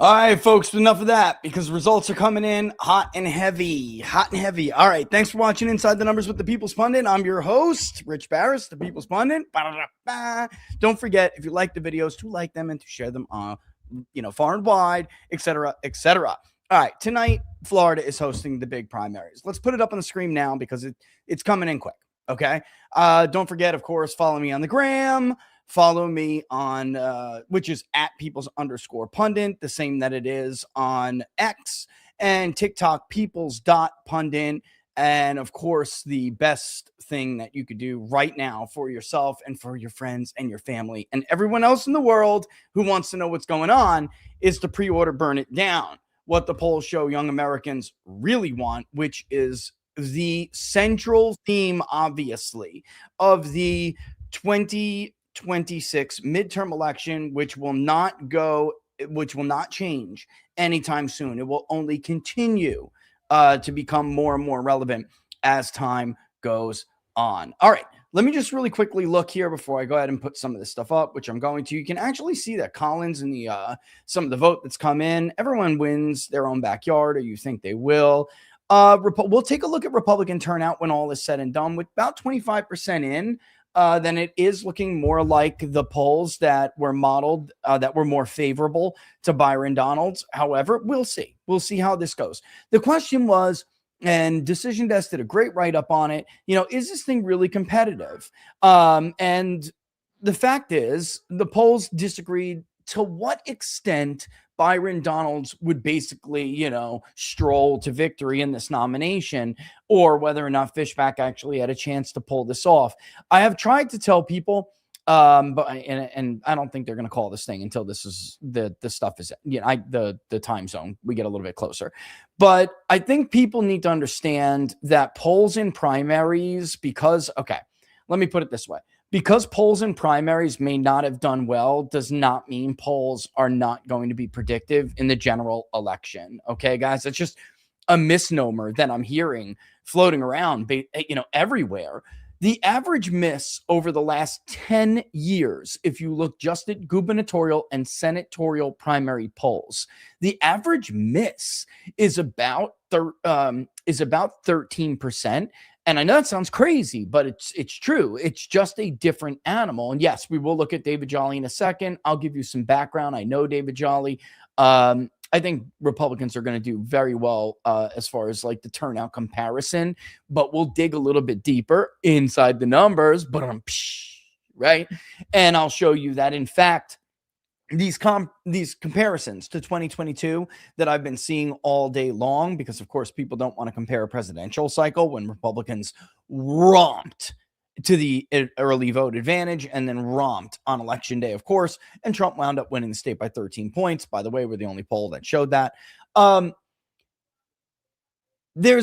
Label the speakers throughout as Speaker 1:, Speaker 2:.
Speaker 1: All right, folks, enough of that because results are coming in hot and heavy. Hot and heavy. All right, thanks for watching Inside the Numbers with the People's Pundit. I'm your host, Rich Barris, the People's Pundit. Ba-da-da-ba. Don't forget, if you like the videos, to like them and to share them far and wide, etc., etc. All right, tonight, Florida is hosting the big primaries. Let's put it up on the screen now because it's coming in quick, okay? Don't forget, of course, follow me on the gram. Follow me on, which is at peoples_pundit, the same that it is on X and TikTok, peoples.pundit. And of course, the best thing that you could do right now for yourself and for your friends and your family and everyone else in the world who wants to know what's going on is to pre-order Burn It Down. What the polls show young Americans really want, which is the central theme, obviously, of the 2026 midterm election, which will not change anytime soon. It will only continue to become more and more relevant as time goes on. All right, let me just really quickly look here before I go ahead and put some of this stuff up, which I'm going to. You can actually see that Collins and the some of the vote that's come in. Everyone wins their own backyard, or you think they will. We'll take a look at Republican turnout when all is said and done. With about 25% in, then it is looking more like the polls that were modeled, that were more favorable to Byron Donalds. However, we'll see. We'll see how this goes. The question was, and Decision Desk did a great write-up on it, is this thing really competitive? And the fact is, the polls disagreed to what extent Byron Donalds would basically, stroll to victory in this nomination, or whether or not Fishback actually had a chance to pull this off. I have tried to tell people, but I don't think they're going to call this thing until this is the stuff is, the time zone. We get a little bit closer, but I think people need to understand that polls in primaries, let me put it this way. Because polls in primaries may not have done well does not mean polls are not going to be predictive in the general election. Okay, guys, it's just a misnomer that I'm hearing floating around, everywhere. The average miss over the last 10 years, if you look just at gubernatorial and senatorial primary polls, the average miss is about 13%. And I know that sounds crazy, but it's true. It's just a different animal. And yes, we will look at David Jolly in a second. I'll give you some background. I know David Jolly. I think Republicans are going to do very well as far as like the turnout comparison, but we'll dig a little bit deeper inside the numbers, right? And I'll show you that, in fact, these comparisons to 2022 that I've been seeing all day long, because of course people don't want to compare a presidential cycle when Republicans romped to the early vote advantage and then romped on election day, of course, and Trump wound up winning the state by 13 points. By the way, we're the only poll that showed that. There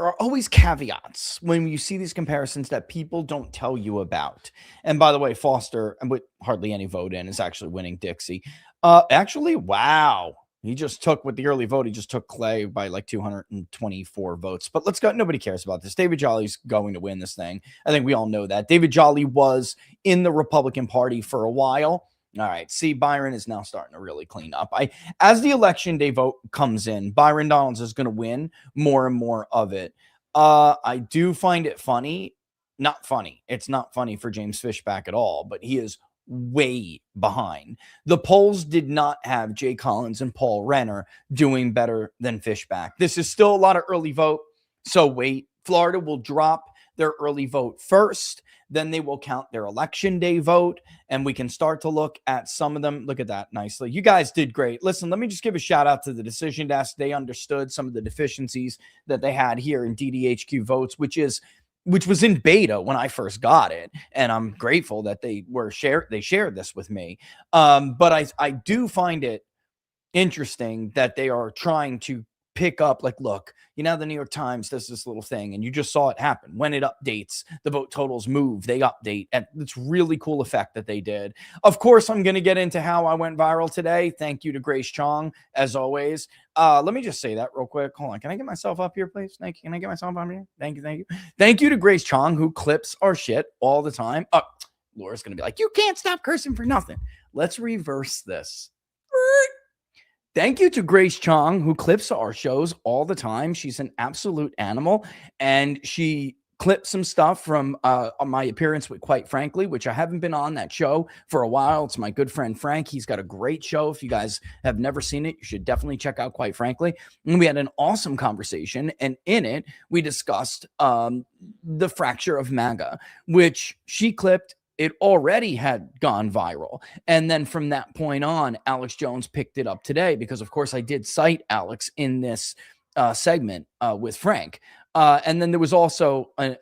Speaker 1: are always caveats when you see these comparisons that people don't tell you about. And by the way, Foster, with hardly any vote in, is actually winning Dixie. Wow. He just took, with the early vote, he just took Clay by like 224 votes. But let's go. Nobody cares about this. David Jolly's going to win this thing. I think we all know that. David Jolly was in the Republican Party for a while. All right. See, Byron is now starting to really clean up. As the election day vote comes in, Byron Donalds is going to win more and more of it. I do find it funny. Not funny. It's not funny for James Fishback at all, but he is way behind. The polls did not have Jay Collins and Paul Renner doing better than Fishback. This is still a lot of early vote. So wait, Florida will drop their early vote first. Then they will count their election day vote, and we can start to look at some of them. Look at that nicely. You guys did great. Listen, let me just give a shout out to the Decision Desk. They understood some of the deficiencies that they had here in DDHQ votes, which was in beta when I first got it, and I'm grateful that they shared this with me. But I do find it interesting that they are trying to pick up, like, look, the New York Times does this little thing, and you just saw it happen. When it updates, the vote totals move, they update, and it's really cool effect that they did. Of course, I'm going to get into how I went viral today. Thank you to Grace Chong, as always. Let me just say that real quick. Hold on. Can I get myself up here, please? Thank you. Can I get myself up here? Thank you. Thank you to Grace Chong, who clips our shit all the time. Laura's going to be like, you can't stop cursing for nothing. Let's reverse this. Thank you to Grace Chong, who clips our shows all the time. She's an absolute animal, and she clipped some stuff from my appearance with Quite Frankly, which I haven't been on that show for a while. It's my good friend Frank. He's got a great show. If you guys have never seen it, you should definitely check out Quite Frankly. And we had an awesome conversation, and in it, we discussed the fracture of MAGA, which she clipped. It already had gone viral. And then from that point on, Alex Jones picked it up today because, of course, I did cite Alex in this segment with Frank. And then there was also, I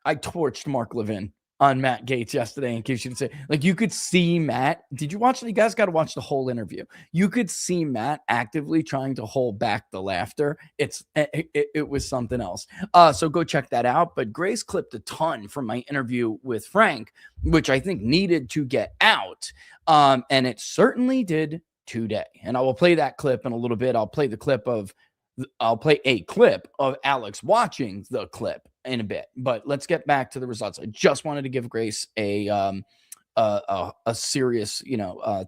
Speaker 1: torched Mark Levin on Matt Gaetz yesterday in case you didn't say, like, you could see Matt. Did you watch? You guys got to watch the whole interview. You could see Matt actively trying to hold back the laughter. It was something else. So go check that out. But Grace clipped a ton from my interview with Frank, which I think needed to get out. And it certainly did today. And I will play that clip in a little bit. I'll play a clip of Alex watching the clip in a bit, but let's get back to the results. I just wanted to give Grace a serious,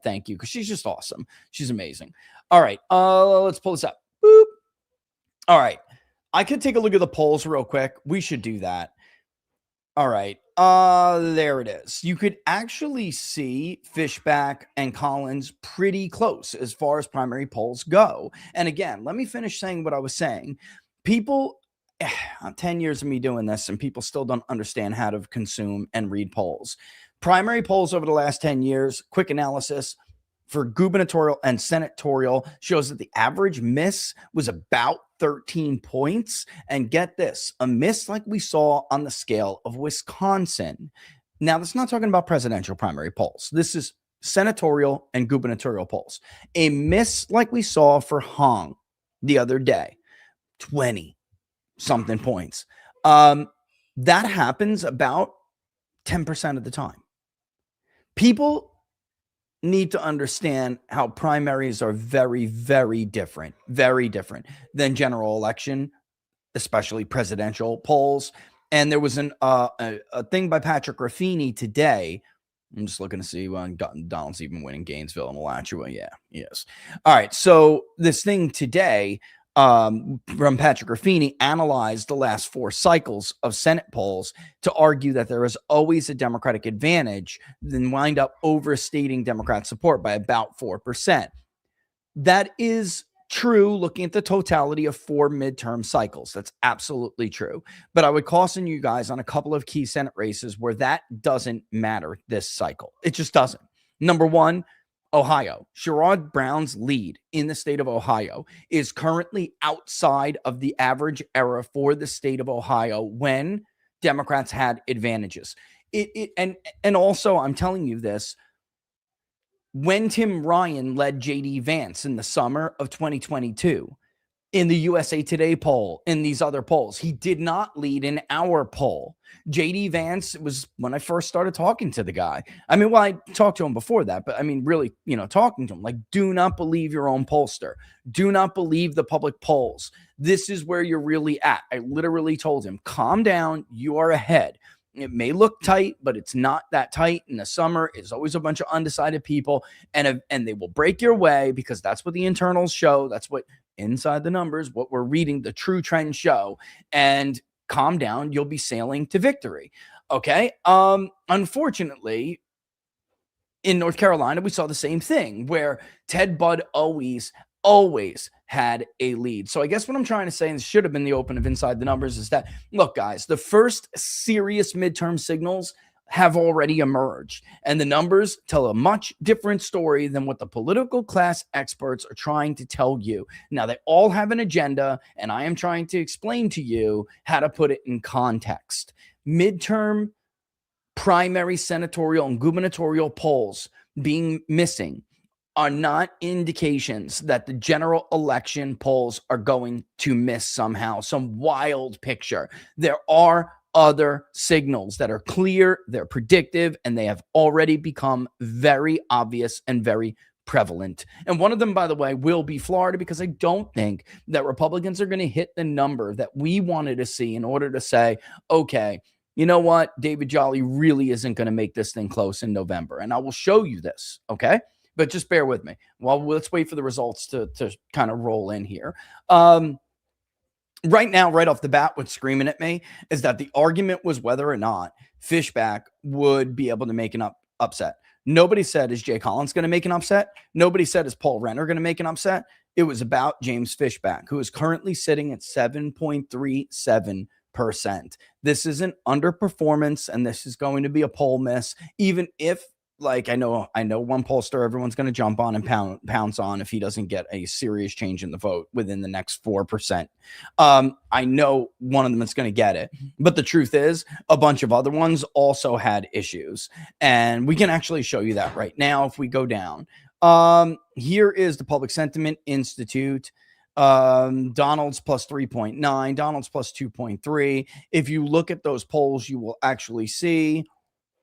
Speaker 1: thank you, because she's just awesome. She's amazing. All right, let's pull this up. Boop. All right, I could take a look at the polls real quick. We should do that. All right, there it is. You could actually see Fishback and Collins pretty close as far as primary polls go. And again, let me finish saying what I was saying. People, 10 years of me doing this, and people still don't understand how to consume and read polls. Primary polls over the last 10 years, quick analysis for gubernatorial and senatorial shows that the average miss was about 13 points. And get this, a miss like we saw on the scale of Wisconsin. Now, that's not talking about presidential primary polls. This is senatorial and gubernatorial polls. A miss like we saw for Hong the other day, 20 something points. That happens about 10% of the time. People need to understand how primaries are very, very different than general election, especially presidential polls. And there was a thing by Patrick Raffini today. I'm just looking to see when Donald's even winning Gainesville and Alachua. Yeah, yes. All right. So this thing today from Patrick Raffini analyzed the last 4 cycles of Senate polls to argue that there is always a Democratic advantage, then wind up overstating Democrat support by about 4%. That is true looking at the totality of 4 midterm cycles. That's absolutely true. But I would caution you guys on a couple of key Senate races where that doesn't matter this cycle. It just doesn't. Number one, Ohio. Sherrod Brown's lead in the state of Ohio is currently outside of the average era for the state of Ohio when Democrats had advantages. And also, I'm telling you this, when Tim Ryan led J.D. Vance in the summer of 2022, in the USA Today poll, in these other polls, he did not lead in our poll. J.D. Vance was when I first started talking to the guy. I mean, well, I talked to him before that, but I mean, really, talking to him, like, do not believe your own pollster. Do not believe the public polls. This is where you're really at. I literally told him, calm down. You are ahead. It may look tight, but it's not that tight. In the summer, it's always a bunch of undecided people, and they will break your way because that's what the internals show. That's what inside the numbers, what we're reading, the true trends show. And calm down, you'll be sailing to victory. Okay. Unfortunately, in North Carolina, we saw the same thing where Ted Budd always had a lead. So I guess what I'm trying to say, and this should have been the open of Inside the Numbers, is that, look, guys, the first serious midterm signals have already emerged, and the numbers tell a much different story than what the political class experts are trying to tell you. Now, they all have an agenda, and I am trying to explain to you how to put it in context. Midterm, primary, senatorial, and gubernatorial polls being missing are not indications that the general election polls are going to miss somehow, some wild picture. There are other signals that are clear, they're predictive, and they have already become very obvious and very prevalent. And one of them, by the way, will be Florida, because I don't think that Republicans are going to hit the number that we wanted to see in order to say, okay, you know what? David Jolly really isn't going to make this thing close in November. And I will show you this, okay? But just bear with me. Well, let's wait for the results to kind of roll in here. Right now, right off the bat, what's screaming at me is that the argument was whether or not Fishback would be able to make an upset. Nobody said, is Jay Collins going to make an upset? Nobody said, is Paul Renner going to make an upset? It was about James Fishback, who is currently sitting at 7.37%. This is an underperformance, and this is going to be a poll miss, even if, like, I know one pollster everyone's going to jump on and pounce on if he doesn't get a serious change in the vote within the next 4%. I know one of them is going to get it, but the truth is a bunch of other ones also had issues, and we can actually show you that right now if we go down. Here is the Public Sentiment Institute. Donalds plus 3.9, Donalds plus 2.3. If you look at those polls, you will actually see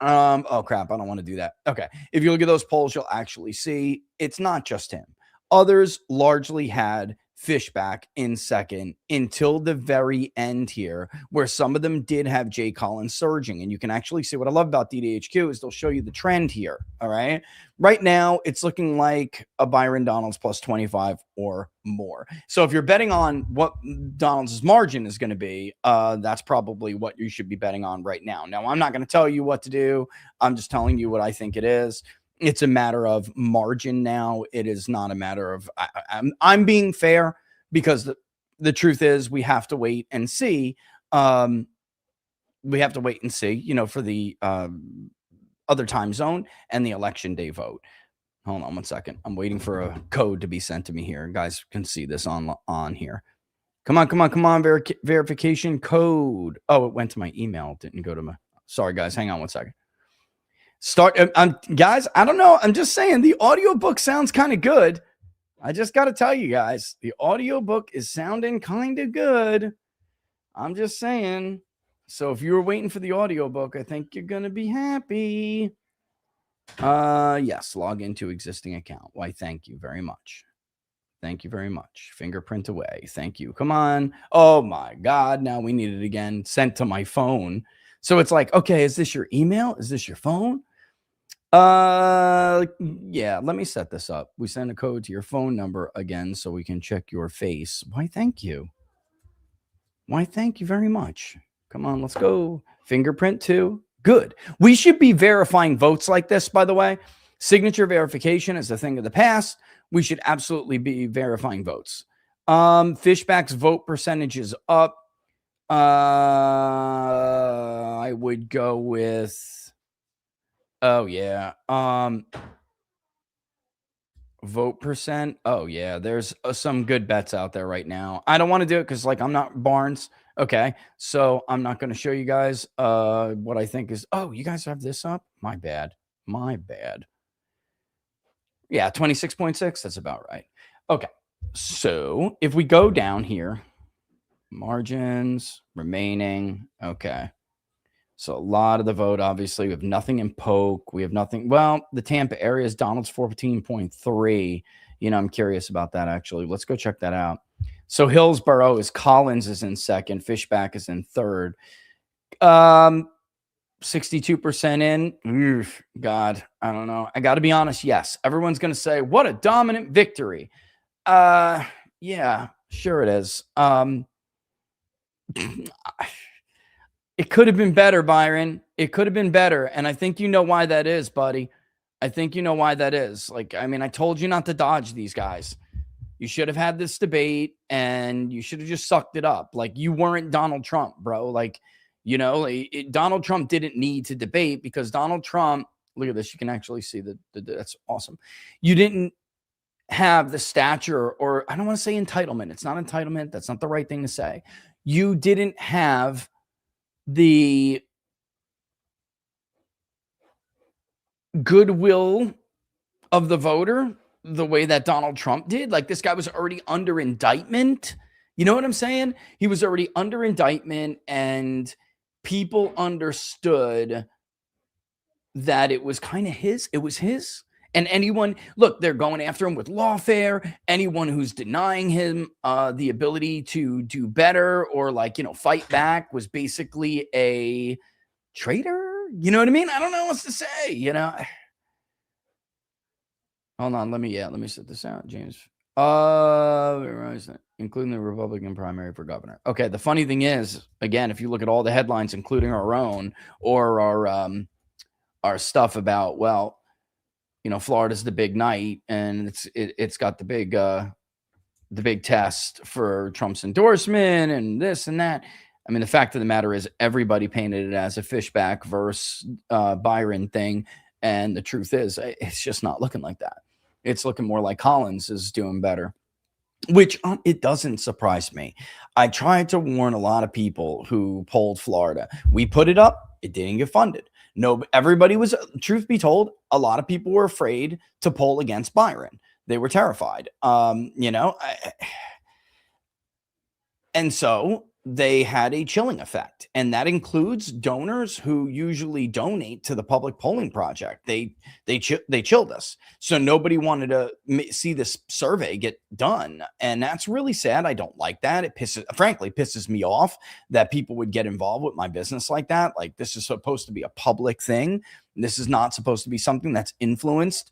Speaker 1: oh crap, I don't want to do that. Okay. If you look at those polls, you'll actually see it's not just him. Others largely had Fishback in second until the very end here, where some of them did have Jay Collins surging. And you can actually see what I love about DDHQ is they'll show you the trend here. All right. Right now, it's looking like a Byron Donalds plus 25 or more. So if you're betting on what Donalds' margin is going to be, that's probably what you should be betting on right now. Now, I'm not going to tell you what to do. I'm just telling you what I think it is. It's a matter of margin now. It is not a matter of I'm being fair, because the truth is we have to wait and see. We have to wait and see, you know, for the other time zone and the election day vote. Hold on one second. I'm waiting for a code to be sent to me here. You guys can see this on here. Come on. Verification code. Oh, it went to my email. It didn't go to my. Sorry, guys. Hang on one second. Guys, I don't know. I'm just saying the audiobook sounds kind of good. I just got to tell you guys, the audiobook is sounding kind of good. I'm just saying. So if you were waiting for the audiobook, I think you're going to be happy. Yes, log into existing account. Why, thank you very much. Thank you very much. Fingerprint away. Thank you. Come on. Oh my God. Now we need it again. Sent to my phone. So it's like, okay, is this your email? Is this your phone? Yeah, let me set this up. We send a code to your phone number again so we can check your face. Why, thank you. Why, thank you very much. Come on, let's go. Fingerprint too. Good. We should be verifying votes like this, by the way. Signature verification is a thing of the past. We should absolutely be verifying votes. Fishback's vote percentage is up. I would go with, oh yeah. Vote percent. Oh yeah. There's some good bets out there right now. I don't want to do it because, like, I'm not Barnes. Okay. So I'm not going to show you guys what I think is. Oh, you guys have this up? My bad. Yeah. 26.6. That's about right. Okay. So if we go down here, margins remaining. Okay. So a lot of the vote, obviously, we have nothing in Polk. We have nothing. Well, the Tampa area is Donald's 14.3. You know, I'm curious about that, actually. Let's go check that out. So Hillsborough is Collins is in second. Fishback is in third. 62% in. Oof, God, I don't know. I got to be honest. Yes. Everyone's going to say, what a dominant victory. Yeah, sure it is. It could have been better, Byron. It could have been better. And I think you know why that is, buddy. I think you know why that is. Like, I mean, I told you not to dodge these guys. You should have had this debate and you should have just sucked it up. Like, you weren't Donald Trump, bro. Like, you know, Donald Trump didn't need to debate because Donald Trump, look at this. You can actually see that. That's awesome. You didn't have the stature, or I don't want to say entitlement. It's not entitlement. That's not the right thing to say. You didn't have the goodwill of the voter the way that Donald Trump did. Like, this guy was already under indictment. You know what I'm saying? He was already under indictment, and people understood that it was kind of his. It was his. And anyone, look, they're going after him with lawfare. Anyone who's denying him the ability to do better or, like, you know, fight back was basically a traitor. You know what I mean? I don't know what to say. Hold on. Let me set this out. James. Including the Republican primary for governor. Okay. The funny thing is, again, if you look at all the headlines, including our own or our stuff about, well, Florida's the big night, and it's got the big test for Trump's endorsement and this and that. I mean, the fact of the matter is everybody painted it as a Fishback versus Byron thing. And the truth is, it's just not looking like that. It's looking more like Collins is doing better, which it doesn't surprise me. I tried to warn a lot of people who polled Florida. We put it up. It didn't get funded. No, everybody was, truth be told, a lot of people were afraid to poll against Byron. They were terrified. And so they had a chilling effect, and that includes donors who usually donate to the public polling project. They chilled us, so nobody wanted to see this survey get done, and that's really sad. I don't like that. It pisses me off that people would get involved with my business like that. Like, this is supposed to be a public thing. This is not supposed to be something that's influenced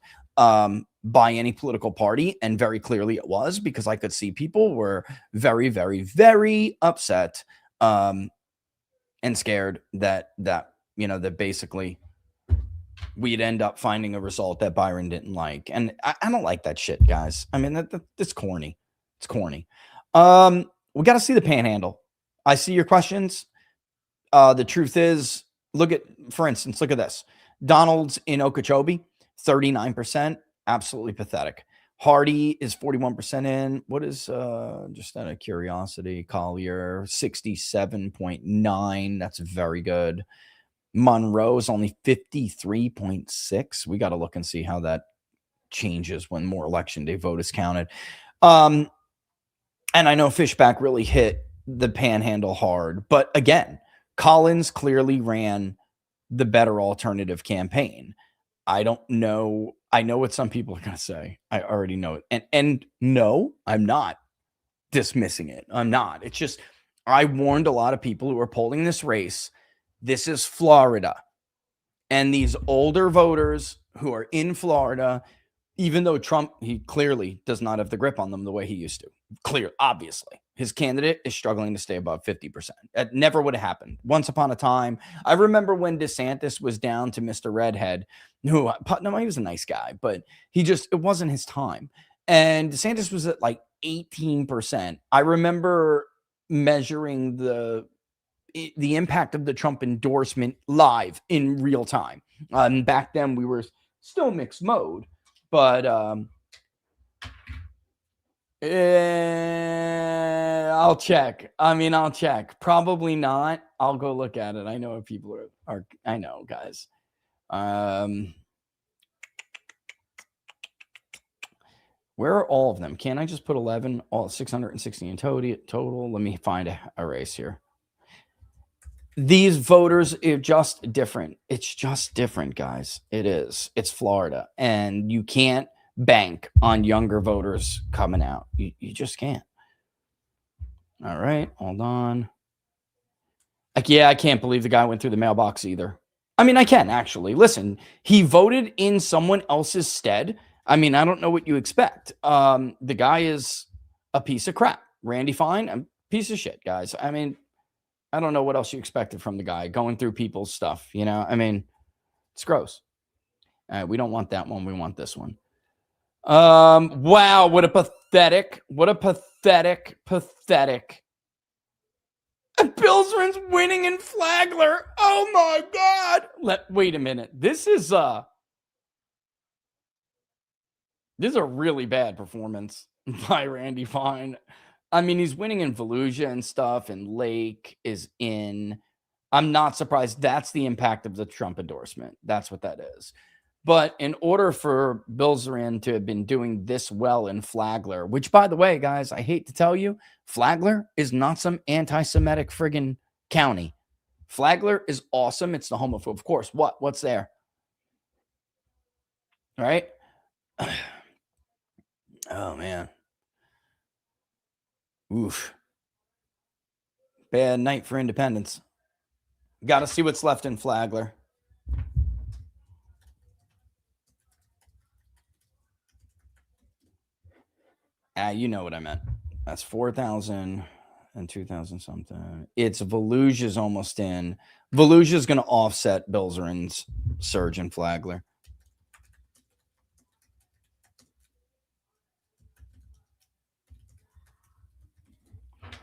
Speaker 1: by any political party, and very clearly it was, because I could see people were very, very, very upset and scared that basically we'd end up finding a result that Byron didn't like. And I don't like that shit, guys. I mean, that's corny. It's corny. We got to see the panhandle. I see your questions. The truth is, for instance, look at this. Donalds in Okeechobee, 39%, absolutely pathetic. Hardy is 41% in. What is, just out of curiosity, Collier, 67.9. That's very good. Monroe is only 53.6. We got to look and see how that changes when more election day vote is counted. And I know Fishback really hit the panhandle hard, but again, Collins clearly ran the better alternative campaign. I don't know. I know what some people are going to say. I already know it. And no, I'm not dismissing it. I'm not. It's just, I warned a lot of people who are polling this race. This is Florida. And these older voters who are in Florida, even though Trump, he clearly does not have the grip on them the way he used to. Clear, obviously. His candidate is struggling to stay above 50%. That never would have happened. Once upon a time, I remember when DeSantis was down to Mr. Redhead, who, no, he was a nice guy, but it wasn't his time. And DeSantis was at like 18%. I remember measuring the impact of the Trump endorsement live in real time. Back then, we were still mixed mode, but I'll check. I'll check. Probably not. I'll go look at it. I know if people are I know, guys. Where are all of them? Can't I just put 11? All 660 in total. Let me find a race here. These voters are just different. It's just different, guys. It is. It's Florida, and you can't bank on younger voters coming out. You just can't. All right, hold on. I can't believe the guy went through the mailbox either. I can actually. Listen, he voted in someone else's stead. I don't know what you expect. The guy is a piece of crap. Randy Fine, a piece of shit, guys. I don't know what else you expected from the guy going through people's stuff. It's gross. We don't want that one. We want this one. Wow. What a pathetic. Bilzerin's winning in Flagler. Oh my God. Wait a minute. This is a really bad performance by Randy Fine. He's winning in Volusia and stuff, and Lake is in. I'm not surprised. That's the impact of the Trump endorsement. That's what that is. But in order for Bilzerin to have been doing this well in Flagler, which, by the way, guys, I hate to tell you, Flagler is not some anti-Semitic friggin' county. Flagler is awesome. It's the home of course. What's there? All right. Oh, man. Oof. Bad night for independence. Got to see what's left in Flagler. You know what I meant. That's 4,000 and 2,000 something. It's Volusia's almost in. Volusia's going to offset Bilzerin's surge in Flagler.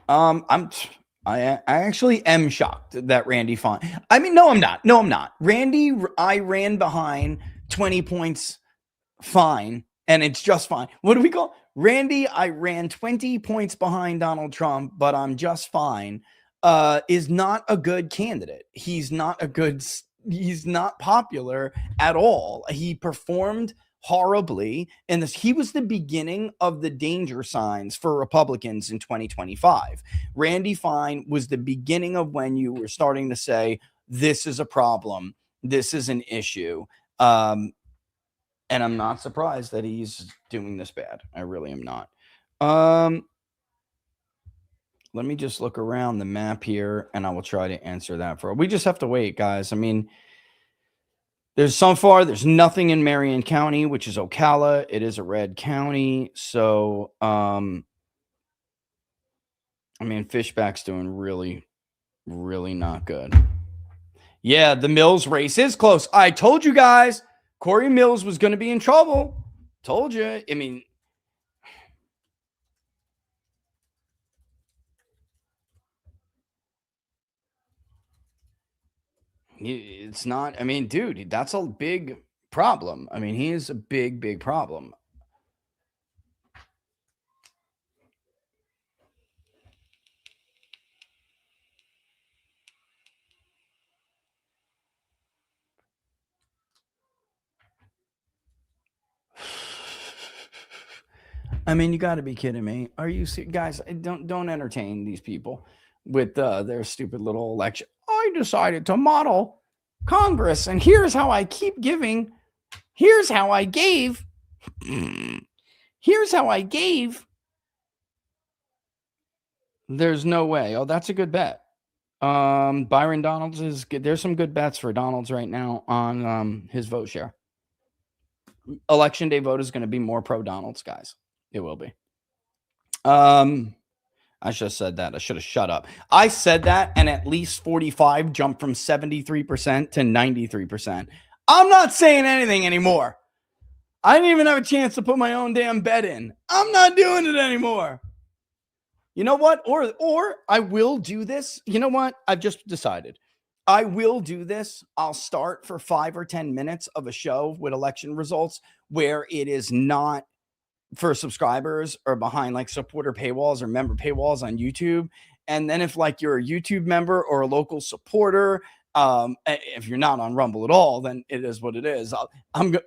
Speaker 1: I actually am shocked that Randy Fine. I mean, no, I'm not. No, I'm not. Randy, I ran behind 20 points fine, and it's just fine. What do we call Randy? I ran 20 points behind Donald Trump, but I'm just fine. Is not a good candidate. He's not popular at all. He performed horribly, and he was the beginning of the danger signs for Republicans in 2025. Randy Fine was the beginning of when you were starting to say, this is a problem, this is an issue. And I'm not surprised that he's doing this bad. I really am not. Let me just look around the map here, and I will try to answer that we just have to wait, guys. I mean, there's nothing in Marion County, which is Ocala. It is a red county. So, I mean, Fishback's doing really, really not good. Yeah, the Mills race is close. I told you guys, Corey Mills was going to be in trouble. Told you. I mean, it's not. I mean, dude, that's a big problem. I mean, he is a big, big problem. I mean, you got to be kidding me. Are you guys? Don't entertain these people with their stupid little election. I decided to model Congress, and here's how I keep giving. Here's how I gave. Here's how I gave. There's no way. Oh, that's a good bet. Byron Donalds is good. There's some good bets for Donalds right now on his vote share. Election day vote is going to be more pro Donalds, guys. It will be. I should have said that. I should have shut up. I said that, and at least 45 jumped from 73% to 93%. I'm not saying anything anymore. I didn't even have a chance to put my own damn bet in. I'm not doing it anymore. You know what? Or I will do this. You know what? I've just decided. I will do this. I'll start for 5 or 10 minutes of a show with election results where it is not for subscribers or behind like supporter paywalls or member paywalls on YouTube. And then if like you're a YouTube member or a local supporter, if you're not on Rumble at all, then it is what it is.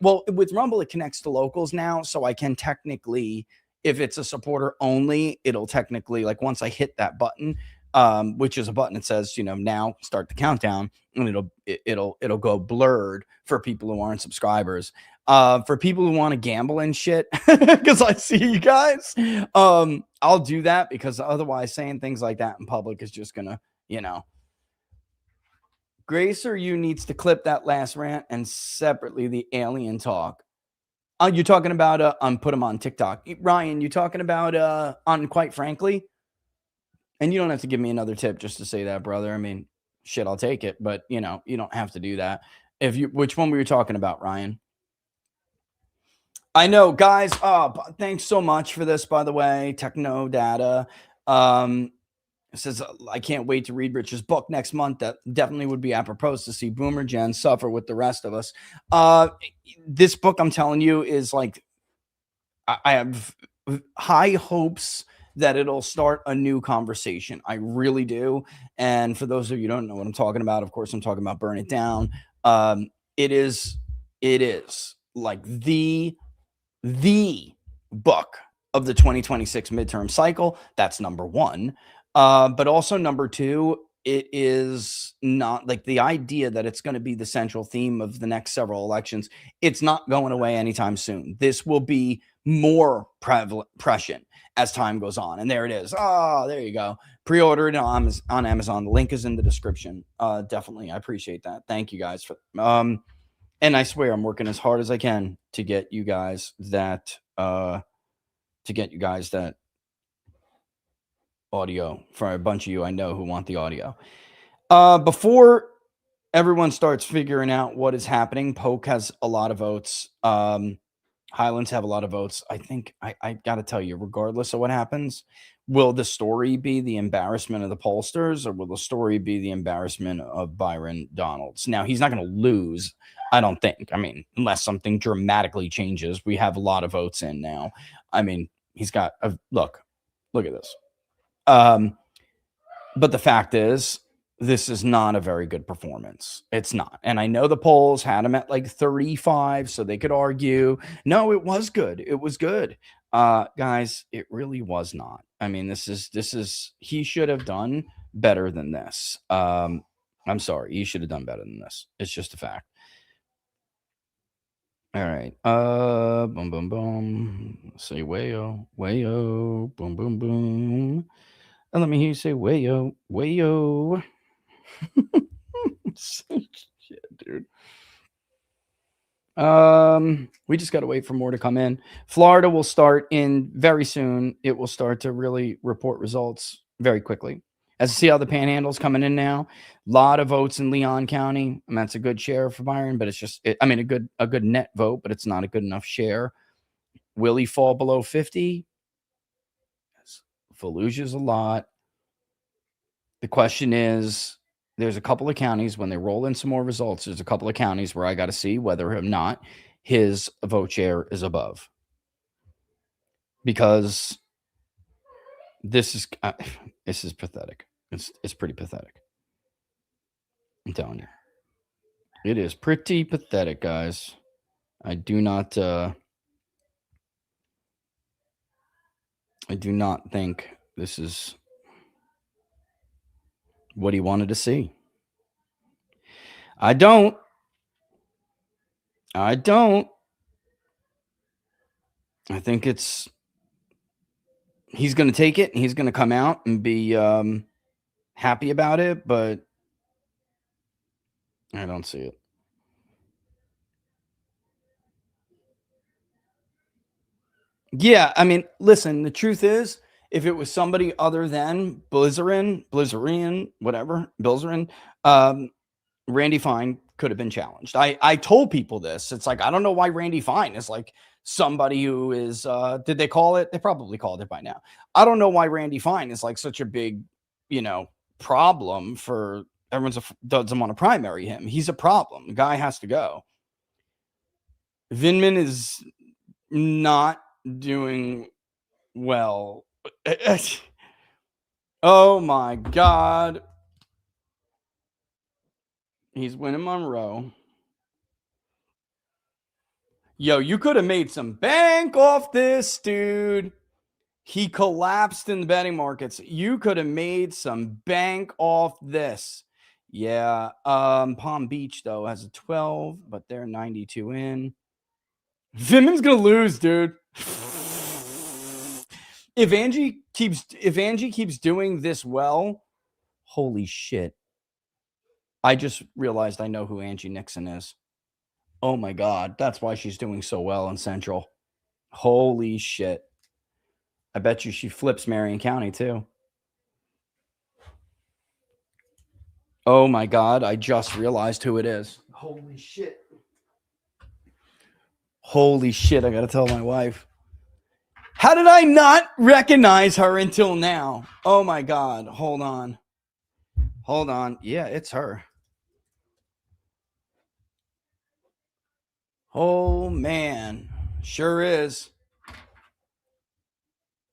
Speaker 1: Well, with Rumble, it connects to locals now. So I can technically, if it's a supporter only, it'll technically, like once I hit that button, which is a button that says, now start the countdown, and it'll go blurred for people who aren't subscribers. For people who want to gamble and shit, because I see you guys, I'll do that, because otherwise saying things like that in public is just gonna, Grace or you needs to clip that last rant and separately the alien talk. You're talking about put them on TikTok. Ryan, you talking about on Quite Frankly? And you don't have to give me another tip just to say that, brother. I mean, shit, I'll take it, but you don't have to do that. Which one were you talking about, Ryan? I know, guys. Thanks so much for this, by the way. Techno Data says, I can't wait to read Rich's book next month. That definitely would be apropos to see Boomer Gen suffer with the rest of us. This book, I'm telling you, is like, I have high hopes that it'll start a new conversation. I really do. And for those of you who don't know what I'm talking about, of course, I'm talking about Burn It Down. It is like the book of the 2026 midterm cycle. That's number one. But also number two, it is not like the idea that it's going to be the central theme of the next several elections. It's not going away anytime soon. This will be more prescient as time goes on. And there it is. Oh, there you go. Pre-order it on Amazon. The link is in the description. Definitely. I appreciate that. Thank you guys for and I swear I'm working as hard as I can to get you guys that audio for a bunch of you I know who want the audio. Before everyone starts figuring out what is happening, Polk has a lot of votes. Highlands have a lot of votes. I think I got to tell you, regardless of what happens, will the story be the embarrassment of the pollsters, or will the story be the embarrassment of Byron Donalds? Now, he's not going to lose, I don't think. I mean, unless something dramatically changes. We have a lot of votes in now. I mean, he's got a look at this. But the fact is, this is not a very good performance. It's not. And I know the polls had him at like 35, so they could argue, no, it was good. It was good. Guys, it really was not. I mean, this is he should have done better than this. I'm sorry. He should have done better than this. It's just a fact. All right. Boom, boom, boom. Say wayo, wayo, boom, boom, boom. And let me hear you say wayo, wayo. Shit, dude. We just got to wait for more to come in. Florida will start in very soon. It will start to really report results very quickly. As you see how the panhandle's coming in now, a lot of votes in Leon County, and that's a good share for Byron, but it's just, I mean, a good net vote, but it's not a good enough share. Will he fall below 50? Fallujah's a lot. The question is, there's a couple of counties, when they roll in some more results, there's a couple of counties where I got to see whether or not his vote share is above. Because this is pathetic. It's pretty pathetic. I'm telling you. It is pretty pathetic, guys. I do not think this is what he wanted to see. I don't. I think he's going to take it. And he's going to come out and be happy about it, but I don't see it. Yeah, I mean, listen, the truth is, if it was somebody other than Blizzarian, whatever, Bilzerin, Randy Fine could have been challenged. I told people this. It's like, I don't know why Randy Fine is like somebody who is, did they call it? They probably called it by now. I don't know why Randy Fine is like such a big, problem for everyone doesn't want to primary him. He's a problem. The guy has to go. Vindman is not doing well. Oh my God. He's winning Monroe. Yo, you could have made some bank off this, dude. He collapsed in the betting markets. You could have made some bank off this. Yeah. Palm Beach, though, has a 12, but they're 92 in. Vindman's going to lose, dude. If Angie keeps doing this well, holy shit. I just realized I know who Angie Nixon is. Oh my God. That's why she's doing so well in Central. Holy shit. I bet you she flips Marion County too. Oh my God. I just realized who it is. Holy shit. Holy shit. I got to tell my wife. How did I not recognize her until now? Oh my God. Hold on. Yeah, it's her. Oh man. Sure is.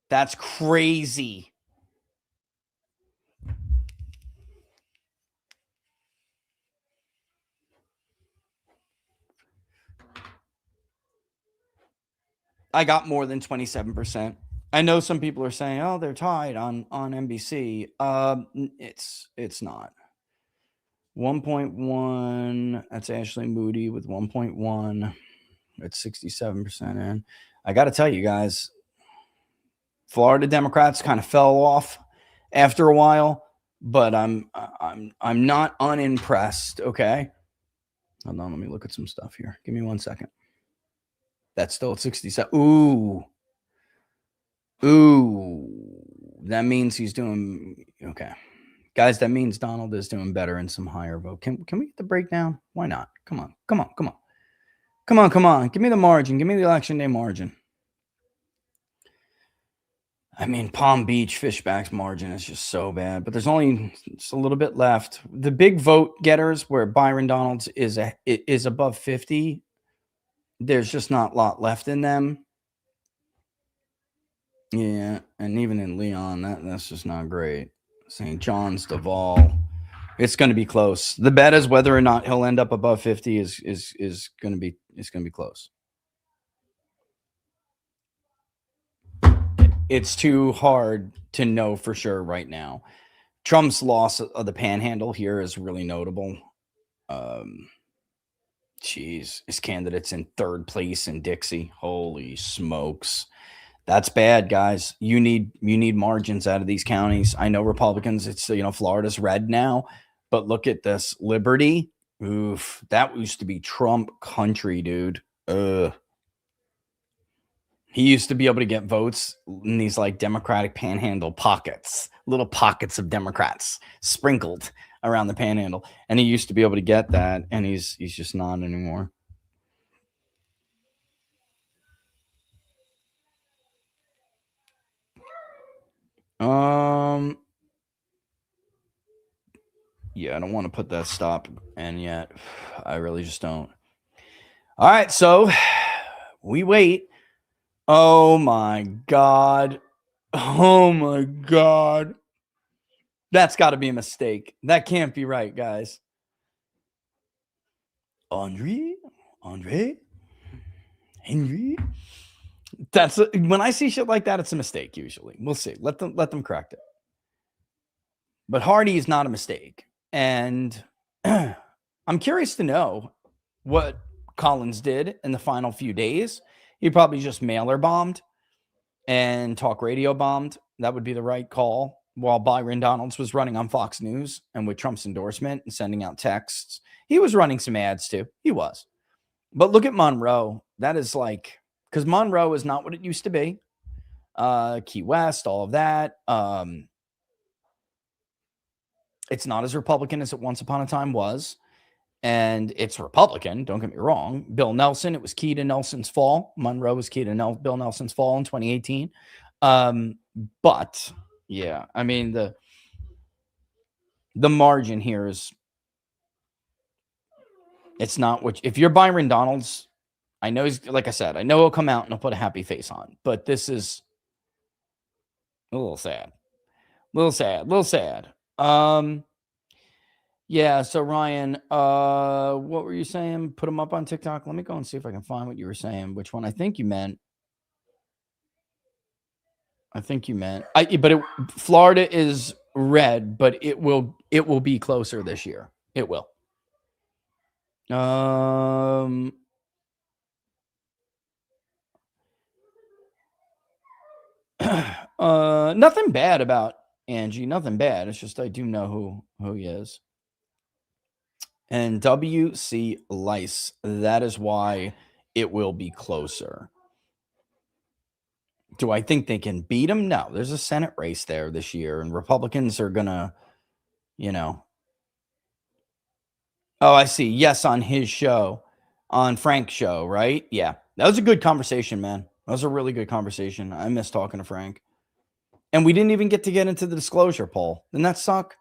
Speaker 1: That's crazy. I got more than 27%. I know some people are saying, "Oh, they're tied on NBC." It's not. 1.1. That's Ashley Moody with 1.1. That's 67% in. I got to tell you guys, Florida Democrats kind of fell off after a while, but I'm not unimpressed. Okay, hold on, let me look at some stuff here. Give me 1 second. That's still at 67. Ooh, that means he's doing okay. Guys, that means Donald is doing better in some higher vote. Can we get the breakdown? Why not? Come on. Give me the margin. Give me the election day margin. I mean, Palm Beach Fishback's margin is just so bad, but there's only just a little bit left. The big vote getters where Byron Donalds is above 50, there's just not a lot left in them. Yeah, and even in Leon, that's just not great. St. John's, Duval, it's going to be close. The bet is whether or not he'll end up above 50 is going to be close. It's too hard to know for sure right now. Trump's loss of the Panhandle here is really notable. His candidate's in third place in Dixie. Holy smokes. That's bad, guys. You need margins out of these counties. I know Republicans, it's, Florida's red now, but look at this. Liberty, oof, that used to be Trump country, dude. Ugh. He used to be able to get votes in these like Democratic Panhandle pockets, little pockets of Democrats sprinkled around the Panhandle, and he used to be able to get that, and he's just not anymore. Yeah, I don't want to put that stop in yet. I really just don't. All right, so we wait. Oh my God. That's got to be a mistake. That can't be right, guys. Henry. That's when I see shit like that, it's a mistake. Usually, we'll see. Let them correct it. But Hardy is not a mistake, and I'm curious to know what Collins did in the final few days. He probably just mailer bombed and talk radio bombed. That would be the right call. While Byron Donalds was running on Fox News and with Trump's endorsement and sending out texts, he was running some ads too. He was. But look at Monroe. That is like, because Monroe is not what it used to be. Key West, all of that. It's not as Republican as it once upon a time was. And it's Republican, don't get me wrong. Bill Nelson, it was key to Nelson's fall. Monroe was key to Bill Nelson's fall in 2018. But, yeah, I mean, the margin here is, it's not what, if you're Byron Donalds, I know he's, like I said, I know he'll come out and he'll put a happy face on. But this is a little sad. Yeah, so Ryan, what were you saying? Put them up on TikTok. Let me go and see if I can find what you were saying. Which one? I think you meant. But Florida is red, but it will be closer this year. It will. Nothing bad about Angie. Nothing bad. It's just I do know who he is. And W.C. Lice. That is why it will be closer. Do I think they can beat him? No. There's a Senate race there this year, and Republicans are going to, Oh, I see. Yes, on his show, on Frank's show, right? Yeah. That was a good conversation, man. That was a really good conversation. I miss talking to Frank. And we didn't even get into the disclosure poll. Didn't that suck?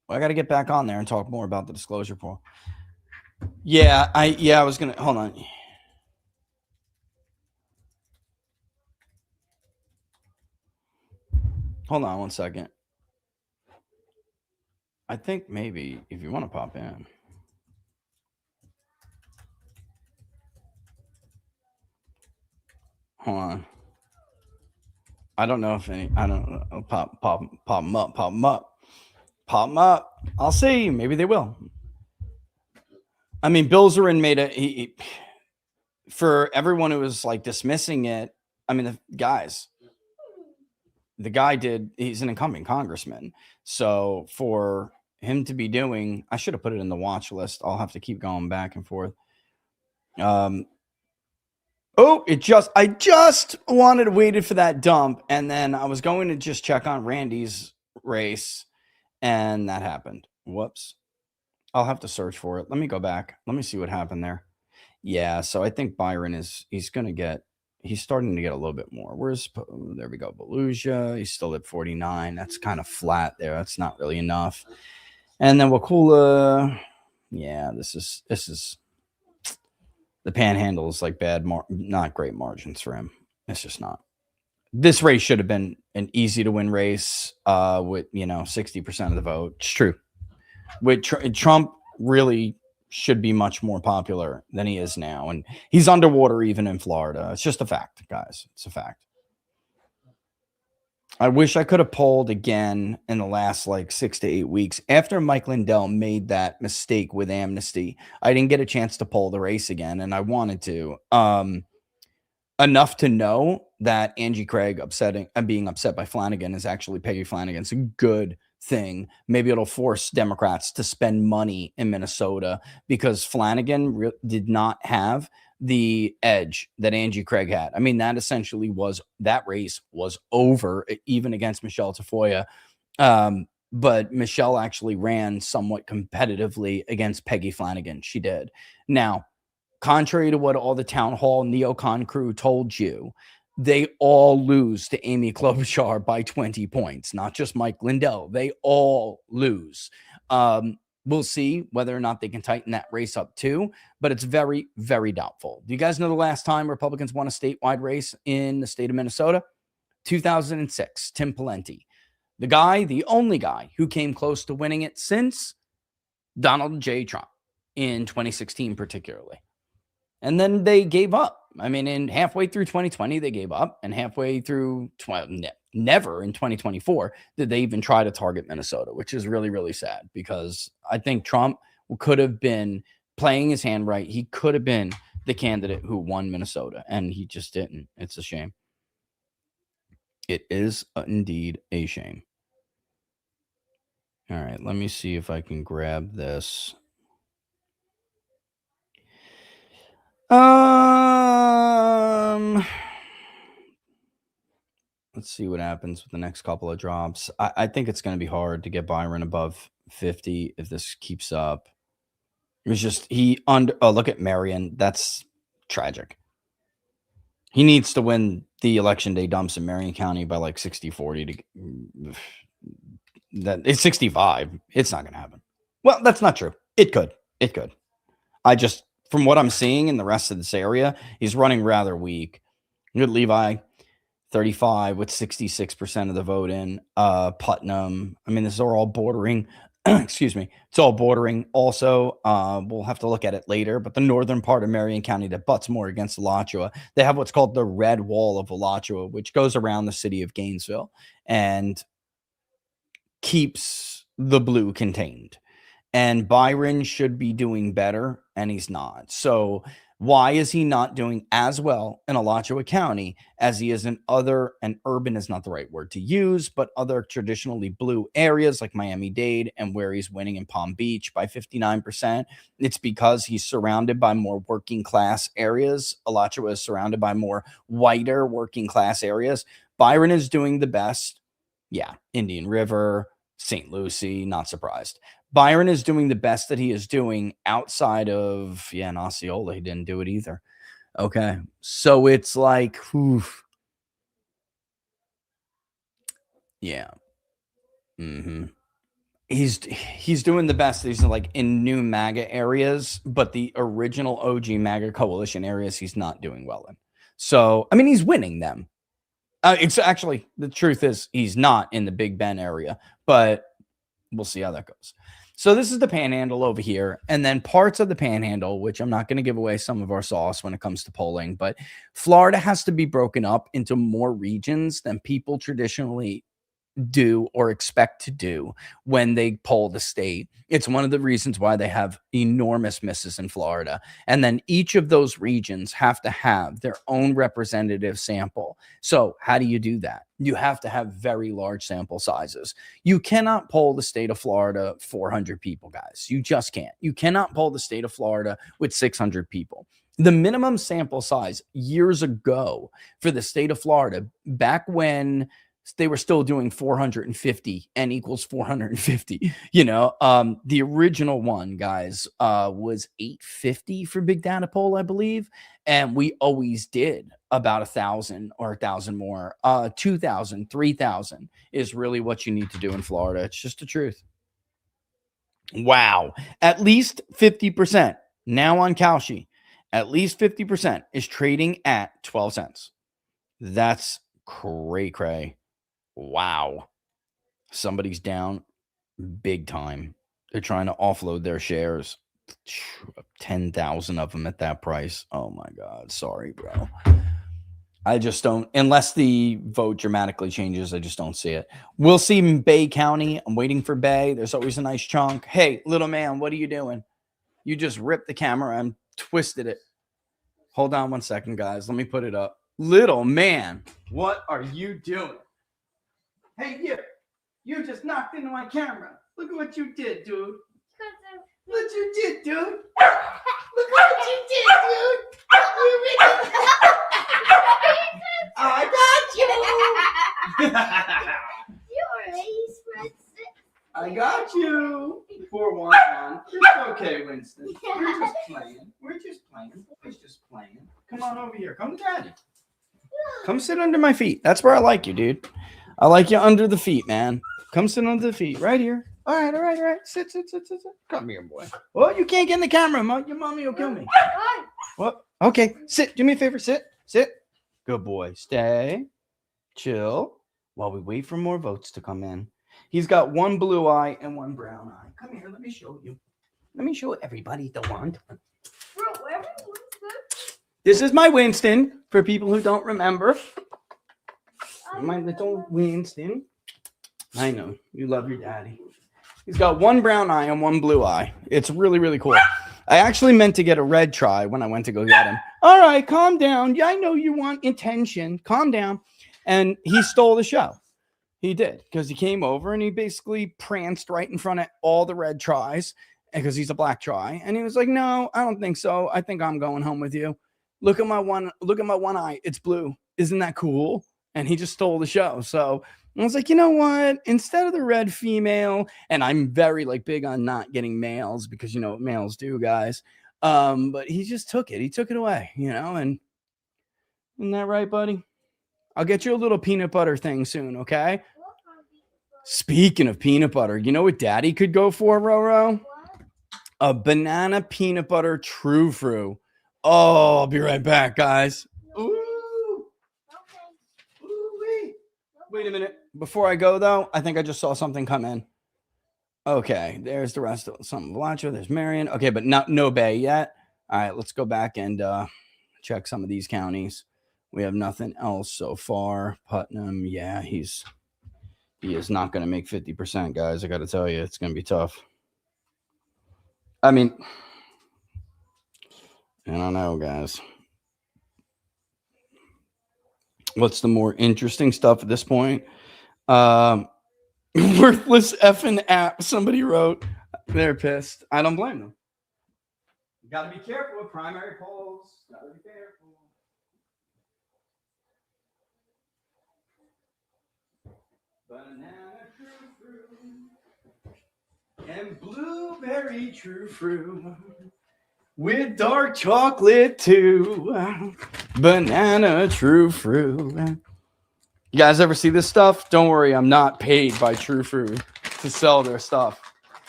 Speaker 1: Well, I got to get back on there and talk more about the disclosure poll. Yeah, I was going to, hold on. Hold on 1 second. I think maybe if you want to pop in. Hold on. I don't know if any, I don't know. Pop them up. I'll see. Maybe they will. I mean, Bill Zarin made for everyone who was like dismissing it, I mean, the guy he's an incumbent congressman. So for him to be doing, I should have put it in the watch list. I'll have to keep going back and forth. Oh, I just wanted to waited for that dump. And then I was going to just check on Randy's race and that happened. Whoops. I'll have to search for it. Let me go back. Let me see what happened there. Yeah. So I think Byron he's starting to get a little bit more. There we go. Beluga. He's still at 49. That's kind of flat there. That's not really enough. And then Wakula. Yeah, this is the Panhandle is like not great margins for him. It's just not. This race should have been an easy to win race with 60% of the vote. It's true. With Trump really should be much more popular than he is now, and he's underwater even in Florida. It's just a fact, guys. It's a fact. I wish I could have polled again in the last like 6 to 8 weeks. After Mike Lindell made that mistake with amnesty, I didn't get a chance to poll the race again, and I wanted to. Enough to know that Angie Craig being upset by Flanagan is actually Peggy Flanagan. It's a good thing. Maybe it'll force Democrats to spend money in Minnesota because Flanagan did not have the edge that Angie Craig had. I mean, that race was over even against Michelle Tafoya. But Michelle actually ran somewhat competitively against Peggy Flanagan. She did. Now, contrary to what all the town hall neocon crew told you, they all lose to Amy Klobuchar by 20 points, not just Mike Lindell. They all lose. We'll see whether or not they can tighten that race up too, but it's very, very doubtful. Do you guys know the last time Republicans won a statewide race in the state of Minnesota? 2006, Tim Pawlenty. The only guy who came close to winning it since Donald J. Trump in 2016 particularly. And then they gave up. I mean, in halfway through 2020, they gave up. And halfway through, never in 2024 did they even try to target Minnesota, which is really, really sad because I think Trump could have been playing his hand right. He could have been the candidate who won Minnesota, and he just didn't. It's a shame. It is indeed a shame. All right, let me see if I can grab this. Let's see what happens with the next couple of drops. I think it's going to be hard to get Byron above 50 if this keeps up. It was just look at Marion. That's tragic. He needs to win the election day dumps in Marion County by like 60-40 that it's 65. It's not going to happen. Well, that's not true. It could. From what I'm seeing in the rest of this area, he's running rather weak. Good Levi, 35 with 66% of the vote in. Putnam. I mean, this is all bordering. Excuse me. It's all bordering. Also, we'll have to look at it later, but the northern part of Marion County that butts more against Alachua, they have what's called the red wall of Alachua, which goes around the city of Gainesville and keeps the blue contained. And Byron should be doing better, and he's not. So why is he not doing as well in Alachua County as he is in and urban is not the right word to use, but other traditionally blue areas like Miami-Dade and where he's winning in Palm Beach by 59%? It's because he's surrounded by more working class areas. Alachua is surrounded by more whiter working class areas. Byron is doing the best. Yeah, Indian River, St. Lucie, not surprised. Byron is doing the best that he is doing outside of, and Osceola, he didn't do it either. Okay, so it's like, oof. Yeah. He's doing the best. He's like in new MAGA areas, but the original OG MAGA coalition areas, he's not doing well in. So, I mean, he's winning them. It's actually, the truth is he's not in the Big Bend area, but we'll see how that goes. So this is the Panhandle over here, and then parts of the Panhandle, which I'm not going to give away some of our sauce when it comes to polling, but Florida has to be broken up into more regions than people traditionally do or expect to do when they poll the state. It's one of the reasons why they have enormous misses in Florida. And then each of those regions have to have their own representative sample. So how do you do that? You have to have very large sample sizes. You cannot poll the state of Florida 400 people, guys. You just can't. You cannot poll the state of Florida with 600 people. The minimum sample size years ago for the state of Florida, back when they were still doing 450 n equals 450, the original one, guys, was 850 for big data poll, I believe. And we always did about 1,000 or 1,000 more. 2,000, 3,000 is really what you need to do in Florida. It's just the truth. Wow. At least 50% now on Kalshi. At least 50% is trading at 12 cents. That's cray. Wow. Somebody's down big time. They're trying to offload their shares. 10,000 of them at that price. Oh my God. Sorry, bro. I just don't, unless the vote dramatically changes, I just don't see it. We'll see in Bay County. I'm waiting for Bay. There's always a nice chunk. Hey, little man, what are you doing? You just ripped the camera and twisted it. Hold on one second, guys. Let me put it up. Little man, what are you doing? Hey, you just knocked into my camera. Look at what you did, dude. What you did, dude. Look at what you did, dude. I got you. I got you. 4-1-1. It's okay, Winston. We're just playing. It's just playing. Come on over here. Come to daddy. Come sit under my feet. That's where I like you, dude. I like you under the feet, man. Come sit under the feet. Right here. All right. Sit. Come here, boy. Well, you can't get in the camera. Your mommy will kill me. What? Okay. Sit. Do me a favor. Sit. Good boy. Stay. Chill. While we wait for more votes to come in. He's got one blue eye and one brown eye. Come here. Let me show you. Let me show everybody the one. This is my Winston, for people who don't remember. My little Winston. I know. You love your daddy. He's got one brown eye and one blue eye. It's really, really cool. I actually meant to get a red try when I went to go get him. All right, calm down. Yeah, I know you want attention. Calm down. And he stole the show. He did, because he came over and he basically pranced right in front of all the red tries because he's a black try. And he was like, no, I don't think so. I think I'm going home with you. Look at my one eye. It's blue. Isn't that cool? And he just stole the show. So I was like, you know what? Instead of the red female, and I'm very big on not getting males because you know what males do, guys. But he just took it. He took it away, and isn't that right, buddy? I'll get you a little peanut butter thing soon, okay? Speaking of peanut butter, you know what daddy could go for, Roro? A banana peanut butter true fruit. Oh, I'll be right back, guys. Ooh. Wait a minute. Before I go, though, I think I just saw something come in. Okay, there's the rest of something. Valacho, there's Marion. Okay, but no Bay yet. All right, let's go back and check some of these counties. We have nothing else so far. Putnam, yeah, he is not going to make 50%, guys. I got to tell you, it's going to be tough. I mean, I don't know, guys. What's the more interesting stuff at this point? Worthless effing app, somebody wrote. They're pissed. I don't blame them. You got to be careful with primary polls. Got to be careful. Banana true fruit and blueberry true fruit with dark chocolate too. Banana true fruit. You guys ever see this stuff? Don't worry, I'm not paid by True Fruit to sell their stuff.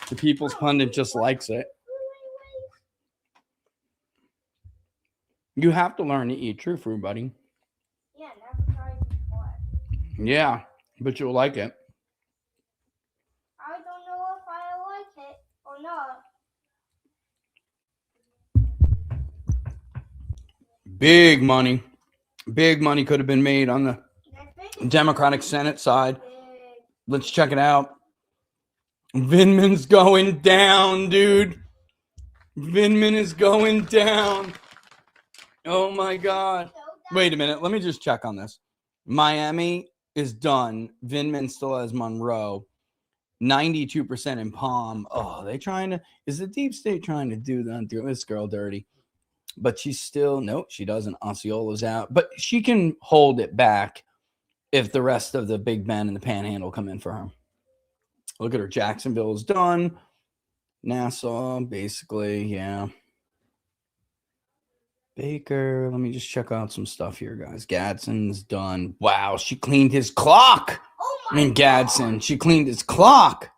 Speaker 1: The People's Pundit just likes it. You have to learn to eat True Fruit, buddy.
Speaker 2: Yeah, never tried before.
Speaker 1: Yeah, but you'll like it.
Speaker 2: I don't know if I like it or not.
Speaker 1: Big money. Big money could have been made on the Democratic Senate side. Let's check it out. Vindman's going down, dude. Vindman is going down. Oh my God. Wait a minute. Let me just check on this. Miami is done. Vindman still has Monroe. 92% in Palm. Oh, they trying to, is the deep state trying to do this girl dirty? But she's still, nope, she doesn't. Osceola's out. But she can hold it back if the rest of the Big Ben and the Panhandle come in for her. Look at her. Jacksonville is done. Nassau, basically, yeah. Baker, let me just check out some stuff here, guys. Gadsden's done. Wow, she cleaned his clock. Gadsden, she cleaned his clock.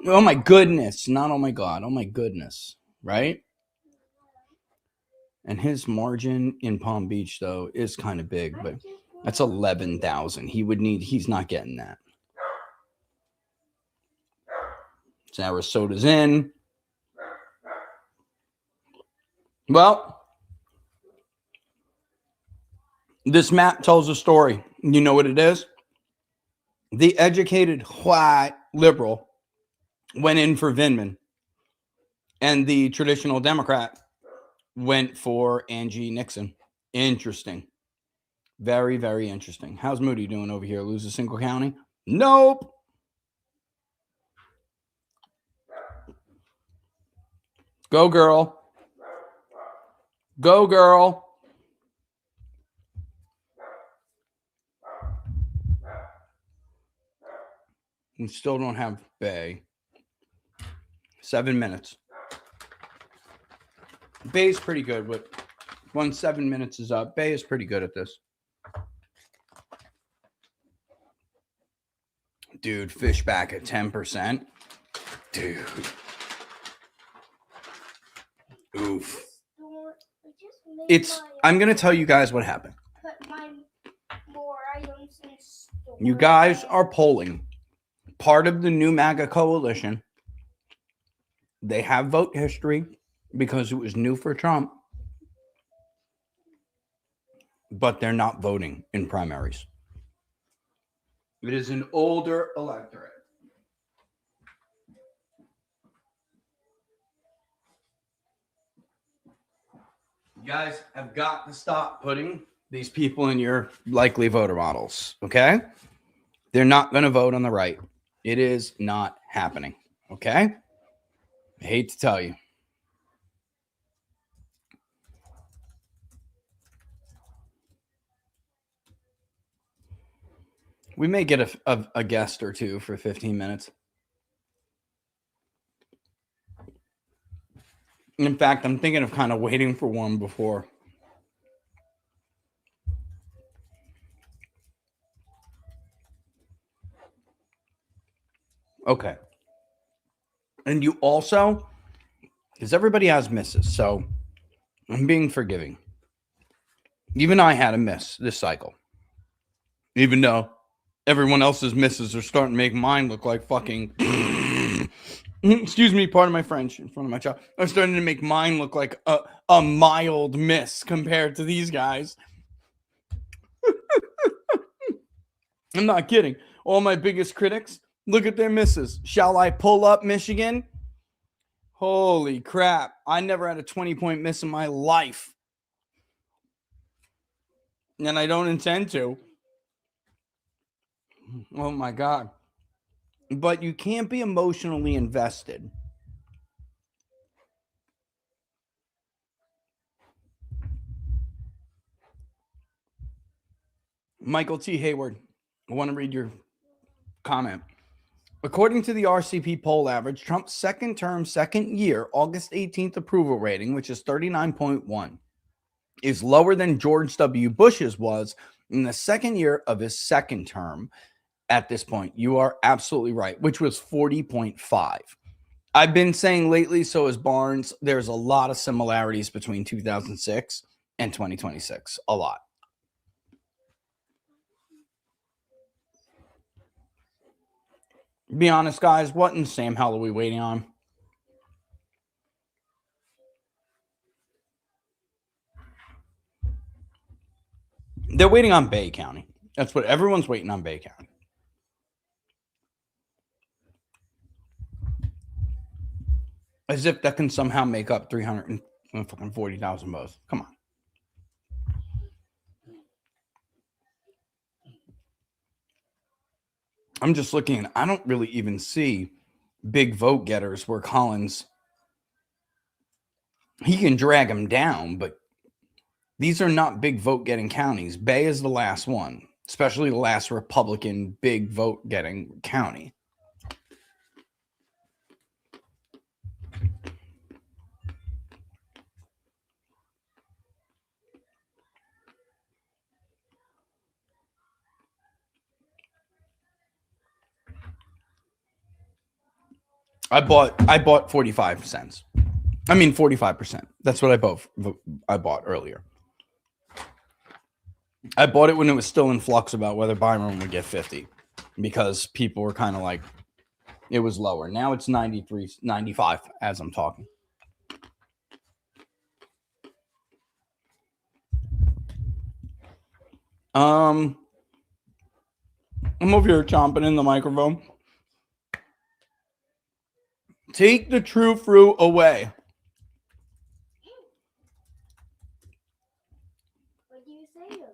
Speaker 1: Oh my goodness. Not oh my God. Oh my goodness. Right? And his margin in Palm Beach, though, is kind of big, but that's 11,000. He's not getting that. Sarasota's in. Well, this map tells a story. You know what it is? The educated white liberal went in for Vindman, and the traditional Democrat went for Angie Nixon. Interesting. Very, very interesting. How's Moody doing over here? Lose a single county? Nope. Go, girl. Go, girl. We still don't have Bay. 7 minutes. Bay's pretty good, but once 7 minutes is up, Bay is pretty good at this. Dude, Fishback at 10%. Dude. Oof. I'm going to tell you guys what happened. You guys are polling part of the new MAGA coalition. They have vote history because it was new for Trump, but they're not voting in primaries. It is an older electorate. You guys have got to stop putting these people in your likely voter models, okay? They're not going to vote on the right. It is not happening, okay? I hate to tell you. We may get a guest or two for 15 minutes. In fact, I'm thinking of kind of waiting for one before. Okay. And you also, because everybody has misses, so I'm being forgiving. Even I had a miss this cycle. Even though everyone else's misses are starting to make mine look like fucking... Excuse me, pardon my French in front of my child. I'm starting to make mine look like a mild miss compared to these guys. I'm not kidding. All my biggest critics, look at their misses. Shall I pull up Michigan? Holy crap. I never had a 20-point miss in my life. And I don't intend to. Oh my God. But you can't be emotionally invested. Michael T. Hayward, I want to read your comment. According to the RCP poll average, Trump's second term, second year, August 18th approval rating, which is 39.1, is lower than George W. Bush's was in the second year of his second term at this point. You are absolutely right, which was 40.5. I've been saying lately, so is Barnes, there's a lot of similarities between 2006 and 2026. A lot. Be honest, guys, what in Sam hell are we waiting on? They're waiting on Bay County. That's what everyone's waiting on, Bay County. As if that can somehow make up 340,000 votes. Come on. I'm just looking. I don't really even see big vote getters where Collins, he can drag them down, but these are not big vote getting counties. Bay is the last one, especially the last Republican big vote getting county. I bought 45 cents. I mean 45%. That's what I bought earlier. I bought it when it was still in flux about whether Byron would get 50 because people were kind of like, it was lower. Now it's 93, 95 as I'm talking. I'm over here chomping in the microphone. Take the true fruit away.
Speaker 2: What do you say to him?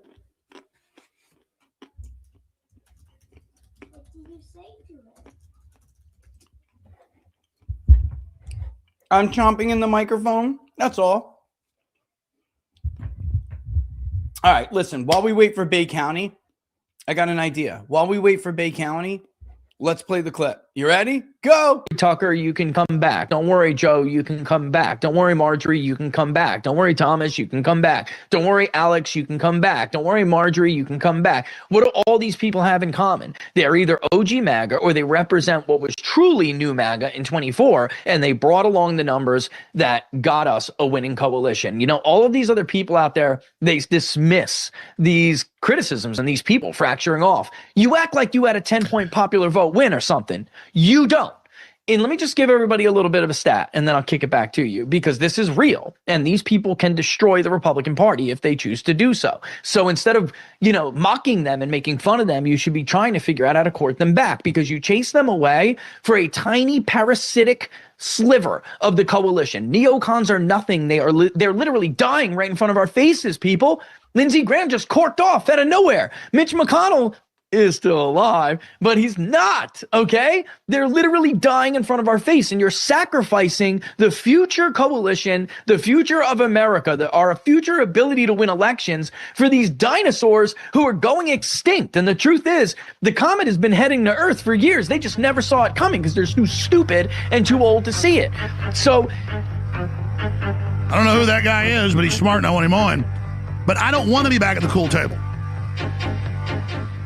Speaker 2: What do you say to him?
Speaker 1: I'm chomping in the microphone. That's all. All right, listen, while we wait for Bay County, I got an idea. While we wait for Bay County, let's play the clip. You ready? Go.
Speaker 3: Tucker, you can come back. Don't worry, Joe, you can come back. Don't worry, Marjorie, you can come back. Don't worry, Thomas, you can come back. Don't worry, Alex, you can come back. Don't worry, Marjorie, you can come back. What do all these people have in common? They're either OG MAGA or they represent what was truly new MAGA in 24, and they brought along the numbers that got us a winning coalition. You know, all of these other people out there, they dismiss these criticisms and these people fracturing off. You act like you had a 10-point popular vote win or something. You don't. And let me just give everybody a little bit of a stat, and then I'll kick it back to you, because this is real, and these people can destroy the Republican Party if they choose to do so. So instead of, mocking them and making fun of them, you should be trying to figure out how to court them back, because you chase them away for a tiny parasitic sliver of the coalition. Neocons are nothing. They're literally dying right in front of our faces, people. Lindsey Graham just corked off out of nowhere. Mitch McConnell is still alive, but he's not, okay? They're literally dying in front of our face, and you're sacrificing the future coalition, the future of America, our future ability to win elections for these dinosaurs who are going extinct. And the truth is, the comet has been heading to Earth for years. They just never saw it coming because they're too stupid and too old to see it. So,
Speaker 4: I don't know who that guy is, but he's smart and I want him on. But I don't want to be back at the cool table.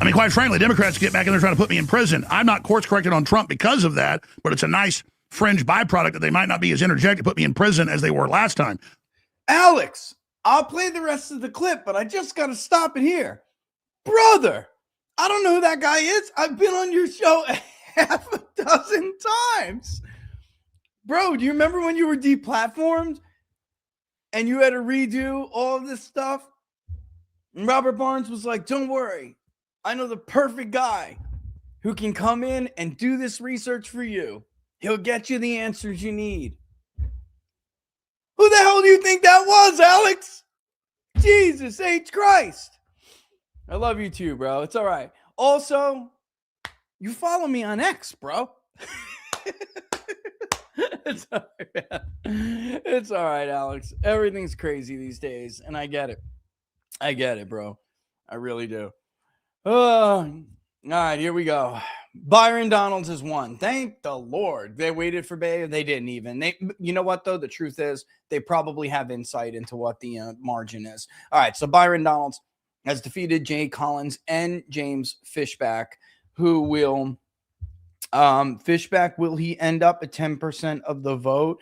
Speaker 4: I mean, quite frankly, Democrats get back in there trying to put me in prison. I'm not course corrected on Trump because of that, but it's a nice fringe byproduct that they might not be as energetic to put me in prison as they were last time.
Speaker 1: Alex, I'll play the rest of the clip, but I just got to stop it here. Brother, I don't know who that guy is. I've been on your show half a dozen times. Bro, do you remember when you were deplatformed and you had to redo all of this stuff? And Robert Barnes was like, don't worry. I know the perfect guy who can come in and do this research for you. He'll get you the answers you need. Who the hell do you think that was, Alex? Jesus H. Christ. I love you too, bro. It's all right. Also, you follow me on X, bro. It's all right, man. It's all right, Alex. Everything's crazy these days, and I get it. I get it, bro. I really do. All right, here we go. Byron Donalds has won. Thank the Lord. They waited for Bay. They didn't even. You know what, though? The truth is they probably have insight into what the margin is. All right, so Byron Donalds has defeated Jay Collins and James Fishback, who will Fishback, will he end up at 10% of the vote?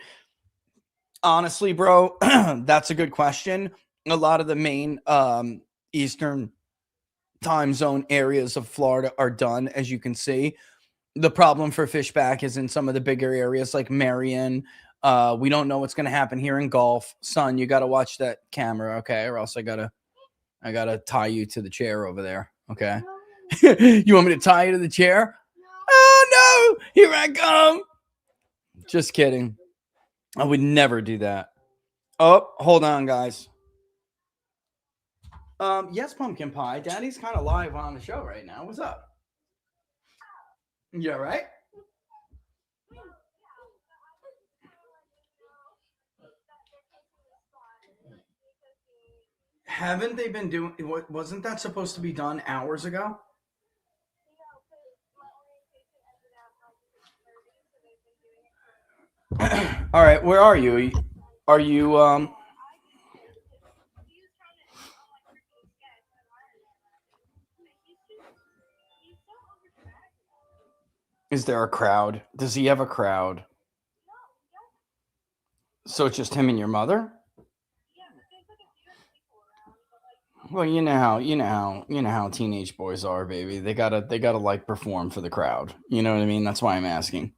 Speaker 1: Honestly, bro, that's a good question. A lot of the main Eastern time zone areas of Florida are done, as you can see. The problem for Fishback is in some of the bigger areas like Marion. We don't know what's going to happen here in Gulf. Son, you got to watch that camera, okay? Or else I gotta tie you to the chair over there, okay? You want me to tie you to the chair? Oh, no! Here I come! Just kidding. I would never do that. Oh, hold on, guys. Yes, Pumpkin Pie. Daddy's kind of live on the show right now. What's up? You all right? Haven't they been doing? Wasn't that supposed to be done hours ago? All right, where are you? Are you Is there a crowd? Does he have a crowd? So it's just him and your mother? Well, you know how teenage boys are, baby. They gotta like perform for the crowd. You know what I mean? That's why I'm asking.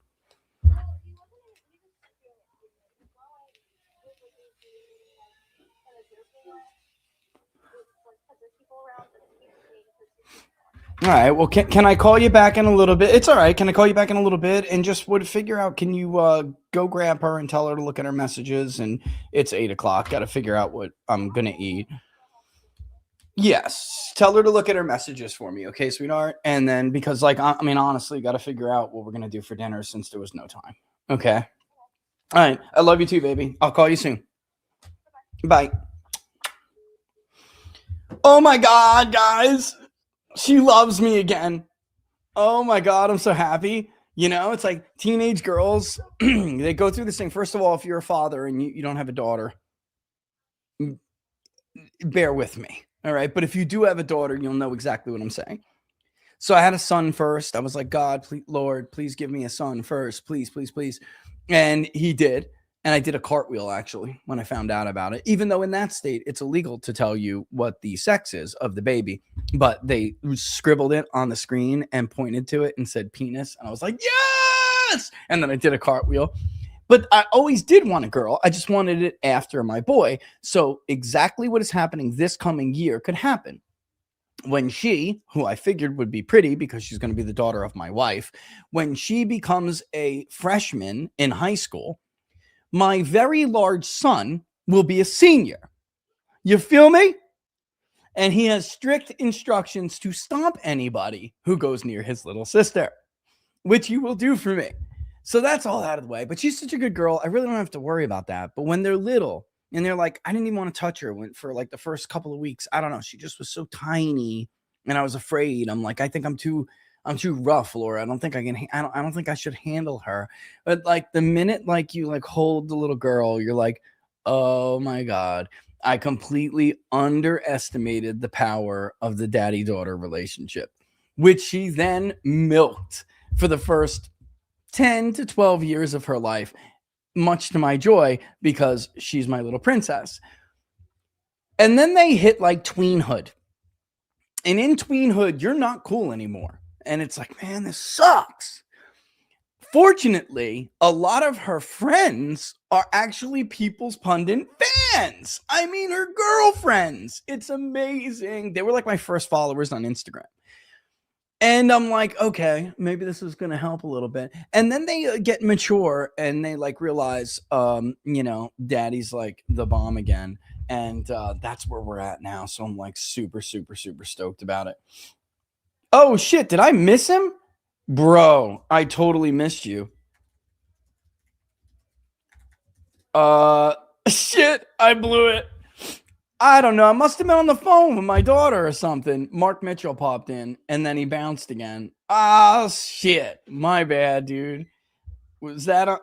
Speaker 1: All right. Well, can I call you back in a little bit? It's all right. Can I call you back in a little bit and just would figure out? Can you go grab her and tell her to look at her messages? And it's 8:00. Got to figure out what I'm gonna eat. Yes, tell her to look at her messages for me, okay, sweetheart? And then because, like, I mean, honestly, got to figure out what we're gonna do for dinner since there was no time. Okay. All right. I love you too, baby. I'll call you soon. Bye. Oh my God, guys. She loves me again. Oh my God, I'm so happy. You know, it's like teenage girls, they go through this thing. First of all, if you're a father and you don't have a daughter, bear with me. All right. But if you do have a daughter, you'll know exactly what I'm saying. So I had a son first. I was like, God, please, Lord, please give me a son first. Please, please, please. And he did. And I did a cartwheel, actually, when I found out about it, even though in that state, it's illegal to tell you what the sex is of the baby. But they scribbled it on the screen and pointed to it and said penis. And I was like, yes. And then I did a cartwheel. But I always did want a girl. I just wanted it after my boy. So exactly what is happening this coming year could happen. When she, who I figured would be pretty because she's going to be the daughter of my wife, when she becomes a freshman in high school, my very large son will be a senior. You feel me? And he has strict instructions to stomp anybody who goes near his little sister, which he will do for me. So that's all out of the way. But she's such a good girl. I really don't have to worry about that. But when they're little and they're like, I didn't even want to touch her for like the first couple of weeks. I don't know. She just was so tiny. And I was afraid. I'm like, I think I'm too rough, Laura. I don't think I can. I don't think I should handle her. But like the minute like you like hold the little girl, you're like, oh my God. I completely underestimated the power of the daddy-daughter relationship, which she then milked for the first 10 to 12 years of her life, much to my joy, because she's my little princess. And then they hit like tweenhood. And in tweenhood, you're not cool anymore. And it's like, man, this sucks. Fortunately, a lot of her friends are actually People's Pundit fans. I mean, her girlfriends. It's amazing. They were like my first followers on Instagram. And I'm like, okay, maybe this is going to help a little bit. And then they get mature and they like realize, daddy's like the bomb again. And that's where we're at now. So I'm like super, super, super stoked about it. Oh, shit. Did I miss him? Bro, I totally missed you. Shit, I blew it. I don't know. I must have been on the phone with my daughter or something. Mark Mitchell popped in and then he bounced again. Oh, shit. My bad, dude. Was that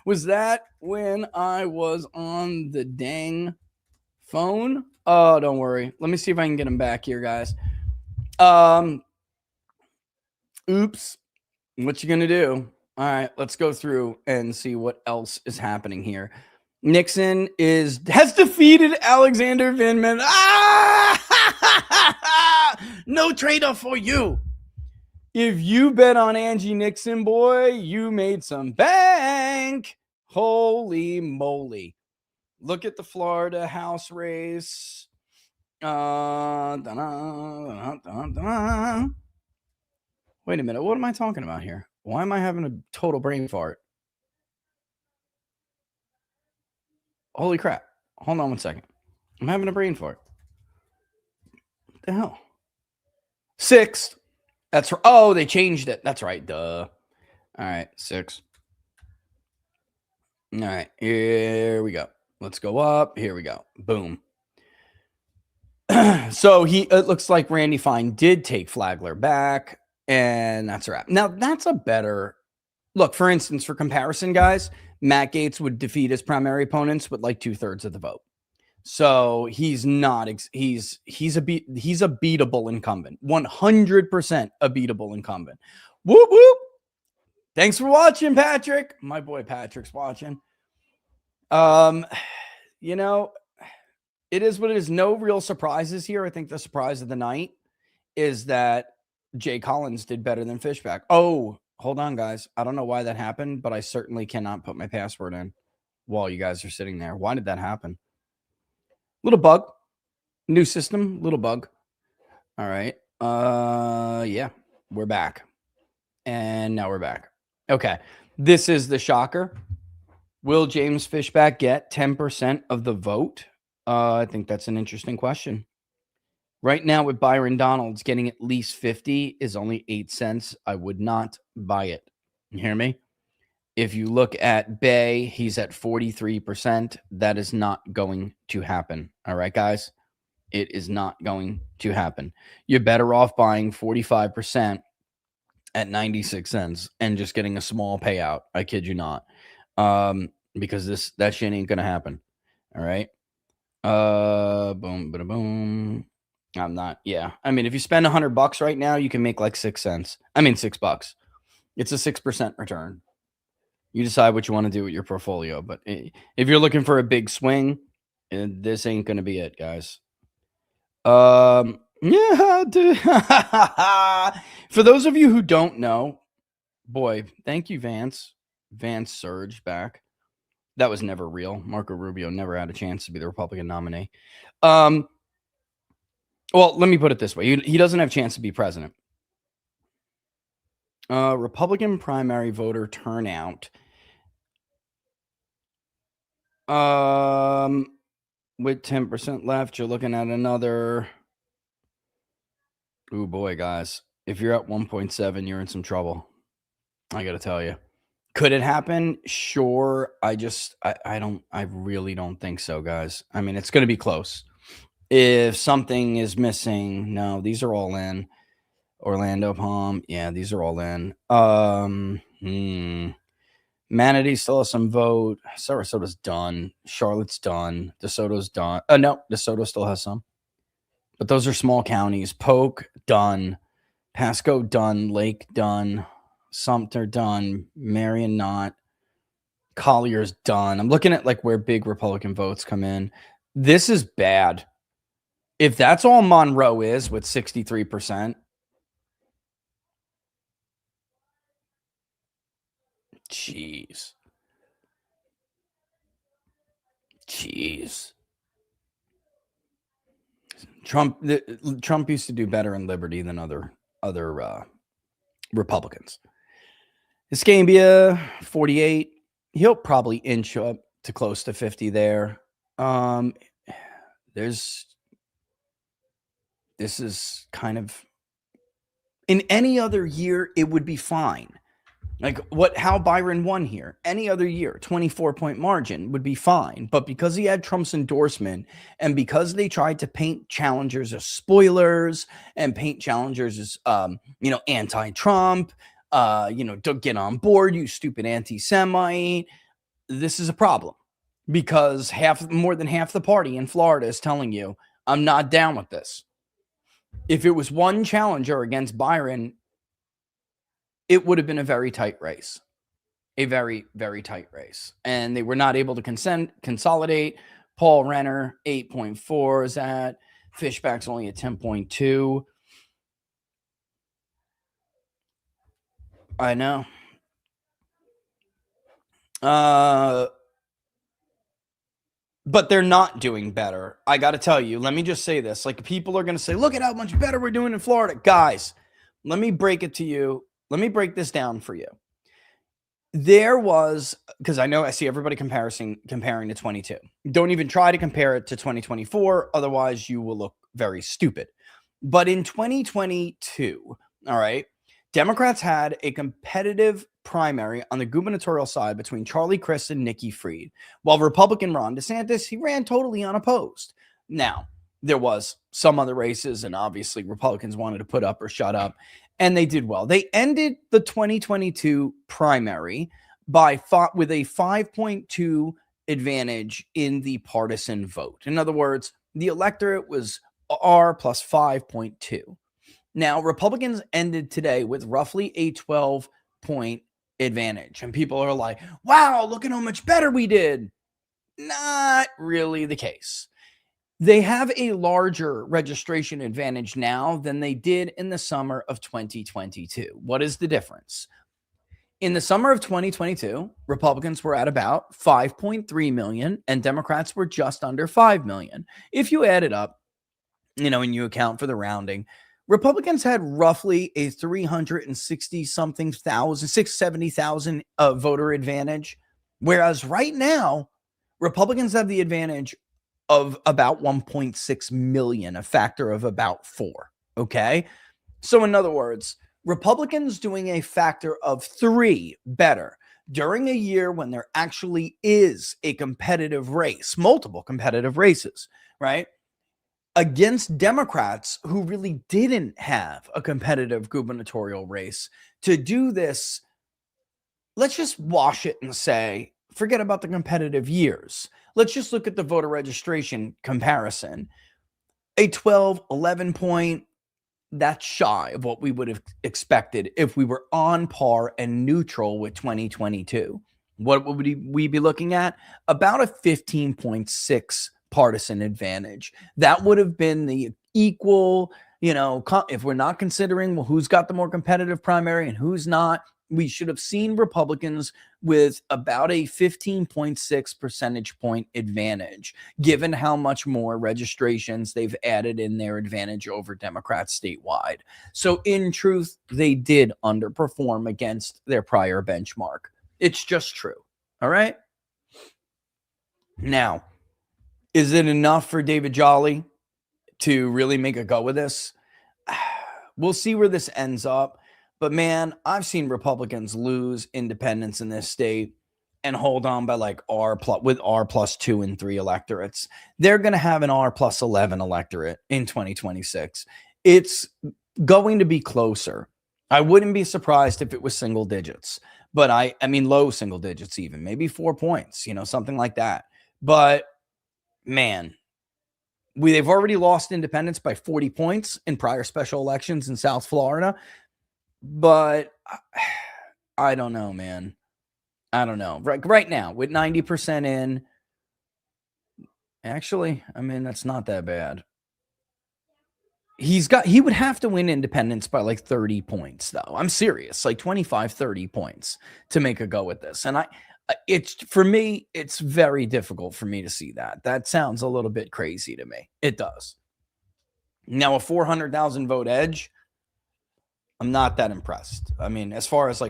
Speaker 1: was that when I was on the dang phone? Oh, don't worry. Let me see if I can get him back here, guys. Oops. What you gonna do? All right, let's go through and see what else is happening here. Nixon has defeated Alexander Vindman. No trade-off for you. If you bet on Angie Nixon, boy, you made some bank. Holy moly. Look at the Florida House race. Wait a minute. What am I talking about here? Why am I having a total brain fart? Holy crap. Hold on one second. I'm having a brain fart. What the hell? 6th. That's right. Oh, they changed it. That's right. Duh. All right. 6. All right. Here we go. Let's go up. Here we go. Boom. So it looks like Randy Fine did take Flagler back, and that's a wrap. Now, that's a better look. For instance, for comparison, guys, Matt Gaetz would defeat his primary opponents with like 2/3 of the vote. So he's not, he's a beatable incumbent, 100% a beatable incumbent. Whoop, whoop. Thanks for watching, Patrick. My boy Patrick's watching. You know, it is what it is. No real surprises here. I think the surprise of the night is that Jay Collins did better than Fishback. Oh, hold on, guys. I don't know why that happened, but I certainly cannot put my password in while you guys are sitting there. Why did that happen? Little bug. New system, little bug. All right. Yeah, we're back. And now we're back. Okay. This is the shocker. Will James Fishback get 10% of the vote? I think that's an interesting question. Right now with Byron Donalds getting at least 50 is only 8 cents. I would not buy it. You hear me? If you look at Bay, he's at 43%. That is not going to happen. All right, guys? It is not going to happen. You're better off buying 45% at 96 cents and just getting a small payout. I kid you not. Because that shit ain't going to happen. All right? Boom, bada boom. I'm not. Yeah. I mean, if you spend $100 right now, you can make like 6 cents. I mean, $6. It's a 6% return. You decide what you want to do with your portfolio. But if you're looking for a big swing, this ain't going to be it, guys. Yeah. Dude. For those of you who don't know, boy, thank you, Vance. Vance Surge back. That was never real. Marco Rubio never had a chance to be the Republican nominee. Well, let me put it this way. He doesn't have a chance to be president. Republican primary voter turnout. With 10% left, you're looking at another. Oh boy, guys. If you're at 1.7, you're in some trouble. I got to tell you. Could it happen? Sure. I really don't think so, guys. I mean, it's going to be close. If something is missing, no, these are all in. Orlando Palm, yeah, these are all in. Manatee still has some vote. Sarasota's done. Charlotte's done. DeSoto's done. No, DeSoto still has some. But those are small counties. Polk, done. Pasco, done. Lake, done. Sumter, done. Marion, not. Collier's done. I'm looking at like where big Republican votes come in. This is bad. If that's all Monroe is with 63%, jeez. Trump used to do better in Liberty than other Republicans. Escambia, 48. He'll probably inch up to close to 50 there. This is kind of, in any other year, it would be fine. Like how Byron won here, any other year, 24-point margin would be fine. But because he had Trump's endorsement and because they tried to paint challengers as spoilers and paint challengers as, anti-Trump, don't get on board, you stupid anti-Semite. This is a problem because more than half the party in Florida is telling you, I'm not down with this. If it was one challenger against Byron, it would have been a very tight race. A very, very tight race. And they were not able to consolidate. Paul Renner, 8.4 is at. Fishback's only at 10.2. I know. But they're not doing better. I got to tell you, let me just say this. Like, people are going to say, look at how much better we're doing in Florida. Guys, let me break it to you. Let me break this down for you. there was, because I know I see everybody comparing to 22. Don't even try to compare it to 2024, otherwise you will look very stupid. But in 2022, all right, Democrats had a competitive primary on the gubernatorial side between Charlie Crist and Nikki Fried, while Republican Ron DeSantis, he ran totally unopposed. Now, there was some other races, and obviously Republicans wanted to put up or shut up, and they did well. They ended the 2022 primary with a 5.2 advantage in the partisan vote. In other words, the electorate was R plus 5.2. Now, Republicans ended today with roughly a 12-point advantage. And people are like, wow, look at how much better we did. Not really the case. They have a larger registration advantage now than they did in the summer of 2022. What is the difference? In the summer of 2022, Republicans were at about 5.3 million and Democrats were just under 5 million. If you add it up, and you account for the rounding, Republicans had roughly a 670,000 voter advantage, whereas right now, Republicans have the advantage of about 1.6 million, a factor of about 4. Okay? So in other words, Republicans doing a factor of 3 better during a year when there actually is a competitive race, multiple competitive races, right? Against Democrats who really didn't have a competitive gubernatorial race. To do this, let's just wash it and say, forget about the competitive years. Let's just look at the voter registration comparison. A 12, 11 point, that's shy of what we would have expected if we were on par and neutral with 2022. What would we be looking at? About a 15.6 partisan advantage. That would have been the equal, if we're not considering who's got the more competitive primary and who's not, we should have seen Republicans with about a 15.6 percentage point advantage, given how much more registrations they've added in their advantage over Democrats statewide. So in truth, they did underperform against their prior benchmark. It's just true. All right. Now, is it enough for David Jolly to really make a go with this? We'll see where this ends up. But man, I've seen Republicans lose independents in this state and hold on by like R plus 2 and 3 electorates. They're going to have an R plus 11 electorate in 2026. It's going to be closer. I wouldn't be surprised if it was single digits, but I mean low single digits, even maybe 4 points, something like that. But man, they've already lost independents by 40 points in prior special elections in South Florida. But I don't know, man. I don't know. Right now, with 90% in, actually, I mean, that's not that bad. He would have to win independents by like 30 points, though. I'm serious, like 25, 30 points to make a go at this. And for me, it's very difficult for me to see that. That sounds a little bit crazy to me. It does. Now, a 400,000 vote edge, I'm not that impressed. I mean, as far as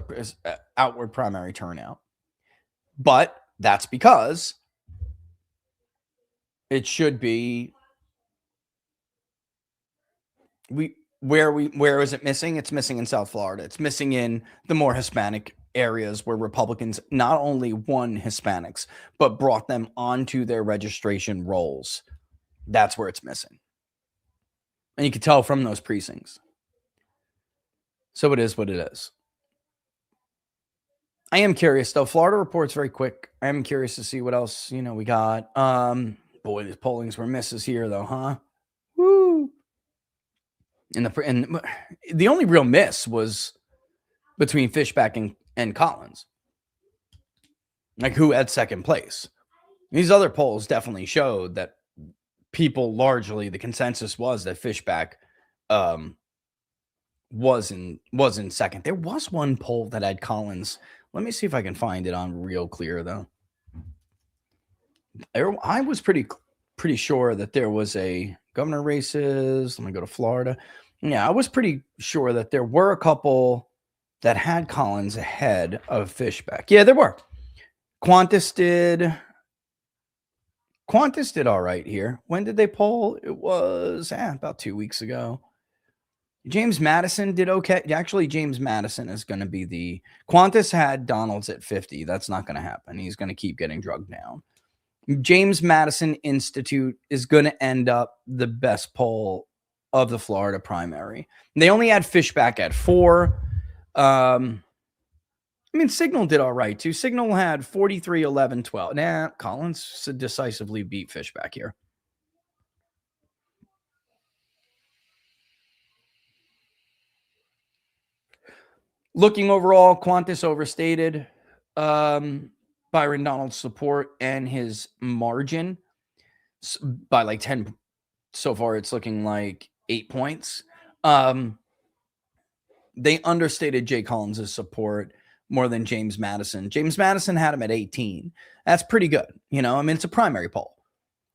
Speaker 1: outward primary turnout, but that's because it should be where is it missing? It's missing in South Florida. It's missing in the more Hispanic areas where Republicans not only won Hispanics, but brought them onto their registration rolls. That's where it's missing. And you can tell from those precincts. So it is what it is. I am curious, though. Florida reports very quick. I am curious to see what else, we got. Boy, these pollings were misses here, though, huh? Woo! And the only real miss was between Fishback and Collins. Like, who had second place? These other polls definitely showed that people largely, the consensus was that Fishback was in second. There was one poll that had Collins. Let me see if I can find it on Real Clear, though. I was pretty sure that there was a governor races. Let me go to Florida. Yeah, I was pretty sure that there were a couple that had Collins ahead of Fishback. Yeah, there were. Qantas did all right here. When did they poll? It was about 2 weeks ago. James Madison did okay. Actually, James Madison is going to be the Qantas had Donalds at 50. That's not going to happen. He's going to keep getting drugged down. James Madison Institute is going to end up the best poll of the Florida primary. They only had Fishback at 4. I mean, Signal did all right, too. Signal had 43, 11, 12. Nah, Collins decisively beat Fishback here. Looking overall, Qantas overstated Byron Donalds' support and his margin by like 10. So far, it's looking like 8 points. They understated Jay Collins' support more than James Madison. James Madison had him at 18. That's pretty good. I mean, it's a primary poll.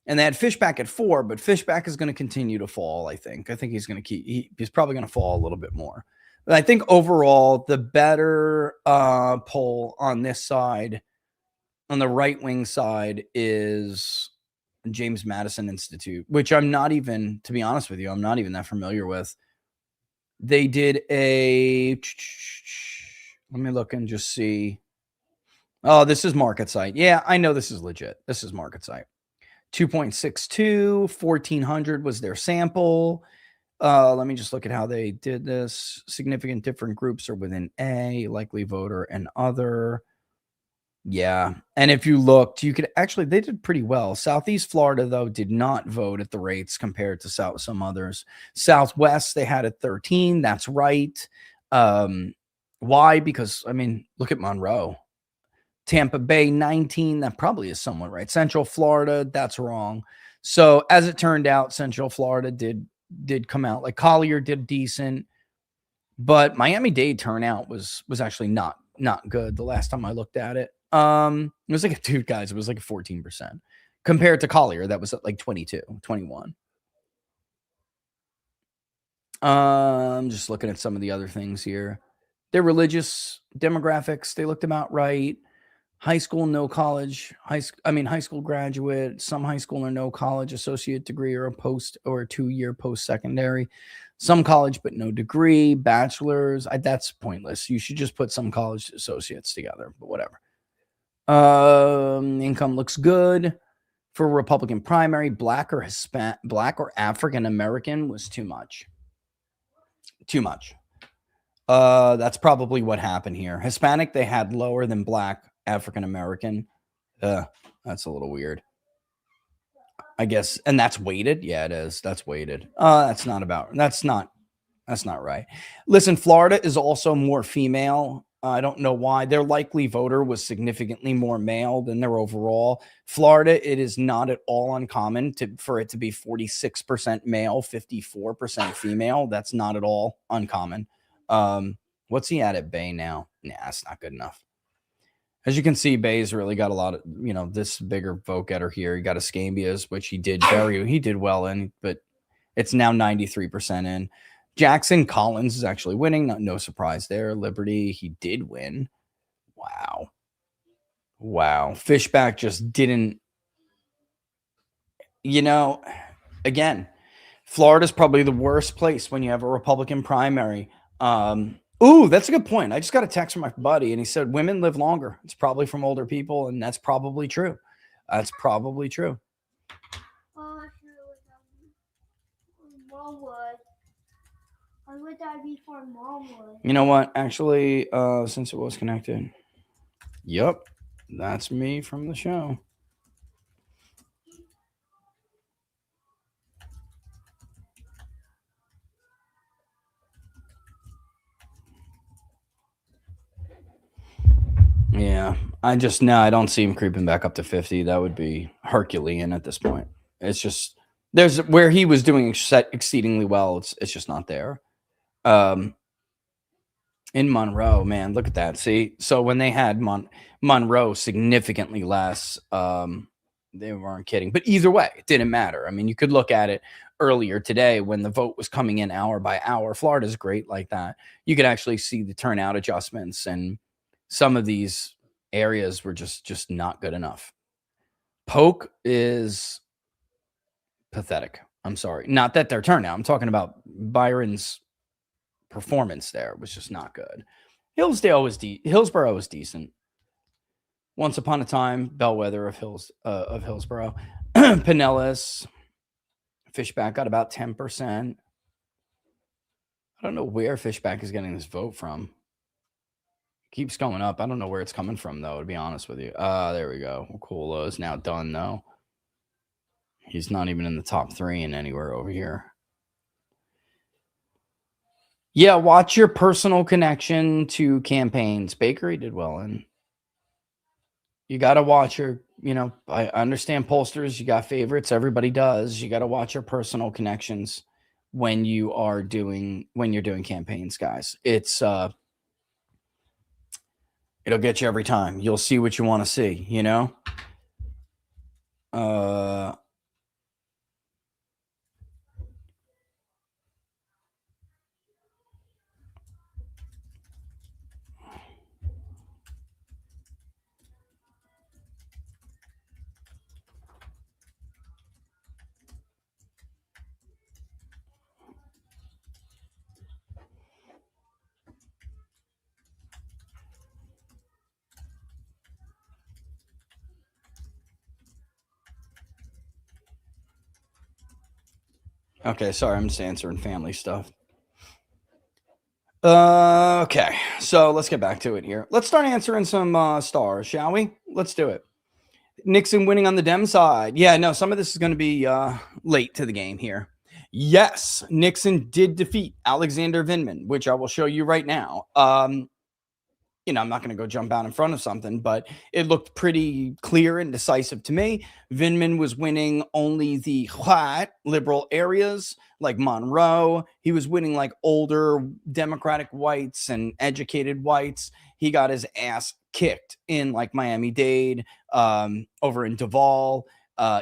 Speaker 1: And they had Fishback at 4, but Fishback is going to continue to fall, I think. I think he's going to he's probably going to fall a little bit more. But I think overall, the better poll on this side, on the right-wing side, is James Madison Institute, which I'm not even, to be honest with you, I'm not even that familiar with. They did a, let me look and just see. Oh, this is Market Site. Yeah, I know this is legit. This is Market Site. 2.62, 1,400 was their sample. Let me just look at how they did this. Significant different groups are within A, likely voter, and other. Yeah. And if you looked, you could actually, they did pretty well. Southeast Florida, though, did not vote at the rates compared to some others. Southwest, they had at 13. That's right. Why? Because, I mean, look at Monroe. Tampa Bay, 19. That probably is somewhat right. Central Florida, that's wrong. So as it turned out, Central Florida did come out. Like Collier did decent, but Miami-Dade turnout was actually not good the last time I looked at it. It was like it was like a 14% compared to Collier. That was at like 22, 21. I'm just looking at some of the other things here. Their religious demographics, they looked about right. High school, no college. High school graduate, some high school or no college, associate degree or a 2-year post-secondary. Some college, but no degree. Bachelor's, that's pointless. You should just put some college associates together, but whatever. Income looks good for Republican primary. Black or African American was too much. That's probably what happened here. Hispanic, they had lower than Black. African American, that's a little weird, I guess. And that's weighted. Yeah, it is. That's weighted. That's not right. Listen, Florida is also more female. I don't know why. Their likely voter was significantly more male than their overall. Florida, it is not at all uncommon for it to be 46% male, 54% female. That's not at all uncommon. What's he at Bay now? Nah, that's not good enough. As you can see, Bay's really got a lot of, this bigger vote getter here. He got Escambia's, which he did well in, but it's now 93% in. Jackson Collins is actually winning. No surprise there. Liberty, he did win. Wow. Fishback just didn't, again, Florida's probably the worst place when you have a Republican primary. Ooh, that's a good point. I just got a text from my buddy, and he said women live longer. It's probably from older people, and that's probably true.
Speaker 2: Oh, Momwood. Why would that be for Momwood?
Speaker 1: You know what? Actually, since it was connected. Yep, that's me from the show. Yeah, I don't see him creeping back up to 50. That would be Herculean at this point. It's just, there's where he was doing exceedingly well. It's just not there. In Monroe, man, look at that. See, so when they had Monroe significantly less, they weren't kidding. But either way, it didn't matter. I mean, you could look at it. earlier today when the vote was coming in hour by hour. Florida's great like that. You could actually see the turnout adjustments, and some of these areas were just not good enough. Polk is pathetic. I'm sorry. Not that their turnout. I'm talking about Byron's performance there was just not good. Hillsborough was decent. Once upon a time, bellwether of Hillsborough. Pinellas, Fishback got about 10%. I don't know where Fishback is getting this vote from. Keeps going up. I don't know where it's coming from, though, to be honest with you. There we go. Wakula is now done, though. He's not even in the top 3 and anywhere over here. Yeah, watch your personal connection to campaigns. Bakery did well in. You got to watch your, I understand pollsters. You got favorites. Everybody does. You got to watch your personal connections when you're doing campaigns, guys. It'll get you every time. You'll see what you want to see, Okay, sorry, I'm just answering family stuff. Okay, so let's get back to it here. Let's start answering some stars, shall we? Let's do it. Nixon winning on the Dem side. Yeah, no, some of this is going to be late to the game here. Yes, Nixon did defeat Alexander Vindman, which I will show you right now. I'm not going to go jump out in front of something, but it looked pretty clear and decisive to me. Vindman was winning only the white liberal areas like Monroe. He was winning like older Democratic whites and educated whites. He got his ass kicked in like Miami-Dade, over in Duval,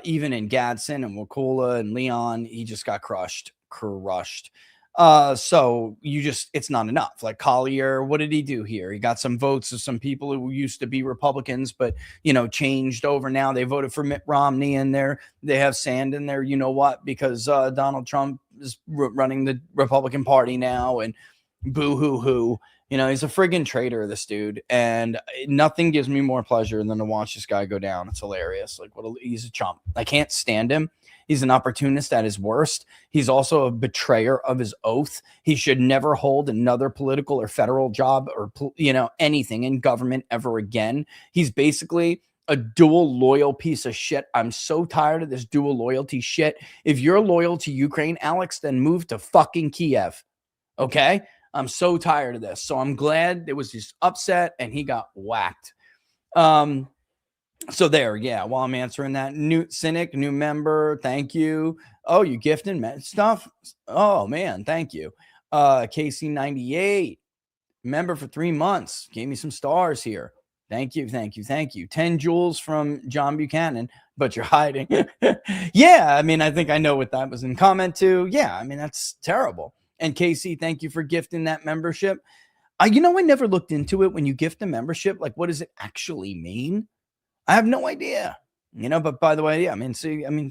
Speaker 1: even in Gadsden and Wakula and Leon. He just got crushed. So it's not enough. Like Collier, what did he do here? He got some votes of some people who used to be Republicans, but changed over now. They voted for Mitt Romney in there. They have sand in there. You know what? Because Donald Trump is running the Republican Party now, and boo hoo hoo. He's a friggin' traitor, this dude, and nothing gives me more pleasure than to watch this guy go down. It's hilarious. He's a chump. I can't stand him. He's an opportunist at his worst. He's also a betrayer of his oath. He should never hold another political or federal job or, anything in government ever again. He's basically a dual loyal piece of shit. I'm so tired of this dual loyalty shit. If you're loyal to Ukraine, Alex, then move to fucking Kiev. Okay? I'm so tired of this. So I'm glad there was this upset and he got whacked. So there, yeah, while I'm answering that, new cynic, new member, thank you. Oh, you gifting stuff? Oh, man, thank you. KC98, member for 3 months, gave me some stars here. Thank you. 10 jewels from John Buchanan, but you're hiding. Yeah, I think I know what that was in comment to. Yeah, that's terrible. And KC, thank you for gifting that membership. I never looked into it. When you gift a membership, like, what does it actually mean? I have no idea, but by the way, yeah,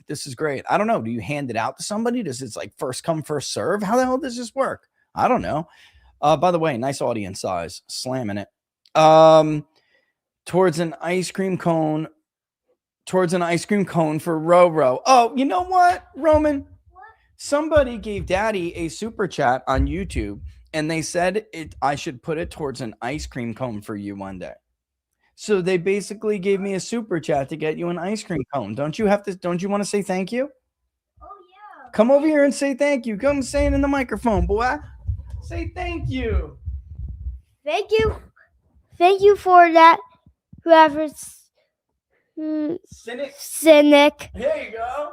Speaker 1: this is great. I don't know. Do you hand it out to somebody? Does it like first come, first serve? How the hell does this work? I don't know. By the way, nice audience size, slamming it. Towards an ice cream cone for Ro. Oh, you know what, Roman?
Speaker 2: What?
Speaker 1: Somebody gave Daddy a super chat on YouTube, and they said I should put it towards an ice cream cone for you one day. So they basically gave me a super chat to get you an ice cream cone. Don't you want to say thank you?
Speaker 2: Oh, yeah.
Speaker 1: Come over here and say thank you. Come say it in the microphone, boy. Say thank you.
Speaker 2: Thank you. Thank you for that, whoever's cynic.
Speaker 1: Here you go.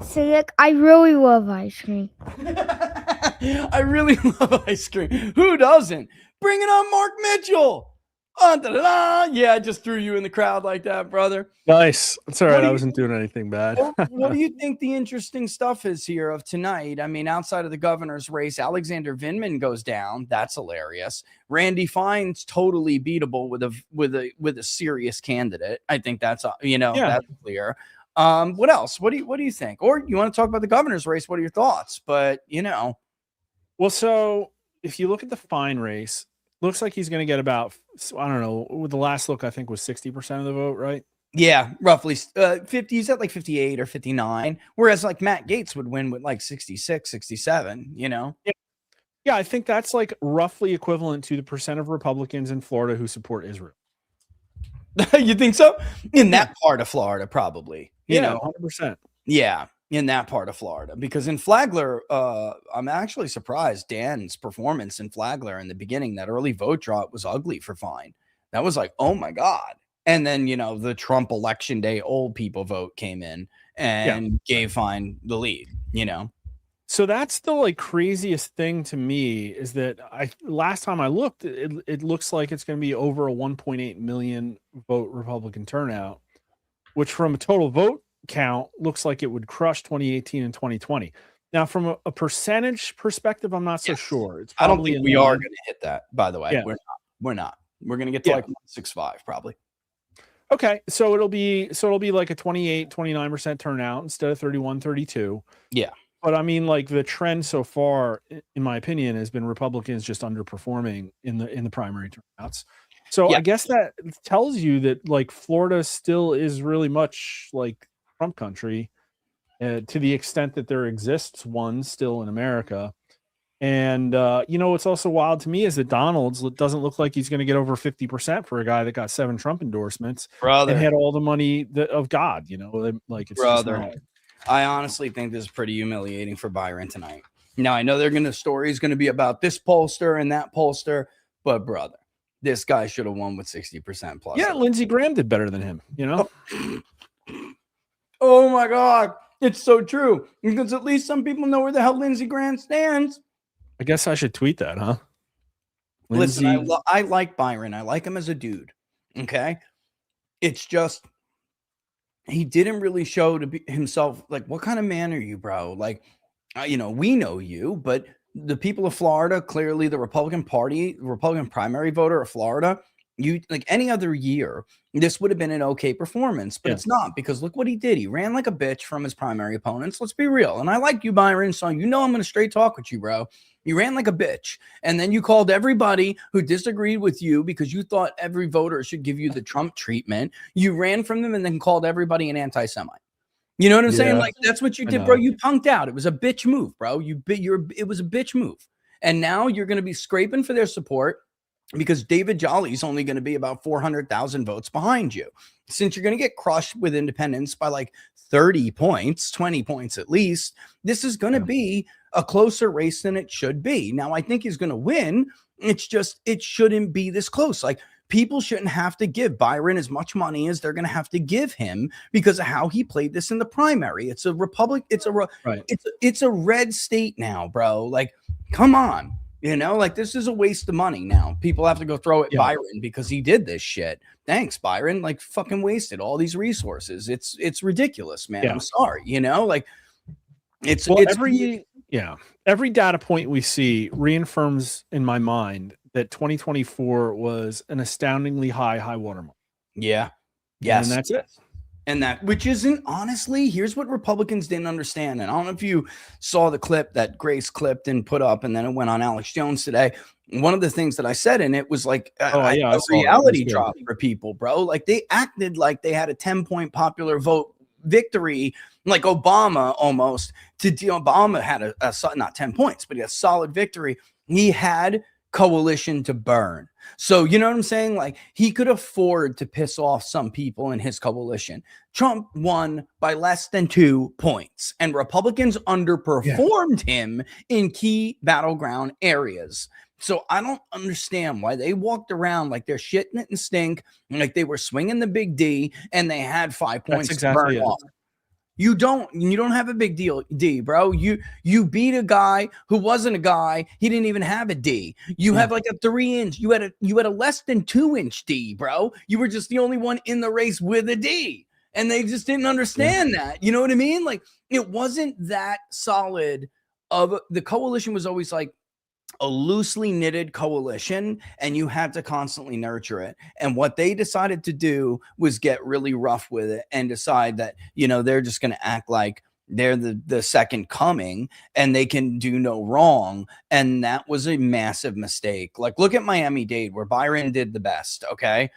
Speaker 2: Cynic, I really love ice cream.
Speaker 1: I really love ice cream. Who doesn't? Bring it on, Mark Mitchell. Oh, da-da-da. Yeah, I just threw you in the crowd like that, brother.
Speaker 5: Nice. It's all
Speaker 1: What
Speaker 5: right.
Speaker 1: do
Speaker 5: I
Speaker 1: you-
Speaker 5: wasn't doing anything bad.
Speaker 1: What do you think the interesting stuff is here of tonight? I mean, outside of the governor's race, Alexander Vindman goes down. That's hilarious. Randy Fine's totally beatable with a serious candidate. I think that's that's clear. What else? What do you think? Or you want to talk about the governor's race? What are your thoughts? But
Speaker 5: Well, so if you look at the Fine race, looks like he's going to get about, I don't know, with the last look, I think was 60% of the vote, right?
Speaker 1: yeah, roughly 50. He's at like 58 or 59. Whereas like Matt Gaetz would win with like 66, 67,
Speaker 5: Yeah, I think that's like roughly equivalent to the percent of Republicans in Florida who support Israel.
Speaker 1: You think so? In that part of Florida, probably.
Speaker 5: 100%.
Speaker 1: Yeah, in that part of Florida. Because in Flagler, I'm actually surprised Dan's performance in Flagler in the beginning, that early vote drop was ugly for Fine. That was like, oh my God. And then, the Trump election day old people vote came in and gave Fine the lead,
Speaker 5: So that's the like craziest thing to me is that last time I looked, it looks like it's going to be over a 1.8 million vote Republican turnout, which from a total vote count looks like it would crush 2018 and 2020. Now, from a percentage perspective, I'm not so sure. It's
Speaker 1: I don't think we are going to hit that, by the way.
Speaker 5: Yeah.
Speaker 1: We're not. We're going to get to like 165 probably.
Speaker 5: Okay, so it'll be like a 28, 29% turnout instead of 31, 32.
Speaker 1: Yeah.
Speaker 5: But I mean, like the trend so far, in my opinion, has been Republicans just underperforming in the primary turnouts. So I guess that tells you that like Florida still is really much like Trump country, to the extent that there exists one still in America. And what's also wild to me is that Donalds doesn't look like he's going to get over 50% for a guy that got 7 Trump endorsements and had all the money of God. Like it's
Speaker 1: brother.
Speaker 5: Just
Speaker 1: I honestly think this is pretty humiliating for Byron tonight. Now I know the story is going to be about this pollster and that pollster, but brother, this guy should have won with 60% plus.
Speaker 5: Yeah, Lindsey Graham did better than him.
Speaker 1: Oh my God, it's so true because at least some people know where the hell Lindsey Graham stands.
Speaker 5: I guess I should tweet that, huh?
Speaker 1: Listen, I like Byron. I like him as a dude. Okay. It's just, he didn't really show to be himself. Like, what kind of man are you, bro? Like, we know you, but the people of Florida, clearly the Republican primary voter of Florida, you like any other year, this would have been an okay performance, but it's not, because look what he did. He ran like a bitch from his primary opponents. Let's be real. And I like you, Byron, so I'm going to straight talk with you, bro. You ran like a bitch, and then you called everybody who disagreed with you because you thought every voter should give you the Trump treatment. You ran from them and then called everybody an anti-Semite. You know what I'm saying? Like, that's what you did, bro. You punked out. It was a bitch move, bro. It was a bitch move. And now you're going to be scraping for their support because David Jolly's only going to be about 400,000 votes behind you. Since you're going to get crushed with independents by like 30 points, 20 points at least, this is going to be a closer race than it should be. Now, I think he's going to win. It's just, it shouldn't be this close. Like, people shouldn't have to give Byron as much money as they're going to have to give him because of how he played this in the primary. It's a republic. It's a red state now, bro. Like, come on. Like, this is a waste of money now. People have to go throw at Byron because he did this shit. Thanks, Byron. Like, fucking wasted all these resources. It's ridiculous, man. I'm sorry. Like, it's
Speaker 5: every data point we see reaffirms in my mind that 2024 was an astoundingly high watermark.
Speaker 1: Yeah. Yes.
Speaker 5: And that's it.
Speaker 1: And that, which isn't, honestly, here's what Republicans didn't understand. And I don't know if you saw the clip that Grace clipped and put up, and then it went on Alex Jones today. One of the things that I said in it was like a reality drop for people, bro. Like, they acted like they had a 10-point popular vote victory, like Obama almost. Obama had not 10 points, but he had a solid victory. He had coalition to burn. So, you know what I'm saying? Like, he could afford to piss off some people in his coalition. Trump won by less than 2 points, and Republicans underperformed him in key battleground areas. So I don't understand why they walked around like they're shitting it and stink, and like they were swinging the big D and they had 5 points to burn off. You don't have a big deal D, bro. You beat a guy who wasn't a guy. He didn't even have a D. You have like a 3-inch. You had a less than 2-inch D, bro. You were just the only one in the race with a D. And they just didn't understand that. You know what I mean? Like, it wasn't that solid. The coalition was always like a loosely knitted coalition, and you had to constantly nurture it. And what they decided to do was get really rough with it and decide that, they're just going to act like they're the second coming and they can do no wrong. And that was a massive mistake. Like, look at Miami-Dade, where Byron did the best. Okay.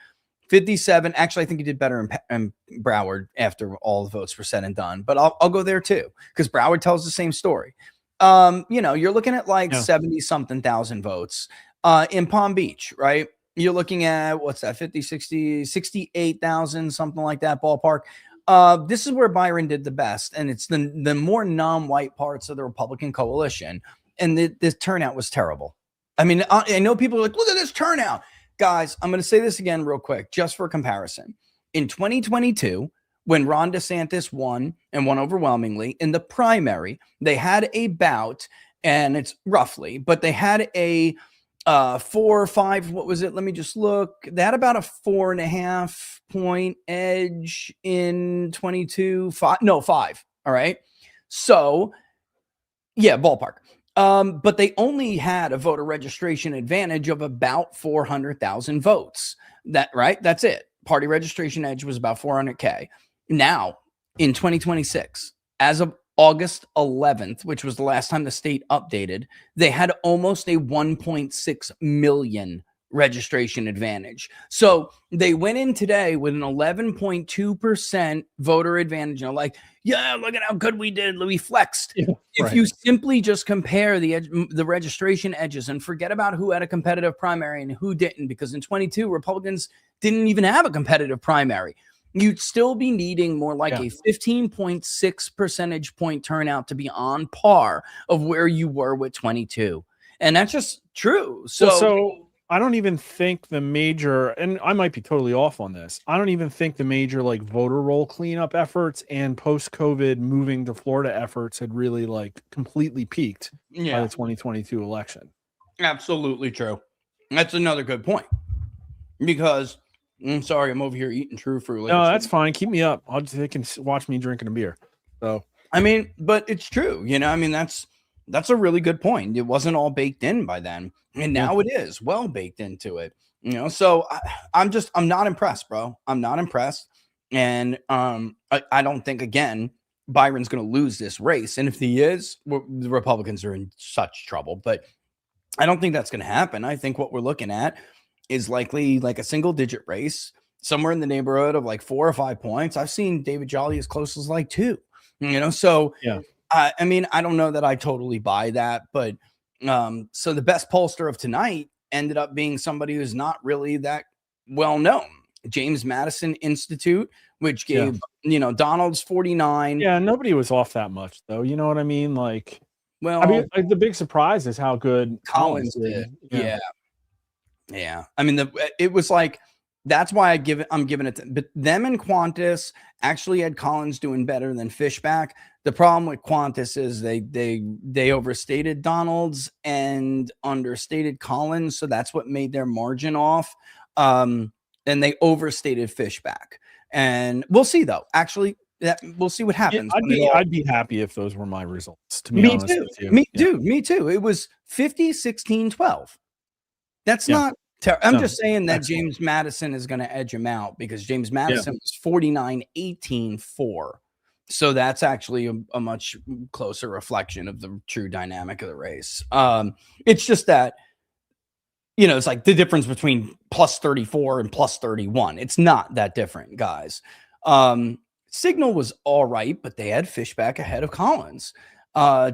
Speaker 1: 57. Actually, I think he did better in Broward after all the votes were said and done, but I'll go there too, because Broward tells the same story. You're looking at like 70 something thousand votes in Palm Beach, right? You're looking at what's that, 50, 60, 68,000, something like that ballpark. This is where Byron did the best, and it's the more non-white parts of the Republican coalition, and the turnout was terrible. I mean, I know people are like, look at this turnout. Guys, I'm going to say this again real quick, just for comparison. In 2022, when Ron DeSantis won and won overwhelmingly in the primary, they had a bout, and it's roughly, but they had a 4 or 5. What was it? Let me just look. They had about a 4.5 point edge in 22. 5. All right. So, yeah, ballpark. But they only had a voter registration advantage of about 400,000 votes. That's it. Party registration edge was about 400K. Now, in 2026, as of August 11th, which was the last time the state updated, they had almost a 1.6 million registration advantage. So they went in today with an 11.2% voter advantage. And like, yeah, look at how good we did. We flexed. Yeah, if you simply just compare the registration edges and forget about who had a competitive primary and who didn't, because in 22, Republicans didn't even have a competitive primary. You'd still be needing more like a 15.6 percentage point turnout to be on par of where you were with 22. And that's just true.
Speaker 5: So I don't even think the major, and I might be totally off on this, I don't even think the major like voter roll cleanup efforts and post-COVID moving to Florida efforts had really like completely peaked by the 2022 election.
Speaker 1: Absolutely true. That's another good point, because I'm sorry, I'm over here eating true fruit.
Speaker 5: No, that's fine. Keep me up. They can watch me drinking a beer. So
Speaker 1: I mean, but it's true. I mean, that's a really good point. It wasn't all baked in by then, and now it is well baked into it. So I'm not impressed, bro. I'm not impressed, and I don't think, again, Byron's going to lose this race, and if he is, the Republicans are in such trouble. But I don't think that's going to happen. I think what we're looking at is likely like a single digit race, somewhere in the neighborhood of like 4 or 5 points. I've seen David Jolly as close as like 2, so I mean, I don't know that I totally buy that, but so the best pollster of tonight ended up being somebody who's not really that well known, James Madison Institute, which gave Donalds 49.
Speaker 5: Yeah, nobody was off that much though. You know what I mean? Like,
Speaker 1: well,
Speaker 5: I mean, like, the big surprise is how good
Speaker 1: Collins did. Yeah. I mean, it was like, that's why I'm giving it to, but them and Qantas actually had Collins doing better than Fishback. The problem with Qantas is they overstated Donalds and understated Collins. So that's what made their margin off. And they overstated Fishback, and we'll see though. Actually, we'll see what happens.
Speaker 5: I'd be happy if those were my results, to be honest with you.
Speaker 1: Me too. It was 50, 16, 12. That's not terrible. I'm just saying that James Madison is going to edge him out, because James Madison was 49, 18, 4. So that's actually a much closer reflection of the true dynamic of the race. It's just that, it's like the difference between plus 34 and plus 31. It's not that different, guys. Signal was all right, but they had Fishback ahead of Collins.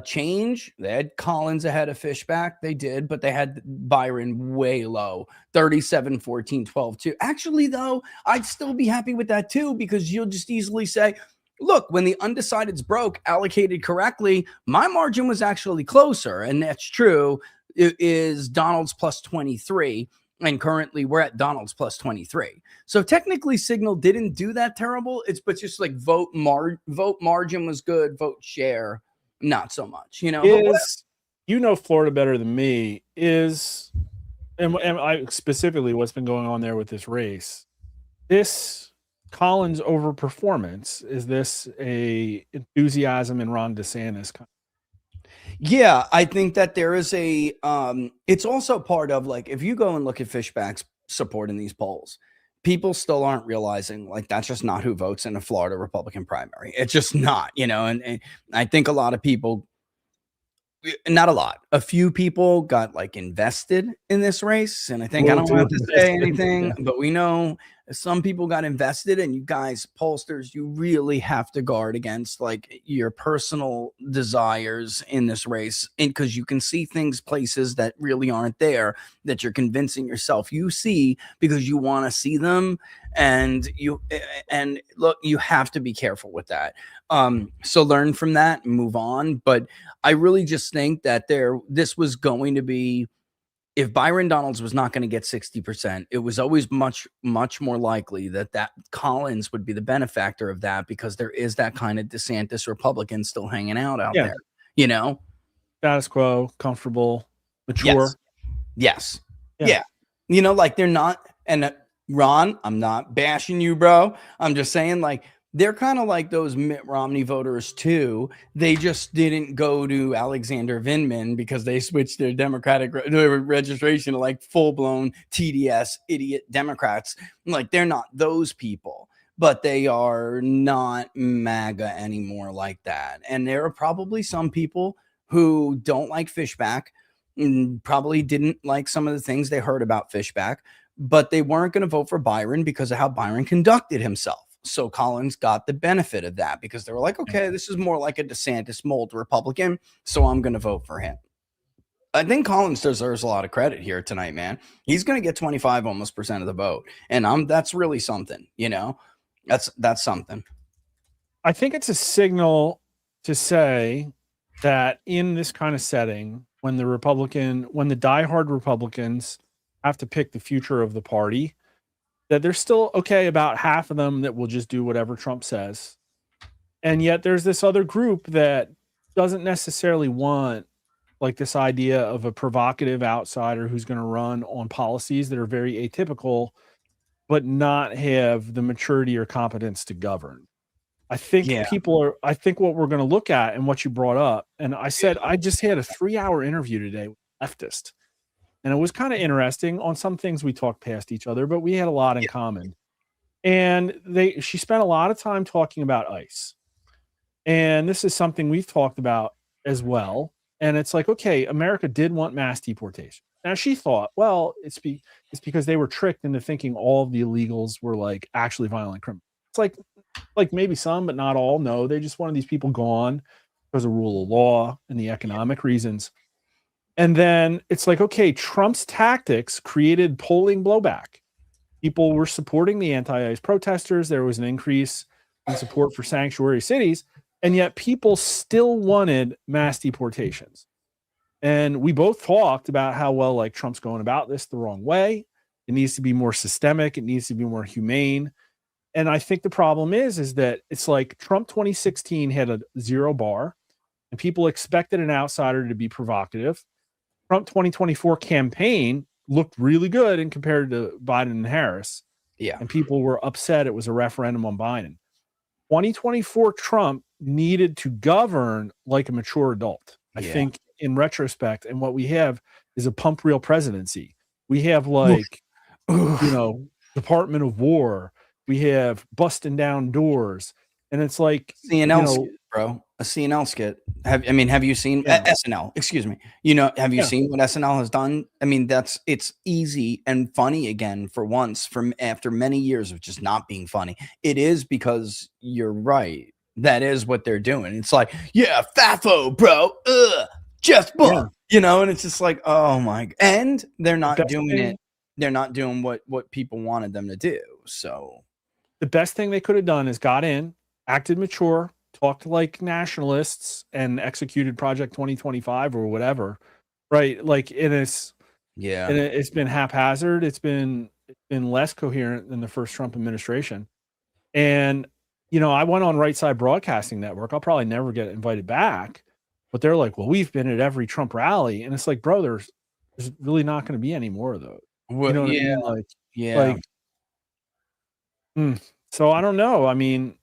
Speaker 1: Change, they had Collins ahead of Fishback. They did, but they had Byron way low, 37, 14, 12, 2. Actually, though, I'd still be happy with that too, because you'll just easily say, look, when the undecideds broke, allocated correctly, my margin was actually closer. And that's true. It is Donald's plus 23 And currently we're at Donalds plus 23. So technically Signal didn't do that terrible. But just like vote margin was good, vote share, not so much, you know.
Speaker 5: Florida better than me, and I specifically what's been going on there with this race. This Collins overperformance, is this a enthusiasm in Ron DeSantis?
Speaker 1: Yeah, I think that there is it's also part of, like, if you go and look at Fishback's support in these polls, people still aren't realizing, like, that's just not who votes in a Florida Republican primary. It's just not, you know, and I think a lot of people, not a lot, a few people got like invested in this race. And I think I don't have to say anything, but we know some people got invested, and you guys, pollsters, you really have to guard against like your personal desires in this race. And because you can see things places that really aren't there, that you're convincing yourself you see because you want to see them. And look, you have to be careful with that. So learn from that and move on. But I really just think that this was going to be, if Byron Donalds was not going to get 60%, it was always much, much more likely that Collins would be the benefactor of that, because there is that kind of DeSantis Republican still hanging out there, you know?
Speaker 5: Status quo, comfortable, mature.
Speaker 1: Yes. Yeah. You know, like they're not, and Ron, I'm not bashing you, bro. I'm just saying, like, they're kind of like those Mitt Romney voters too. They just didn't go to Alexander Vindman because they switched their Democratic registration to like full-blown TDS idiot Democrats. Like, they're not those people, but they are not MAGA anymore like that. And there are probably some people who don't like Fishback and probably didn't like some of the things they heard about Fishback, but they weren't going to vote for Byron because of how Byron conducted himself. So Collins got the benefit of that because they were like, okay, this is more like a DeSantis mold Republican, so I'm going to vote for him. I think Collins deserves a lot of credit here tonight, man. He's going to get 25 almost % of the vote, and that's really something, you know. That's something.
Speaker 5: I think it's a signal to say that in this kind of setting, when the diehard Republicans have to pick the future of the party, that there's still about half of them that will just do whatever Trump says. And yet there's this other group that doesn't necessarily want like this idea of a provocative outsider who's going to run on policies that are very atypical, but not have the maturity or competence to govern. I think I think what we're going to look at, and what you brought up, and I said, I just had a 3-hour interview today with a leftist. And it was kind of interesting. On some things we talked past each other, but we had a lot in common. And she spent a lot of time talking about ICE. And this is something we've talked about as well. And it's like, okay, America did want mass deportation. Now she thought, well, it's because they were tricked into thinking all of the illegals were like actually violent criminals. It's like maybe some, but not all. No, they just wanted these people gone because of rule of law and the economic reasons. And then it's like, okay, Trump's tactics created polling blowback. People were supporting the anti-ICE protesters. There was an increase in support for sanctuary cities, and yet people still wanted mass deportations. And we both talked about how, well, like, Trump's going about this the wrong way. It needs to be more systemic. It needs to be more humane. And I think the problem is that it's like Trump 2016 had a 0 bar, and people expected an outsider to be provocative. Trump 2024 campaign looked really good in compared to Biden and Harris.
Speaker 1: Yeah.
Speaker 5: And people were upset it was a referendum on Biden. 2024 Trump needed to govern like a mature adult. I think in retrospect, and what we have is a pump real presidency. We have like, Department of War. We have busting down doors. And it's like
Speaker 1: CNL skit, bro. A CNL skit. Have you seen SNL? Excuse me. Have you seen what SNL has done? I mean, it's easy and funny again for once, from after many years of just not being funny. It is, because you're right. That is what they're doing. It's like, FAFO, bro. Just boom. And it's just like, oh my. And they're not doing it. They're not doing what people wanted them to do. So
Speaker 5: the best thing they could have done is got in, acted mature, talked like nationalists, and executed Project 2025 or whatever, right? Like, it is,
Speaker 1: Yeah.
Speaker 5: And it's been haphazard. It's been less coherent than the first Trump administration. And, I went on Right Side Broadcasting Network. I'll probably never get invited back, but they're like, well, we've been at every Trump rally. And it's like, bro, there's really not going to be any more of those.
Speaker 1: Well,
Speaker 5: You know what I
Speaker 1: yeah.
Speaker 5: mean?
Speaker 1: Yeah.
Speaker 5: So I don't know. I mean,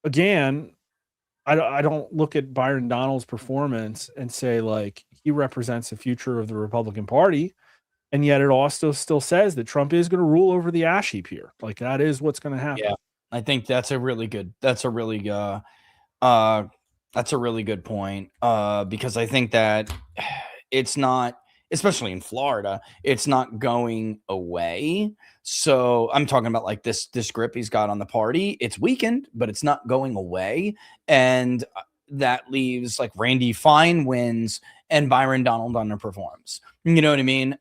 Speaker 5: again, I don't look at Byron Donalds' performance and say like he represents the future of the Republican Party. And yet it also still says that Trump is going to rule over the ash heap here. Like that is what's going to happen.
Speaker 1: Yeah. I think that's a really good point. Because I think that it's not, especially in Florida, it's not going away. So I'm talking about like this grip he's got on the party. It's weakened, but it's not going away. And that leaves like Randy Fine wins and Byron Donald underperforms. You know what I mean?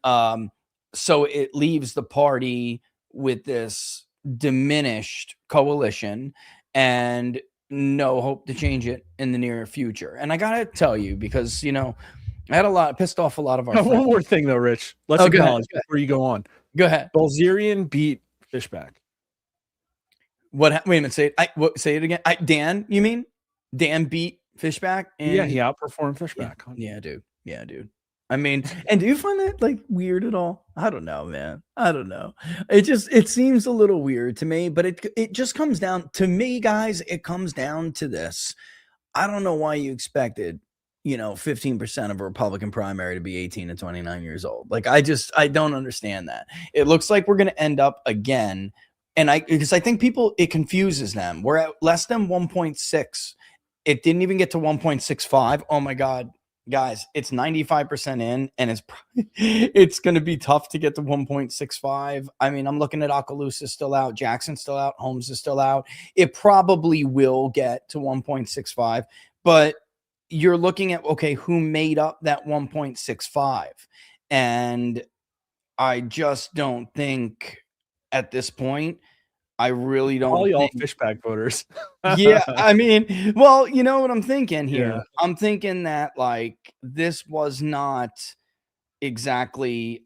Speaker 1: So it leaves the party with this diminished coalition and no hope to change it in the near future. And I gotta tell you, because I had pissed off a lot of our friends.
Speaker 5: One more thing though, Rich. Let's acknowledge before you go on.
Speaker 1: Go ahead.
Speaker 5: Balzerian beat Fishback.
Speaker 1: Wait a minute. Say it again. Dan, you mean? Dan beat Fishback?
Speaker 5: Yeah, he outperformed Fishback.
Speaker 1: Yeah, dude. I mean, and do you find that like weird at all? I don't know, man. I don't know. It seems a little weird to me, but it just comes down to me, guys. It comes down to this. I don't know why you expected, 15% of a Republican primary to be 18 to 29 years old. Like, I don't understand that. It looks like we're going to end up again. Because I think it confuses them. We're at less than 1.6. It didn't even get to 1.65. Oh my God. Guys, it's 95% in, and it's going to be tough to get to 1.65. I mean, I'm looking at Okaloosa still out, Jackson's still out, Holmes is still out. It probably will get to 1.65, but you're looking at, okay, who made up that 1.65? And I just don't think at this point, I really don't.
Speaker 5: All y'all Fishback voters.
Speaker 1: Yeah, I mean, well, you know what I'm thinking here?
Speaker 5: Yeah.
Speaker 1: I'm thinking that like this was not exactly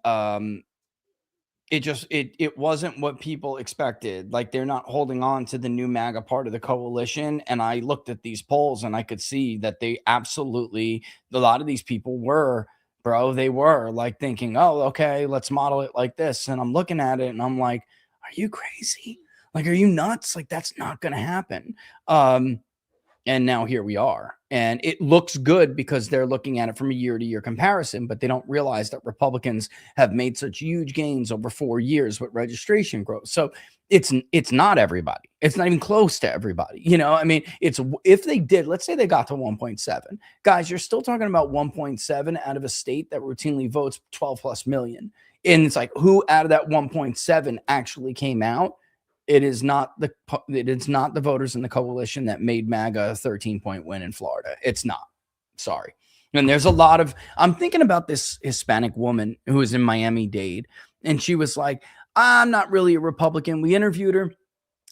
Speaker 1: it wasn't what people expected. Like they're not holding on to the new MAGA part of the coalition. And I looked at these polls and I could see that they absolutely, a lot of these people were, they were like thinking, oh, okay, let's model it like this. And I'm looking at it and I'm like, are you crazy? Like, are you nuts? Like, that's not going to happen. And now here we are. And it looks good because they're looking at it from a year-to-year comparison, but they don't realize that Republicans have made such huge gains over 4 years with registration growth. So it's not everybody. It's not even close to everybody. I mean, if they did, let's say they got to 1.7. Guys, you're still talking about 1.7 out of a state that routinely votes 12 plus million. And it's like, who out of that 1.7 actually came out? It is not the voters in the coalition that made MAGA a 13-point win in Florida. It's not. Sorry. And there's a lot of, I'm thinking about this Hispanic woman who was in Miami-Dade, and she was like, I'm not really a Republican. We interviewed her.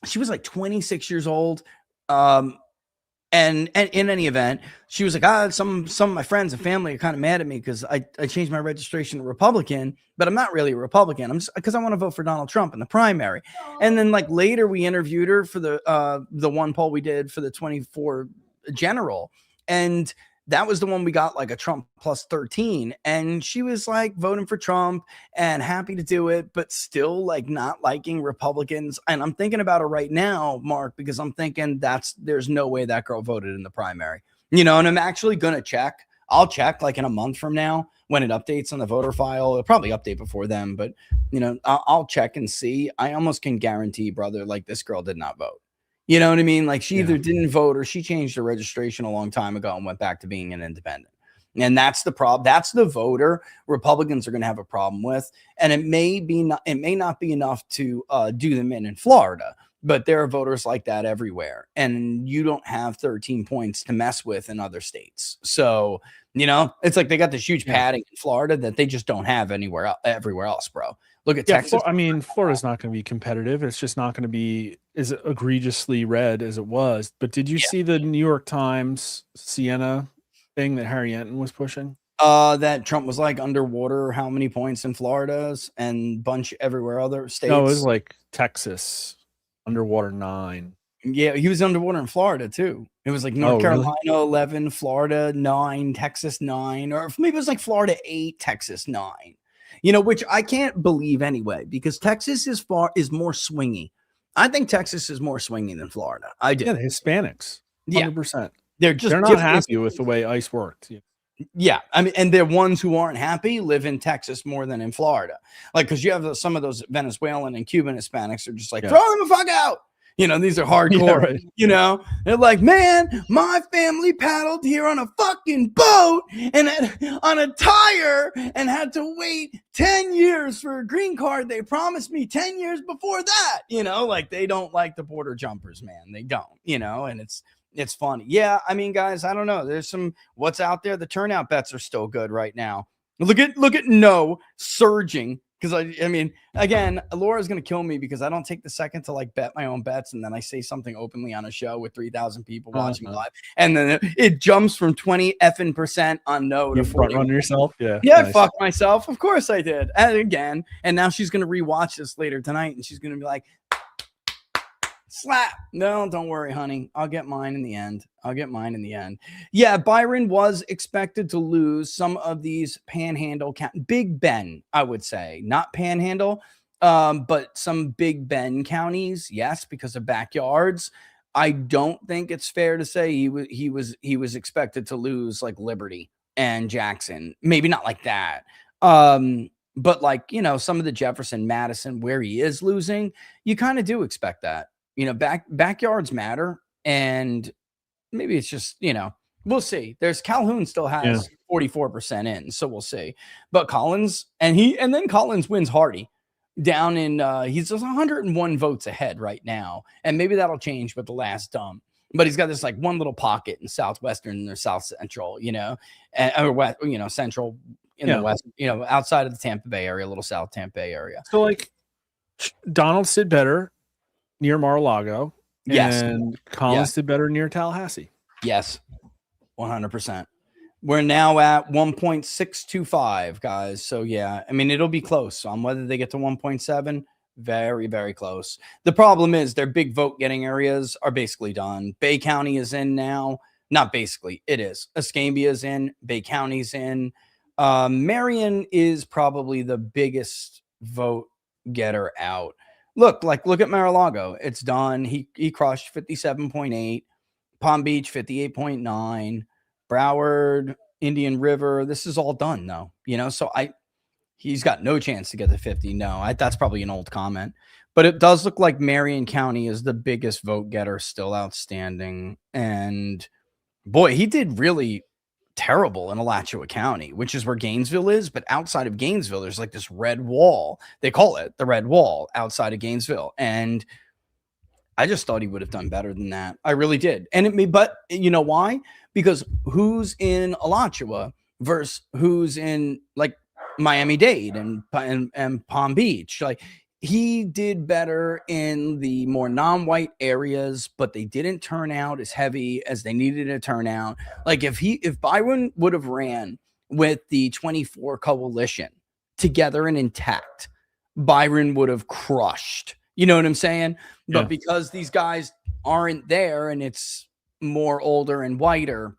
Speaker 1: She was like 26 years old. And in any event, she was like, some of my friends and family are kind of mad at me because I changed my registration to Republican, but I'm not really a Republican. I'm just because I want to vote for Donald Trump in the primary. And then like later we interviewed her for the one poll we did for the 24 general. And that was the one we got like a Trump plus 13. And she was like voting for Trump and happy to do it, but still like not liking Republicans. And I'm thinking about it right now, Mark, because I'm thinking there's no way that girl voted in the primary, and I'm actually going to check. I'll check like in a month from now when it updates on the voter file. It'll probably update before then, but I'll check and see. I almost can guarantee, brother, like this girl did not vote. You know what I mean? Like she either didn't vote or she changed her registration a long time ago and went back to being an independent. And that's the problem. That's the voter Republicans are going to have a problem with. And it may not be enough to do them in Florida, but there are voters like that everywhere. And you don't have 13 points to mess with in other states. So, it's like they got this huge padding in Florida that they just don't have everywhere else, bro. Look at Texas.
Speaker 5: Florida's not going to be competitive. It's just not going to be as egregiously red as it was. But did you see the New York Times Siena thing that Harry Enton was pushing?
Speaker 1: That Trump was like underwater how many points in Florida's and bunch everywhere other states.
Speaker 5: No, it was like Texas underwater 9.
Speaker 1: Yeah, he was underwater in Florida too. It was like North Carolina 11, Florida 9, Texas 9, or maybe it was like Florida 8, Texas 9. You know, which I can't believe anyway, because Texas is more swingy. I think Texas is more swingy than Florida. I do.
Speaker 5: Yeah, the Hispanics. 100%.
Speaker 1: They're
Speaker 5: not happy with the way ICE worked.
Speaker 1: Yeah, I mean, and the ones who aren't happy live in Texas more than in Florida. Like, because you have some of those Venezuelan and Cuban Hispanics are just like, throw them the fuck out. You know, these are hardcore. Right. You know, they're like, man, my family paddled here on a fucking boat and on a tire and had to wait 10 years for a green card. They promised me 10 years before that. You know, like they don't like the border jumpers, man. They don't, you know, and it's funny. Yeah, I mean, guys, I don't know. There's some what's out there. The turnout bets are still good right now. Look at no surging. Because I mean, again, Laura's going to kill me because I don't take the second to like bet my own bets. And then I say something openly on a show with 3,000 people watching live. And then it jumps from 20% on no to 40.
Speaker 5: Run yourself. Yeah.
Speaker 1: Yeah. Nice. Fuck myself. Of course I did. And again. And now she's going to rewatch this later tonight. And she's going to be like, slap. No, don't worry, honey. I'll get mine in the end. Yeah, Byron was expected to lose some of these panhandle Big Ben, I would say, not panhandle, but some Big Ben counties. Yes, because of backyards. I don't think it's fair to say he was expected to lose like Liberty and Jackson. Maybe not like that. But like, you know, some of the Jefferson, Madison, where he is losing, you kind of do expect that. You know, backyards matter, and maybe it's just, you know, we'll see. There's Calhoun still has 44% in, so we'll see. But Collins and then Collins wins Hardy down in he's just 101 votes ahead right now, and maybe that'll change with the last dump. But he's got this like one little pocket in southwestern or south central, you know, or west, you know, central in the west, you know, outside of the Tampa Bay area, a little south Tampa Bay area.
Speaker 5: So like Donalds did better near Mar-a-Lago.
Speaker 1: Yes.
Speaker 5: And Collins did better near Tallahassee.
Speaker 1: Yes. 100%. We're now at 1.625, guys. So yeah, I mean, it'll be close on whether they get to 1.7. Very, very close. The problem is their big vote getting areas are basically done. Bay County is in now. Not basically, it is. Escambia is in. Bay County's in. Marion is probably the biggest vote getter out. Look at Mar-a-Lago. It's done. He crushed 57.8. Palm Beach 58.9. Broward, Indian River. This is all done though. You know, so he's got no chance to get to 50. No, that's probably an old comment. But it does look like Marion County is the biggest vote getter still outstanding. And boy, he did really terrible in Alachua County, which is where Gainesville is. But outside of Gainesville, there's like this red wall. They call it the red wall outside of Gainesville. And I just thought he would have done better than that. I really did. But you know why? Because who's in Alachua versus who's in like Miami-Dade and Palm Beach? Like he did better in the more non-white areas, but they didn't turn out as heavy as they needed to turn out. Like if Byron would have ran with the 24 coalition together and intact, Byron would have crushed. You know what I'm saying? Yeah. But because these guys aren't there and it's more older and whiter,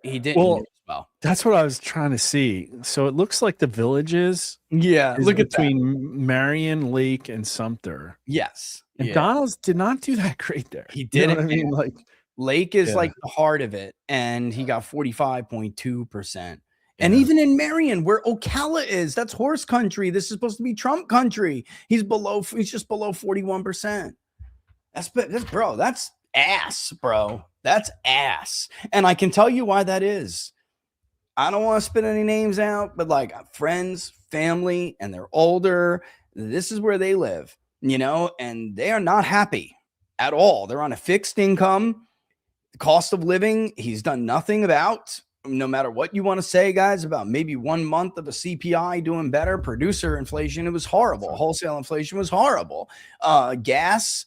Speaker 1: he didn't. Well,
Speaker 5: that's what I was trying to see. So it looks like the Villages.
Speaker 1: Yeah.
Speaker 5: Look at between Marion, Lake, and Sumter.
Speaker 1: Yes.
Speaker 5: And Donalds did not do that great there.
Speaker 1: He didn't.
Speaker 5: You know what I mean? Like
Speaker 1: Lake is like the heart of it. And he got 45.2%. And even in Marion, where Ocala is, that's horse country. This is supposed to be Trump country. He's just below 41%. That's ass, bro. That's ass. And I can tell you why that is. I don't want to spit any names out, but like friends, family, and they're older. This is where they live, you know, and they are not happy at all. They're on a fixed income. The cost of living, he's done nothing about. No matter what you want to say, guys, about maybe 1 month of a CPI doing better. Producer inflation, it was horrible. Wholesale inflation was horrible. Gas,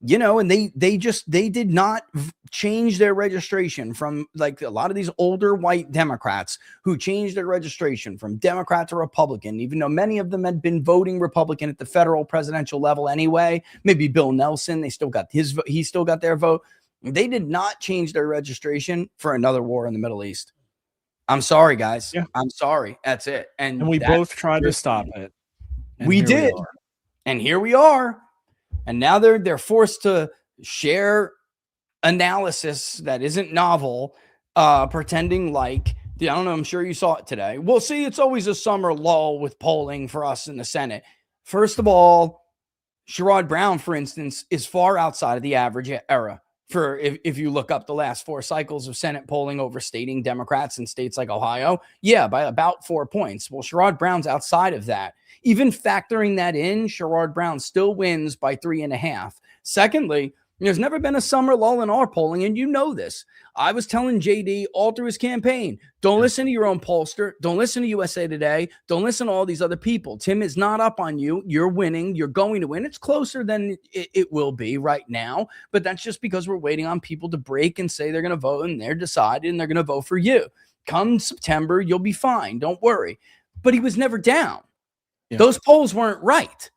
Speaker 1: you know, and they did not change their registration from, like, a lot of these older white Democrats who changed their registration from Democrat to Republican, even though many of them had been voting Republican at the federal presidential level anyway. Maybe Bill Nelson, he still got their vote. They did not change their registration for another war in the Middle East. I'm sorry, guys.
Speaker 5: Yeah.
Speaker 1: I'm sorry. That's it. And
Speaker 5: we both tried to stop it.
Speaker 1: We did. And here we are. And now they're forced to share analysis that isn't novel, pretending like, I don't know, I'm sure you saw it today. Well, see, it's always a summer lull with polling for us in the Senate. First of all, Sherrod Brown, for instance, is far outside of the average era. For if you look up the last 4 cycles of Senate polling overstating Democrats in states like Ohio, yeah, by about 4 points. Well, Sherrod Brown's outside of that. Even factoring that in, Sherrod Brown still wins by 3.5. Secondly, there's never been a summer lull in our polling, and you know this. I was telling JD all through his campaign, don't listen to your own pollster. Don't listen to USA Today. Don't listen to all these other people. Tim is not up on you. You're winning. You're going to win. It's closer than it will be right now, but that's just because we're waiting on people to break and say they're going to vote, and they're decided, and they're going to vote for you. Come September, you'll be fine. Don't worry. But he was never down. Yeah. Those polls weren't right.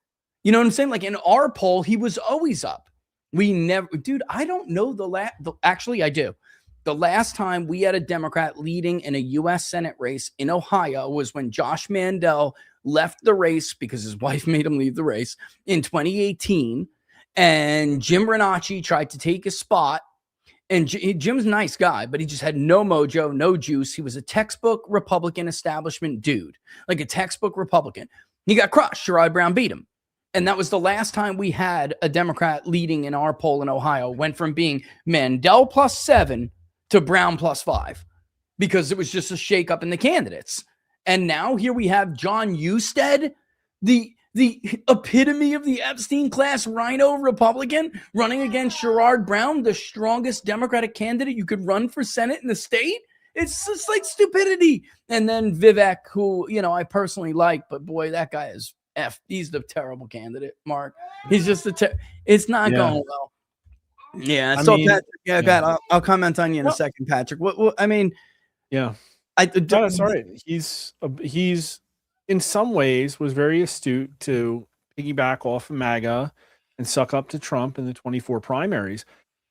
Speaker 1: You know what I'm saying? Like, in our poll, he was always up. We never, dude, I don't know actually I do. The last time we had a Democrat leading in a U.S. Senate race in Ohio was when Josh Mandel left the race because his wife made him leave the race in 2018. And Jim Renacci tried to take his spot. And Jim's a nice guy, but he just had no mojo, no juice. He was a textbook Republican establishment dude, like a textbook Republican. He got crushed. Sherrod Brown beat him. And that was the last time we had a Democrat leading in our poll in Ohio. Went from being Mandel +7 to Brown +5 because it was just a shakeup in the candidates. And now here we have John Husted, the epitome of the Epstein class rhino Republican, running against Sherrod Brown, the strongest Democratic candidate you could run for Senate in the state. It's just like stupidity. And then Vivek, who, you know, I personally like, but boy, that guy is he's the terrible candidate, Mark. He's just it's not going well. Yeah. So Patrick, I'll comment on you in a second, Patrick. What I mean,
Speaker 5: that's all right. He's in some ways was very astute to piggyback off of MAGA and suck up to Trump in the 24 primaries.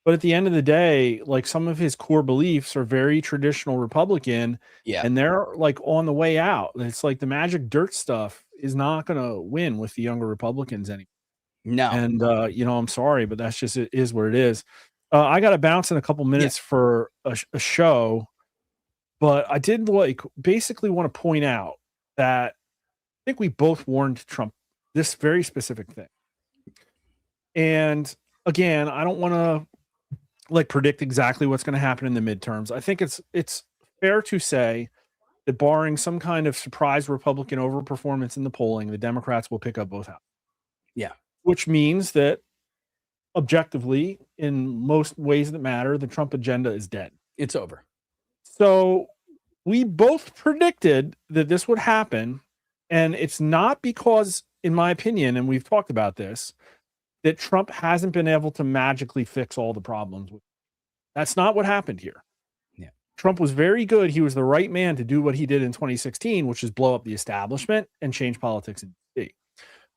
Speaker 5: But at the end of the day, like, some of his core beliefs are very traditional Republican, and they're like on the way out. It's like the magic dirt stuff is not going to win with the younger Republicans anymore.
Speaker 1: No.
Speaker 5: And, you know, I'm sorry, but that's just, it is what it is. I got to bounce in a couple minutes for a show, but I did basically want to point out that I think we both warned Trump this very specific thing. And again, I don't want to predict exactly what's going to happen in the midterms. I think it's fair to say that barring some kind of surprise Republican overperformance in the polling, the Democrats will pick up both houses.
Speaker 1: Yeah.
Speaker 5: Which means that objectively, in most ways that matter, the Trump agenda is dead.
Speaker 1: It's over.
Speaker 5: So we both predicted that this would happen. And it's not because, in my opinion, and we've talked about this, that Trump hasn't been able to magically fix all the problems. That's not what happened here.
Speaker 1: Yeah.
Speaker 5: Trump was very good. He was the right man to do what he did in 2016, which is blow up the establishment and change politics in D.C.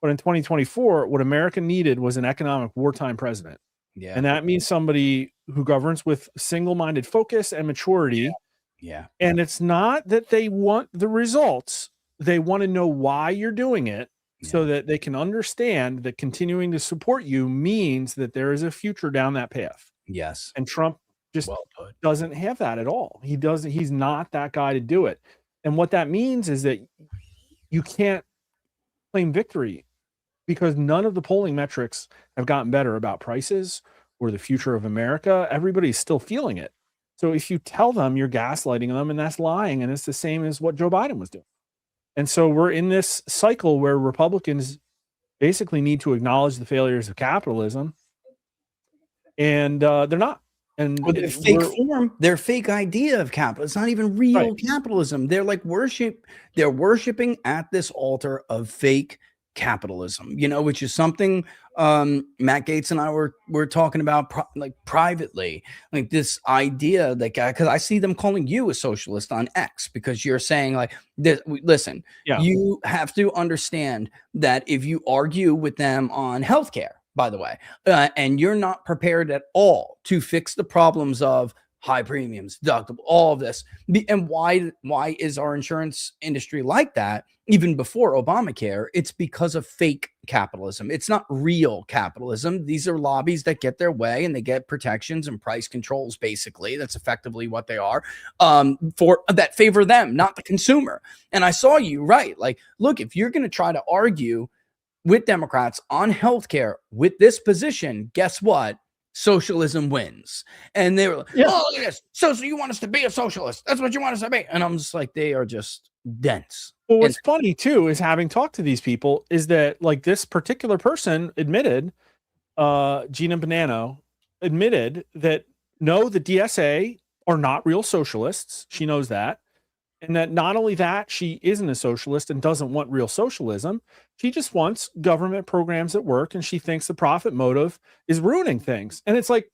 Speaker 5: But in 2024, what America needed was an economic wartime president.
Speaker 1: Yeah.
Speaker 5: And that means somebody who governs with single-minded focus and maturity.
Speaker 1: Yeah.
Speaker 5: And it's not that they want the results. They want to know why you're doing it. So that they can understand that continuing to support you means that there is a future down that path.
Speaker 1: Yes.
Speaker 5: And Trump just doesn't have that at all. He's not that guy to do it. And what that means is that you can't claim victory because none of the polling metrics have gotten better about prices or the future of America. Everybody's still feeling it. So if you tell them, you're gaslighting them, and that's lying. And it's the same as what Joe Biden was doing. And so we're in this cycle where Republicans basically need to acknowledge the failures of capitalism, and they're not. And
Speaker 1: their fake form, their fake idea of capitalism. It's not even real capitalism. They're like worshiping at this altar of fake capitalism, which is something Matt Gaetz and I were talking about privately, like this idea that because I see them calling you a socialist on X because you're saying like this. Listen, you have to understand that if you argue with them on healthcare, by the way, and you're not prepared at all to fix the problems of high premiums, deductible, all of this. And why is our insurance industry like that? Even before Obamacare, it's because of fake capitalism. It's not real capitalism. These are lobbies that get their way and they get protections and price controls. Basically, that's effectively what they are, for that favor them, not the consumer. And I saw you right. Like, look, if you're going to try to argue with Democrats on healthcare with this position, guess what? Socialism wins. And they were like, oh, look at this. So you want us to be a socialist? That's what you want us to be. And I'm just like, they are just dense.
Speaker 5: Well, what's funny too is having talked to these people is that like this particular person admitted, Gina Bonanno admitted that no, the DSA are not real socialists. She knows that. And that not only that, she isn't a socialist and doesn't want real socialism. She just wants government programs that work. And she thinks the profit motive is ruining things. And it's like,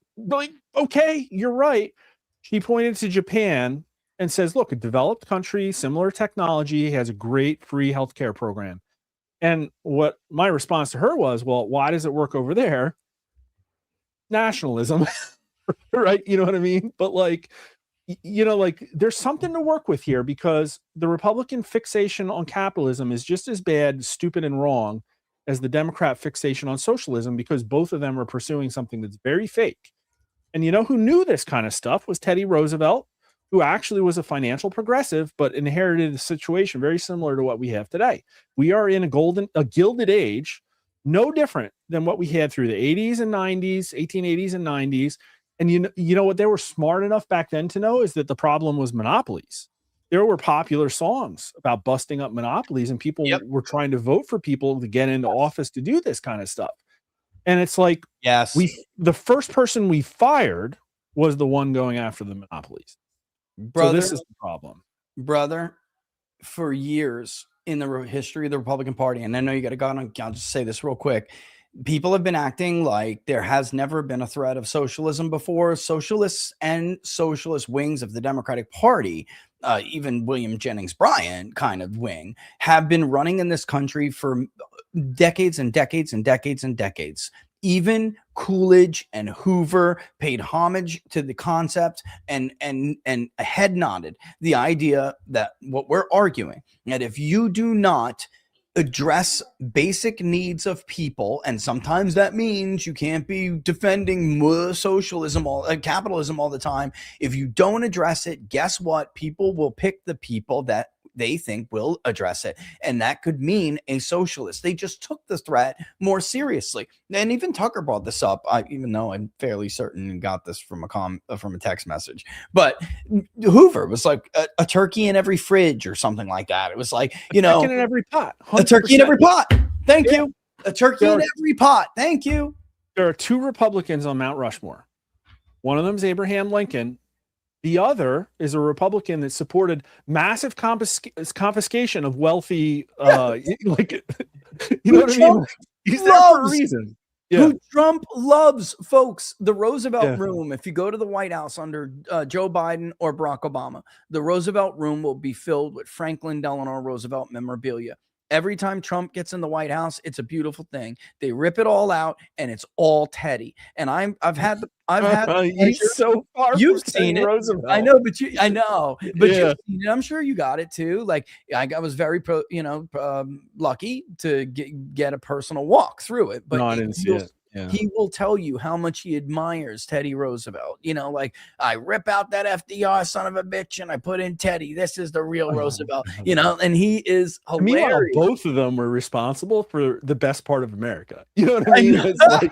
Speaker 5: okay, you're right. She pointed to Japan and says, look, a developed country, similar technology, has a great free healthcare program. And what my response to her was, well, why does it work over there? Nationalism, right? You know what I mean? But like, like there's something to work with here because the Republican fixation on capitalism is just as bad, stupid, and wrong as the Democrat fixation on socialism because both of them are pursuing something that's very fake. And who knew this kind of stuff was Teddy Roosevelt, who actually was a financial progressive, but inherited a situation very similar to what we have today. We are in a gilded age, no different than what we had through the 80s and 90s, 1880s and 90s. And you know what they were smart enough back then to know is that the problem was monopolies. There were popular songs about busting up monopolies and people were trying to vote for people to get into office to do this kind of stuff. And it's like, the first person we fired was the one going after the monopolies. Brother, so this is the problem.
Speaker 1: Brother, for years in the history of the Republican Party, and I know you got to go on, I'll just say this real quick. People have been acting like there has never been a threat of socialism before. Socialists and socialist wings of the Democratic Party, even William Jennings Bryan kind of wing, have been running in this country for decades and decades and decades and decades. Even Coolidge and Hoover paid homage to the concept and head nodded the idea that what we're arguing, that if you do not address basic needs of people, and sometimes that means you can't be defending socialism capitalism all the time. If you don't address it, guess what? People will pick the people that they think will address it, and that could mean a socialist. They just took the threat more seriously. And even Tucker brought this up, even though I'm fairly certain and got this from a text message. But Hoover was like a turkey in every fridge or something like that. It was like,
Speaker 5: a turkey in every pot. 100%.
Speaker 1: A turkey in every pot. Thank you. A turkey in every pot. Thank you.
Speaker 5: There are two Republicans on Mount Rushmore. One of them is Abraham Lincoln. The other is a Republican that supported massive confiscation of wealthy, what I mean? He's there for a reason.
Speaker 1: Who Trump loves, folks. The Roosevelt Room, if you go to the White House under Joe Biden or Barack Obama, the Roosevelt Room will be filled with Franklin Delano Roosevelt memorabilia. Every time Trump gets in the White House, it's a beautiful thing. They rip it all out, and it's all Teddy. And I've had.
Speaker 5: He's so far.
Speaker 1: You've seen it.
Speaker 5: Roosevelt.
Speaker 1: I know, but I'm sure you got it too. Like I was very lucky to get a personal walk through it. But
Speaker 5: no, I didn't see it. Yeah.
Speaker 1: He will tell you how much he admires Teddy Roosevelt. Like I rip out that FDR son of a bitch and I put in Teddy. This is the real Roosevelt, and he is hilarious.
Speaker 5: Meanwhile, both of them were responsible for the best part of America. You know what I mean? It's like,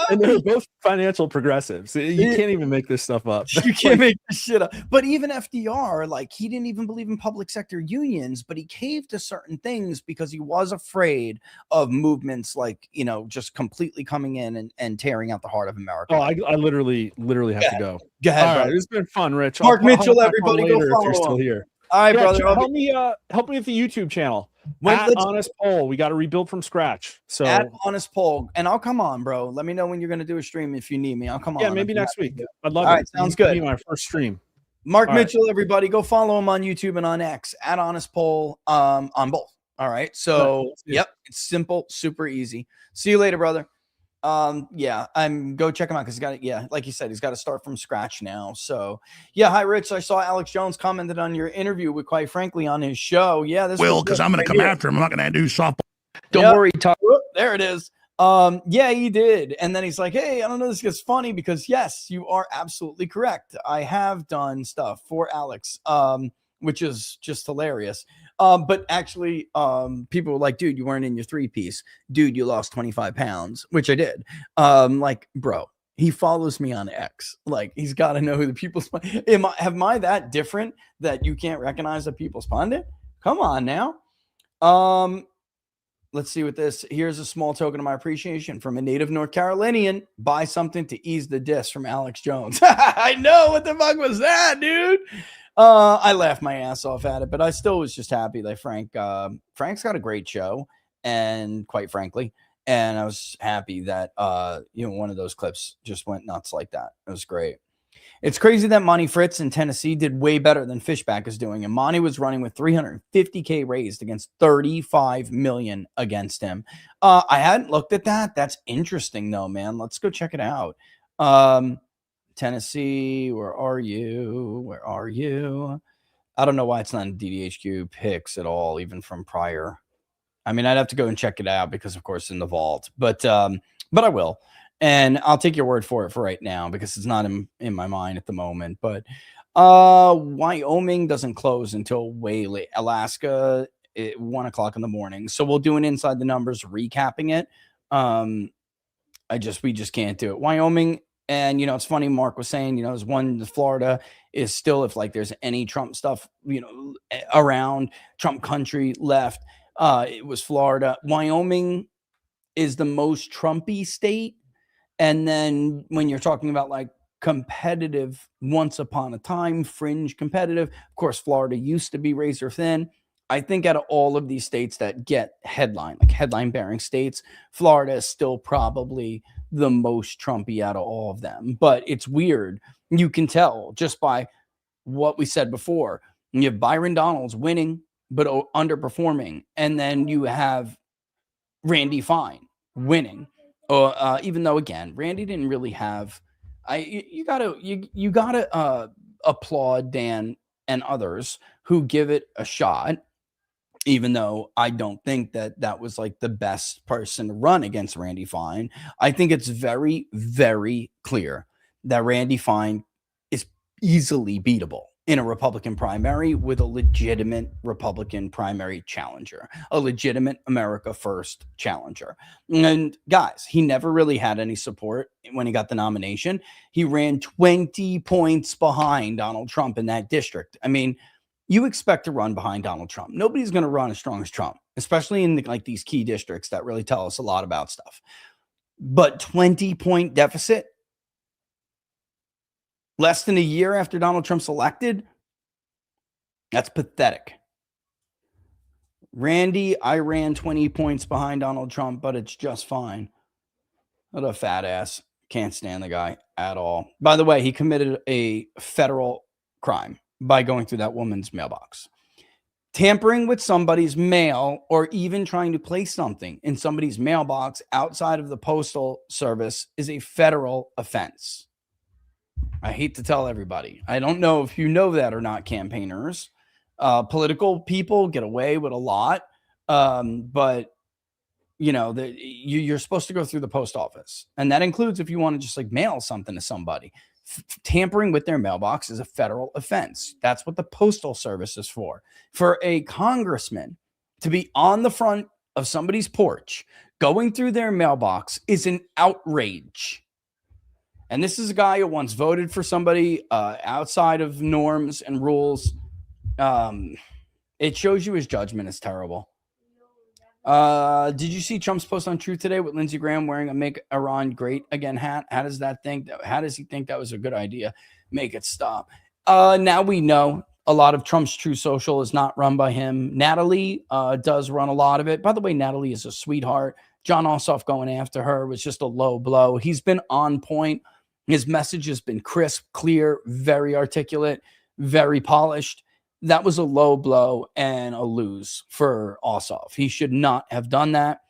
Speaker 5: and they're both financial progressives. You can't even make this stuff up.
Speaker 1: You can't make this shit up. But even FDR, like he didn't even believe in public sector unions, but he caved to certain things because he was afraid of movements like, just completely coming in and tearing out the heart of America.
Speaker 5: Oh, I literally have to go.
Speaker 1: Go ahead,
Speaker 5: all
Speaker 1: bro.
Speaker 5: right, it's been fun, Rich.
Speaker 1: Mark Mitchell, everybody, go follow
Speaker 5: if you're still
Speaker 1: him.
Speaker 5: here.
Speaker 1: All right,
Speaker 5: yeah,
Speaker 1: brother.
Speaker 5: Help me with the YouTube channel. At Honest Poll, we got to rebuild from scratch. So
Speaker 1: at Honest Poll, and I'll come on, bro. Let me know when you're going to do a stream if you need me. I'll come on.
Speaker 5: Yeah, maybe next week. I'd love
Speaker 1: All
Speaker 5: it.
Speaker 1: right, sounds good.
Speaker 5: Be my first stream.
Speaker 1: Mark Mitchell, everybody, go follow him on YouTube and on X at Honest Poll on both. All right. So, yep, it's simple, super easy. See you later, brother. Yeah, go check him out because he's got it. Yeah, like you said, he's got to start from scratch now. So, yeah, hi, Rich. I saw Alex Jones commented on your interview with, quite frankly, on his show. Yeah, this
Speaker 4: because I'm going to come after him. I'm not going to do softball.
Speaker 3: Don't worry, Tom.
Speaker 1: There it is. Yeah, he did. And then he's like, hey, I don't know, this gets funny because yes, you are absolutely correct. I have done stuff for Alex, which is just hilarious. But actually, people were like, dude, you weren't in your 3-piece. Dude, you lost 25 pounds, which I did. Like, bro, he follows me on X. Like, he's got to know who the people's am I that different that you can't recognize the people's pundit? Come on now. Let's see what this. Here's a small token of my appreciation from a native North Carolinian. Buy something to ease the diss from Alex Jones. I know. What the fuck was that, dude? I laughed my ass off at it, but I still was just happy that Frank's got a great show, and quite frankly, and I was happy that one of those clips just went nuts like that. It was great. It's crazy that Monty Fritz in Tennessee did way better than Fishback is doing. And Monty was running with $350K raised against $35 million against him. I hadn't looked at that. That's interesting, though, man. Let's go check it out. Tennessee, where are you? Where are you? I don't know why it's not in DDHQ picks at all, even from prior. I mean, I'd have to go and check it out because, of course, in the vault. But I will. And I'll take your word for it for right now because it's not in my mind at the moment. But Wyoming doesn't close until way late. Alaska, 1 o'clock in the morning. So we'll do an Inside the Numbers recapping it. We just can't do it. Wyoming, and, it's funny, Mark was saying, there's one, Florida is still, if like there's any Trump stuff, around Trump country left, it was Florida. Wyoming is the most Trumpy state. And then when you're talking about like competitive, once upon a time, fringe competitive, of course, Florida used to be razor thin. I think out of all of these states that get headline bearing states, Florida is still probably the most Trumpy out of all of them. But it's weird. You can tell just by what we said before. You have Byron Donalds winning, but underperforming. And then you have Randy Fine winning. Even though, again, Randy didn't really have, you gotta applaud Dan and others who give it a shot, even though I don't think that was like the best person to run against Randy Fine. I think it's very, very clear that Randy Fine is easily beatable in a Republican primary with a legitimate Republican primary challenger, a legitimate America First challenger. And guys, he never really had any support when he got the nomination. He ran 20 points behind Donald Trump in that district. I mean, you expect to run behind Donald Trump. Nobody's going to run as strong as Trump, especially in these key districts that really tell us a lot about stuff. But 20-point deficit, less than a year after Donald Trump's elected, that's pathetic. Randy, I ran 20 points behind Donald Trump, but it's just fine. What a fat ass. Can't stand the guy at all. By the way, he committed a federal crime by going through that woman's mailbox. Tampering with somebody's mail or even trying to place something in somebody's mailbox outside of the postal service is a federal offense. I hate to tell everybody. I don't know if you know that or not, campaigners. Political people get away with a lot, but you're supposed to go through the post office, and that includes if you want to just like mail something to somebody. Tampering with their mailbox is a federal offense. That's what the postal service is for. For a congressman to be on the front of somebody's porch going through their mailbox is an outrage. And this is a guy who once voted for somebody outside of norms and rules. It shows you his judgment is terrible. Did you see Trump's post on Truth today with Lindsey Graham wearing a Make Iran Great Again hat? How does he think that was a good idea? Make it stop. Now we know A lot of Trump's True Social is not run by him. Natalie does run a lot of it. By the way, Natalie is a sweetheart. John Ossoff going after her was just a low blow. He's been on point. His message has been crisp, clear, very articulate, very polished. That was a low blow and a lose for Ossoff. He should not have done that.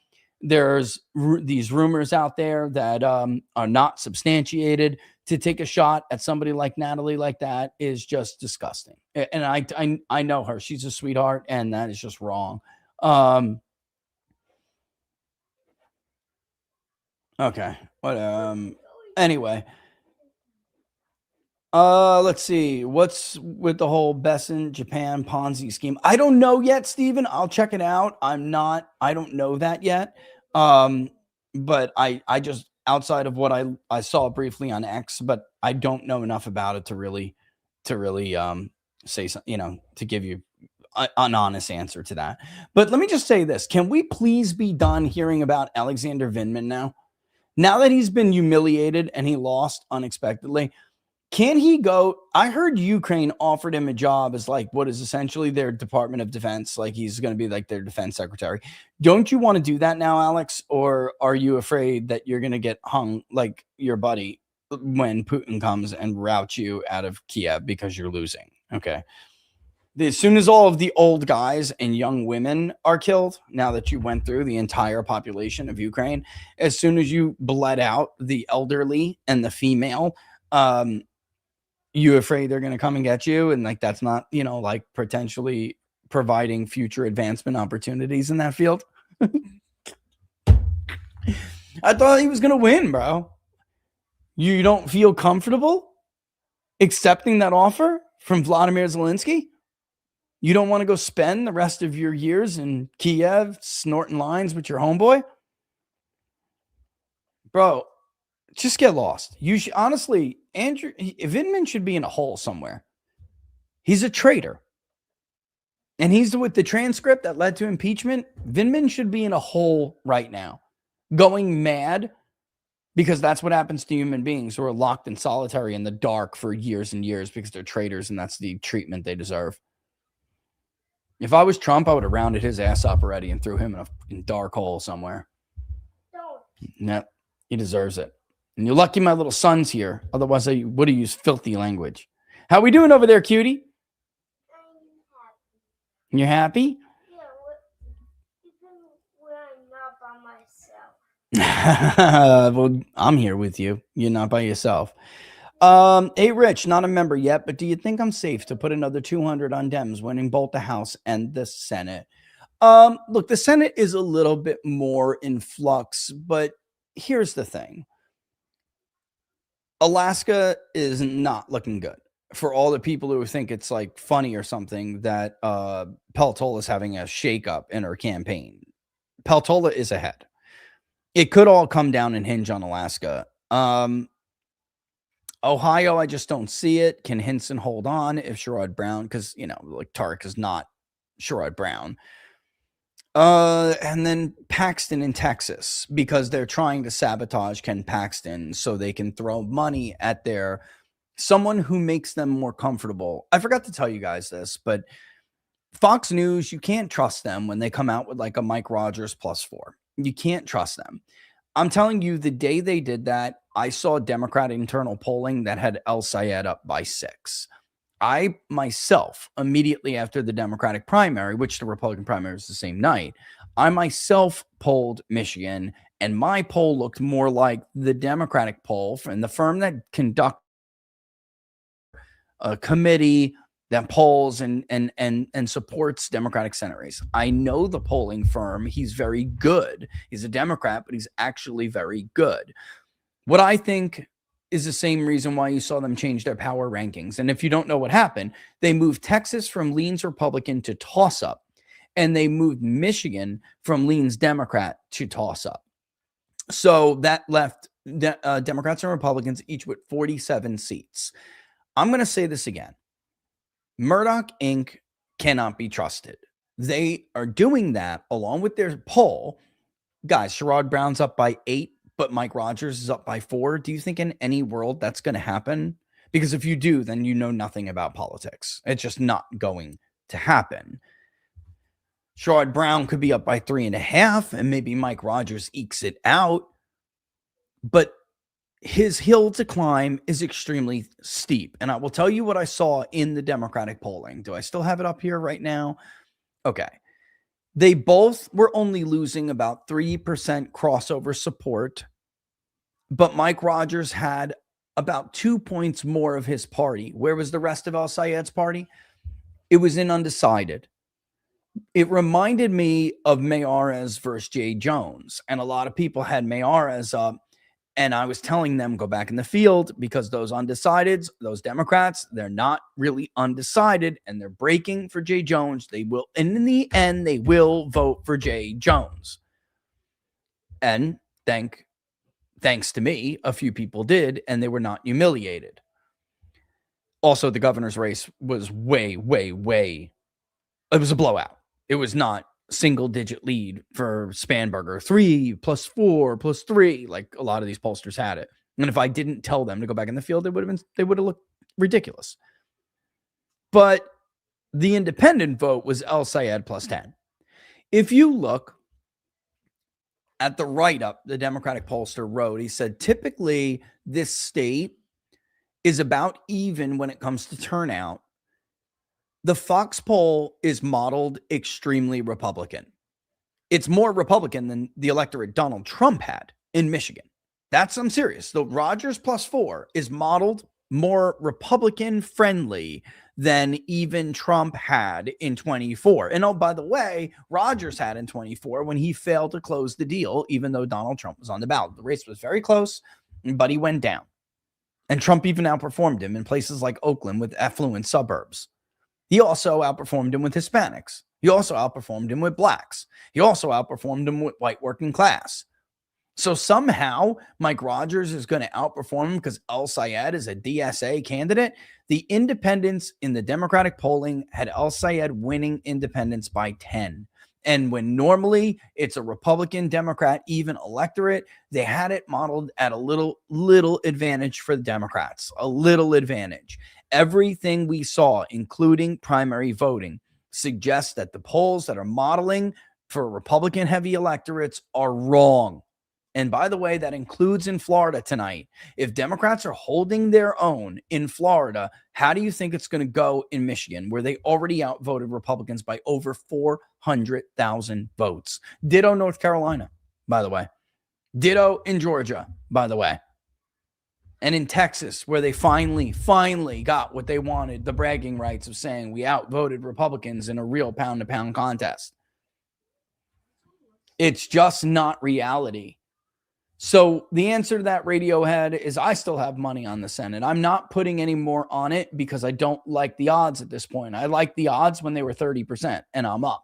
Speaker 1: There's these rumors out there that are not substantiated. To take a shot at somebody like Natalie like that is just disgusting. And I know her. She's a sweetheart, and that is just wrong. Okay. But anyway. Let's see. What's with the whole Besson Japan Ponzi scheme? I don't know yet, Steven. I'll check it out. I don't know that yet. But I just, outside of what I saw briefly on X, but I don't know enough about it to really say something, to give you an honest answer to that. But let me just say this. Can we please be done hearing about Alexander Vindman now? Now that he's been humiliated and he lost unexpectedly, can he go? I heard Ukraine offered him a job as like what is essentially their Department of Defense. Like he's going to be like their defense secretary. Don't you want to do that now, Alex? Or are you afraid that you're going to get hung like your buddy when Putin comes and routes you out of Kiev because you're losing? Okay. As soon as all of the old guys and young women are killed, now that you went through the entire population of Ukraine, as soon as you bled out the elderly and the female, you afraid they're going to come and get you? And like, that's not, like potentially providing future advancement opportunities in that field. I thought he was going to win, bro. You don't feel comfortable accepting that offer from Vladimir Zelensky? You don't want to go spend the rest of your years in Kiev snorting lines with your homeboy? Bro, just get lost. You should, honestly, Vindman should be in a hole somewhere. He's a traitor. And he's with the transcript that led to impeachment. Vindman should be in a hole right now, going mad, because that's what happens to human beings who are locked in solitary in the dark for years and years because they're traitors, and that's the treatment they deserve. If I was Trump, I would have rounded his ass up already and threw him in a dark hole somewhere.
Speaker 2: Don't.
Speaker 1: Yep, he deserves it. And you're lucky my little son's here. Otherwise, I would have used filthy language. How we doing over there, cutie?
Speaker 2: I'm happy.
Speaker 1: You happy?
Speaker 2: Yeah, even when I'm not by myself.
Speaker 1: Well, I'm here with you. You're not by yourself. Hey, Rich, not a member yet, but do you think I'm safe to put another 200 on Dems winning both the House and the Senate? Look, the Senate is a little bit more in flux, but here's the thing. Alaska is not looking good. For all the people who think it's like funny or something that Peltola is having a shakeup in her campaign. Peltola is ahead. It could all come down and hinge on Alaska. Ohio, I just don't see it. Can Hinson hold on if Sherrod Brown, because, like Tarek is not Sherrod Brown. And then Paxton in Texas, because they're trying to sabotage Ken Paxton so they can throw money at someone who makes them more comfortable. I forgot to tell you guys this, but Fox News, you can't trust them when they come out with like a Mike Rogers +4. You can't trust them. I'm telling you, the day they did that, I saw Democrat internal polling that had El Sayed up by 6. I myself, immediately after the Democratic primary, which the Republican primary was the same night, I myself polled Michigan, and my poll looked more like the Democratic poll from the firm that conducted a committee that polls and supports Democratic Senate race. I know the polling firm. He's very good. He's a Democrat, but he's actually very good. What I think is the same reason why you saw them change their power rankings. And if you don't know what happened, they moved Texas from leans Republican to toss-up, and they moved Michigan from leans Democrat to toss-up. So that left Democrats and Republicans each with 47 seats. I'm going to say this again. Murdoch Inc. cannot be trusted. They are doing that along with their poll. Guys, Sherrod Brown's up by 8, but Mike Rogers is up by 4. Do you think in any world that's going to happen? Because if you do, then you know nothing about politics. It's just not going to happen. Sherrod Brown could be up by 3.5, and maybe Mike Rogers ekes it out. But his hill to climb is extremely steep. And I will tell you what I saw in the Democratic polling. Do I still have it up here right now? Okay. They both were only losing about 3% crossover support, but Mike Rogers had about 2 points more of his party. Where was the rest of El-Sayed's party? It was in undecided. It reminded me of Mayorkas versus Jay Jones, and a lot of people had Mayorkas up, and I was telling them go back in the field because those undecideds, those Democrats, they're not really undecided, and they're breaking for Jay Jones. They will, and in the end, they will vote for Jay Jones. And thanks to me, a few people did, and they were not humiliated. Also, the governor's race was way, it was a blowout. It was not single-digit lead for Spanberger, 3 + 4 + 3, like a lot of these pollsters had it. And if I didn't tell them to go back in the field, they would have looked ridiculous. But the independent vote was El-Sayed +10. If you look at the write-up, the Democratic pollster wrote, he said, typically this state is about even when it comes to turnout. The Fox poll is modeled extremely Republican. It's more Republican than the electorate Donald Trump had in Michigan. I'm serious. The Rogers +4 is modeled more Republican friendly than even Trump had in 24. And oh, by the way, Rogers had in 24 when he failed to close the deal, even though Donald Trump was on the ballot. The race was very close, but he went down. And Trump even outperformed him in places like Oakland with affluent suburbs. He also outperformed him with Hispanics. He also outperformed him with blacks. He also outperformed him with white working class. So somehow Mike Rogers is going to outperform him because El-Sayed is a DSA candidate. The independents in the Democratic polling had El-Sayed winning independents by 10. And when normally it's a Republican, Democrat, even electorate, they had it modeled at a little advantage for the Democrats, a little advantage. Everything we saw, including primary voting, suggests that the polls that are modeling for Republican-heavy electorates are wrong. And by the way, that includes in Florida tonight. If Democrats are holding their own in Florida, how do you think it's going to go in Michigan, where they already outvoted Republicans by over 400,000 votes? Ditto North Carolina, by the way. Ditto in Georgia, by the way. And in Texas, where they finally got what they wanted, the bragging rights of saying we outvoted Republicans in a real pound-to-pound contest. It's just not reality. So the answer to that, Radiohead, is I still have money on the Senate. I'm not putting any more on it because I don't like the odds at this point. I like the odds when they were 30%, and I'm up.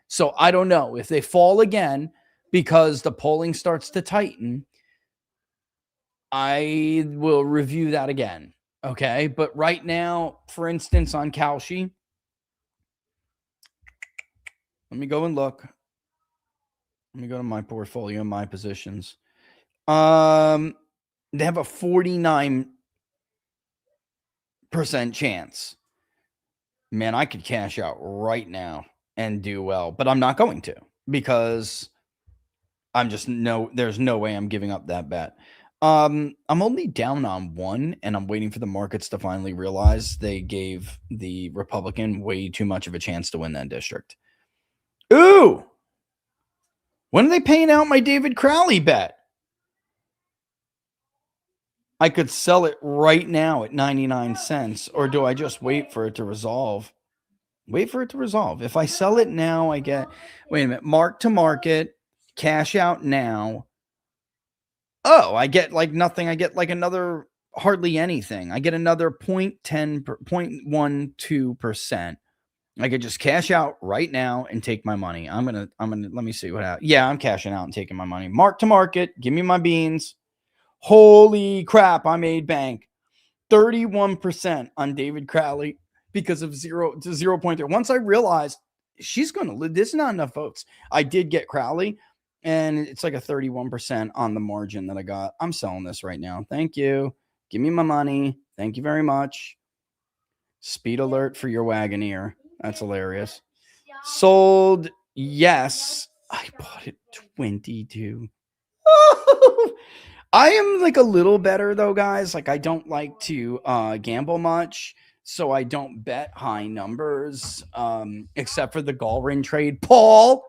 Speaker 1: So I don't know. If they fall again because the polling starts to tighten, I will review that again. Okay. But right now, for instance, on Kalshi, let me go and look. Let me go to my portfolio, my positions. They have a 49% chance. Man, I could cash out right now and do well, but I'm not going to because there's no way I'm giving up that bet. I'm only down on one, and I'm waiting for the markets to finally realize they gave the Republican way too much of a chance to win that district. Ooh! When are they paying out my David Crowley bet? I could sell it right now at 99 cents, or do I just wait for it to resolve? Wait for it to resolve. If I sell it now, I get, wait a minute, mark to market, cash out now. Oh, I get like nothing. I get like another hardly anything. I get another 0.12%. I could just cash out right now and take my money. I'm gonna let me see what happens. Yeah, I'm cashing out and taking my money. Mark to market. Give me my beans. Holy crap, I made bank. 31% on David Crowley because of 0.3. Once I realized she's gonna live, this is not enough votes. I did get Crowley. And it's like a 31% on the margin that I got. I'm selling this right now. Thank you. Give me my money. Thank you very much. Speed alert for your Wagoneer. That's hilarious. Sold. Yes. I bought it 22. I am like a little better though, guys. Like I don't like to gamble much, so I don't bet high numbers, except for the Gallrin trade, Paul.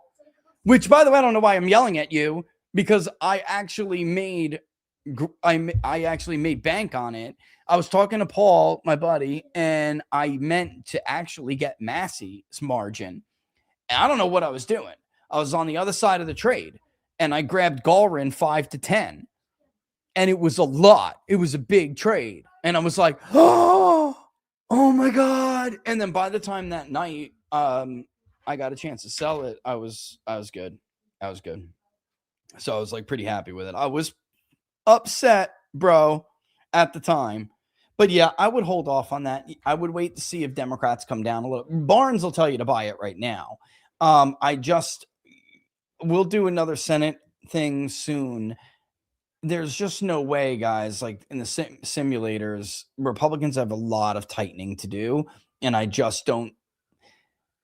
Speaker 1: Which, by the way, I don't know why I'm yelling at you, because I actually made bank on it. I was talking to Paul, my buddy, and I meant to actually get Massey's margin. And I don't know what I was doing. I was on the other side of the trade, and I grabbed Gallrin 5 to 10. And it was a lot. It was a big trade. And I was like, oh my God. And then by the time that night, I got a chance to sell it, I was good. I was good. So I was like pretty happy with it. I was upset, bro, at the time. But yeah, I would hold off on that. I would wait to see if Democrats come down a little. Barnes will tell you to buy it right now. We'll do another Senate thing soon. There's just no way, guys, like in the simulators, Republicans have a lot of tightening to do. And I just don't.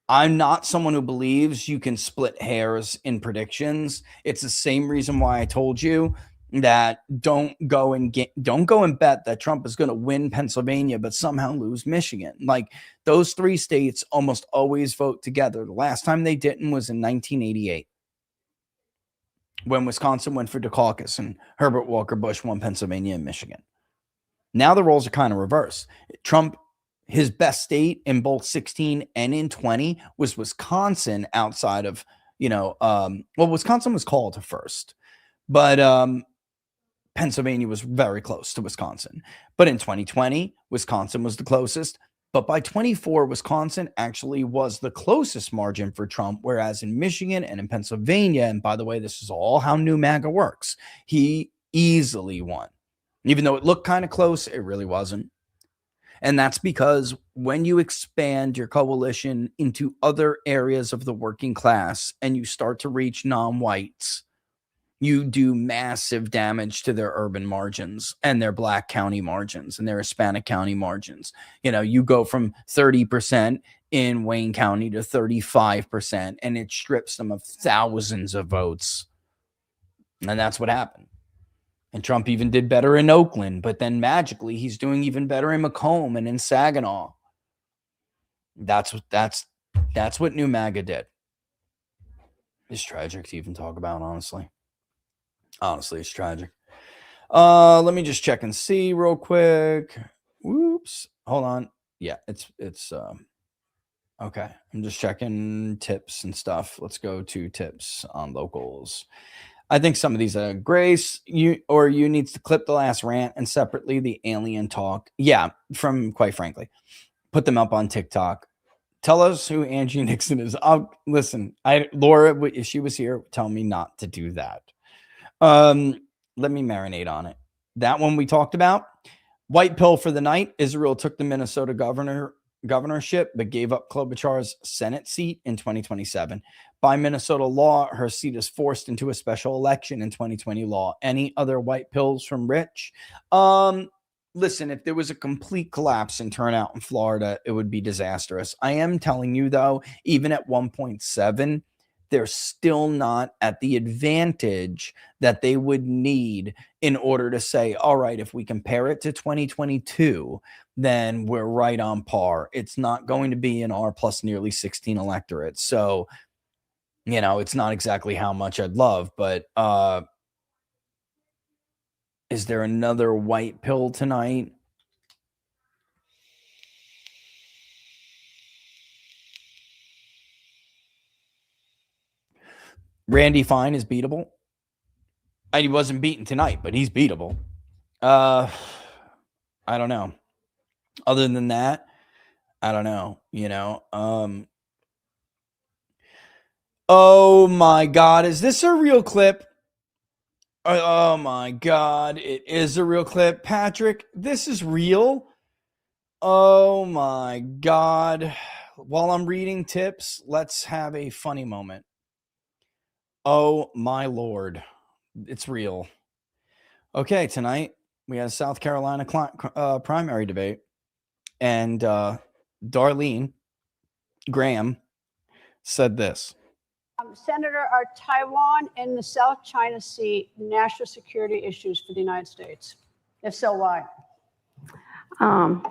Speaker 1: I'm not someone who believes you can split hairs in predictions. It's the same reason why I told you that don't go and bet that Trump is going to win Pennsylvania, but somehow lose Michigan. Like those three states almost always vote together. The last time they didn't was in 1988. When Wisconsin went for Dukakis and Herbert Walker Bush won Pennsylvania and Michigan. Now the roles are kind of reversed. Trump, his best state in both 16 and in 20 was Wisconsin outside of, Wisconsin was called to first, but Pennsylvania was very close to Wisconsin. But in 2020, Wisconsin was the closest. But by 24, Wisconsin actually was the closest margin for Trump, whereas in Michigan and in Pennsylvania, and by the way, this is all how New MAGA works, he easily won. Even though it looked kind of close, it really wasn't. And that's because when you expand your coalition into other areas of the working class and you start to reach non-whites, you do massive damage to their urban margins and their Black county margins and their Hispanic county margins. You go from 30% in Wayne County to 35%, and it strips them of thousands of votes. And that's what happened. And Trump even did better in Oakland, but then magically he's doing even better in Macomb and in Saginaw. That's what New MAGA did. It's tragic to even talk about, honestly. Honestly, it's tragic. Let me just check and see real quick. Whoops. Hold on. Yeah, it's okay. I'm just checking tips and stuff. Let's go to tips on locals. I think some of these are Grace, you needs to clip the last rant and separately the alien talk. Yeah, from quite frankly. Put them up on TikTok. Tell us who Angie Nixon is. Listen, Laura, if she was here, tell me not to do that. Let me marinate on it. That one we talked about. White pill for the night. Israel took the Minnesota governorship, but gave up Klobuchar's Senate seat in 2027. By Minnesota law, her seat is forced into a special election in 2020 law. Any other white pills from Rich? Listen, if there was a complete collapse in turnout in Florida, it would be disastrous. I am telling you, though, even at 1.7, they're still not at the advantage that they would need in order to say, all right, if we compare it to 2022, then we're right on par. It's not going to be an R plus nearly 16 electorate. So, it's not exactly how much I'd love, but is there another white pill tonight? Randy Fine is beatable. He wasn't beaten tonight, but he's beatable. I don't know. Other than that, I don't know. Oh my God, is this a real clip? Oh my God, it is a real clip. Patrick, this is real. Oh my God. While I'm reading tips, let's have a funny moment. Oh my Lord. It's real. Okay, tonight We had a South Carolina primary debate, and Darlene Graham said this.
Speaker 6: Senator, are Taiwan and the South China Sea national security issues for the United States? If so, why?
Speaker 7: I'm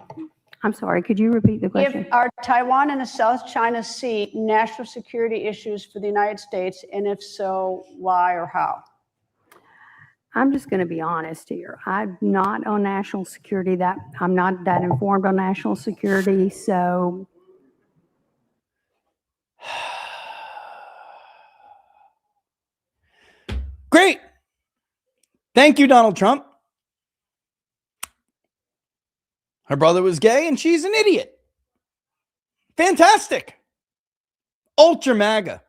Speaker 7: sorry, could you repeat the question?
Speaker 6: Are Taiwan and the South China Sea national security issues for the United States? And if so, why or how?
Speaker 7: I'm just going to be honest here. I'm not on national security. I'm not that informed on national security, so.
Speaker 1: Great. Thank you, Donald Trump. Her brother was gay and she's an idiot. Fantastic. Ultra MAGA.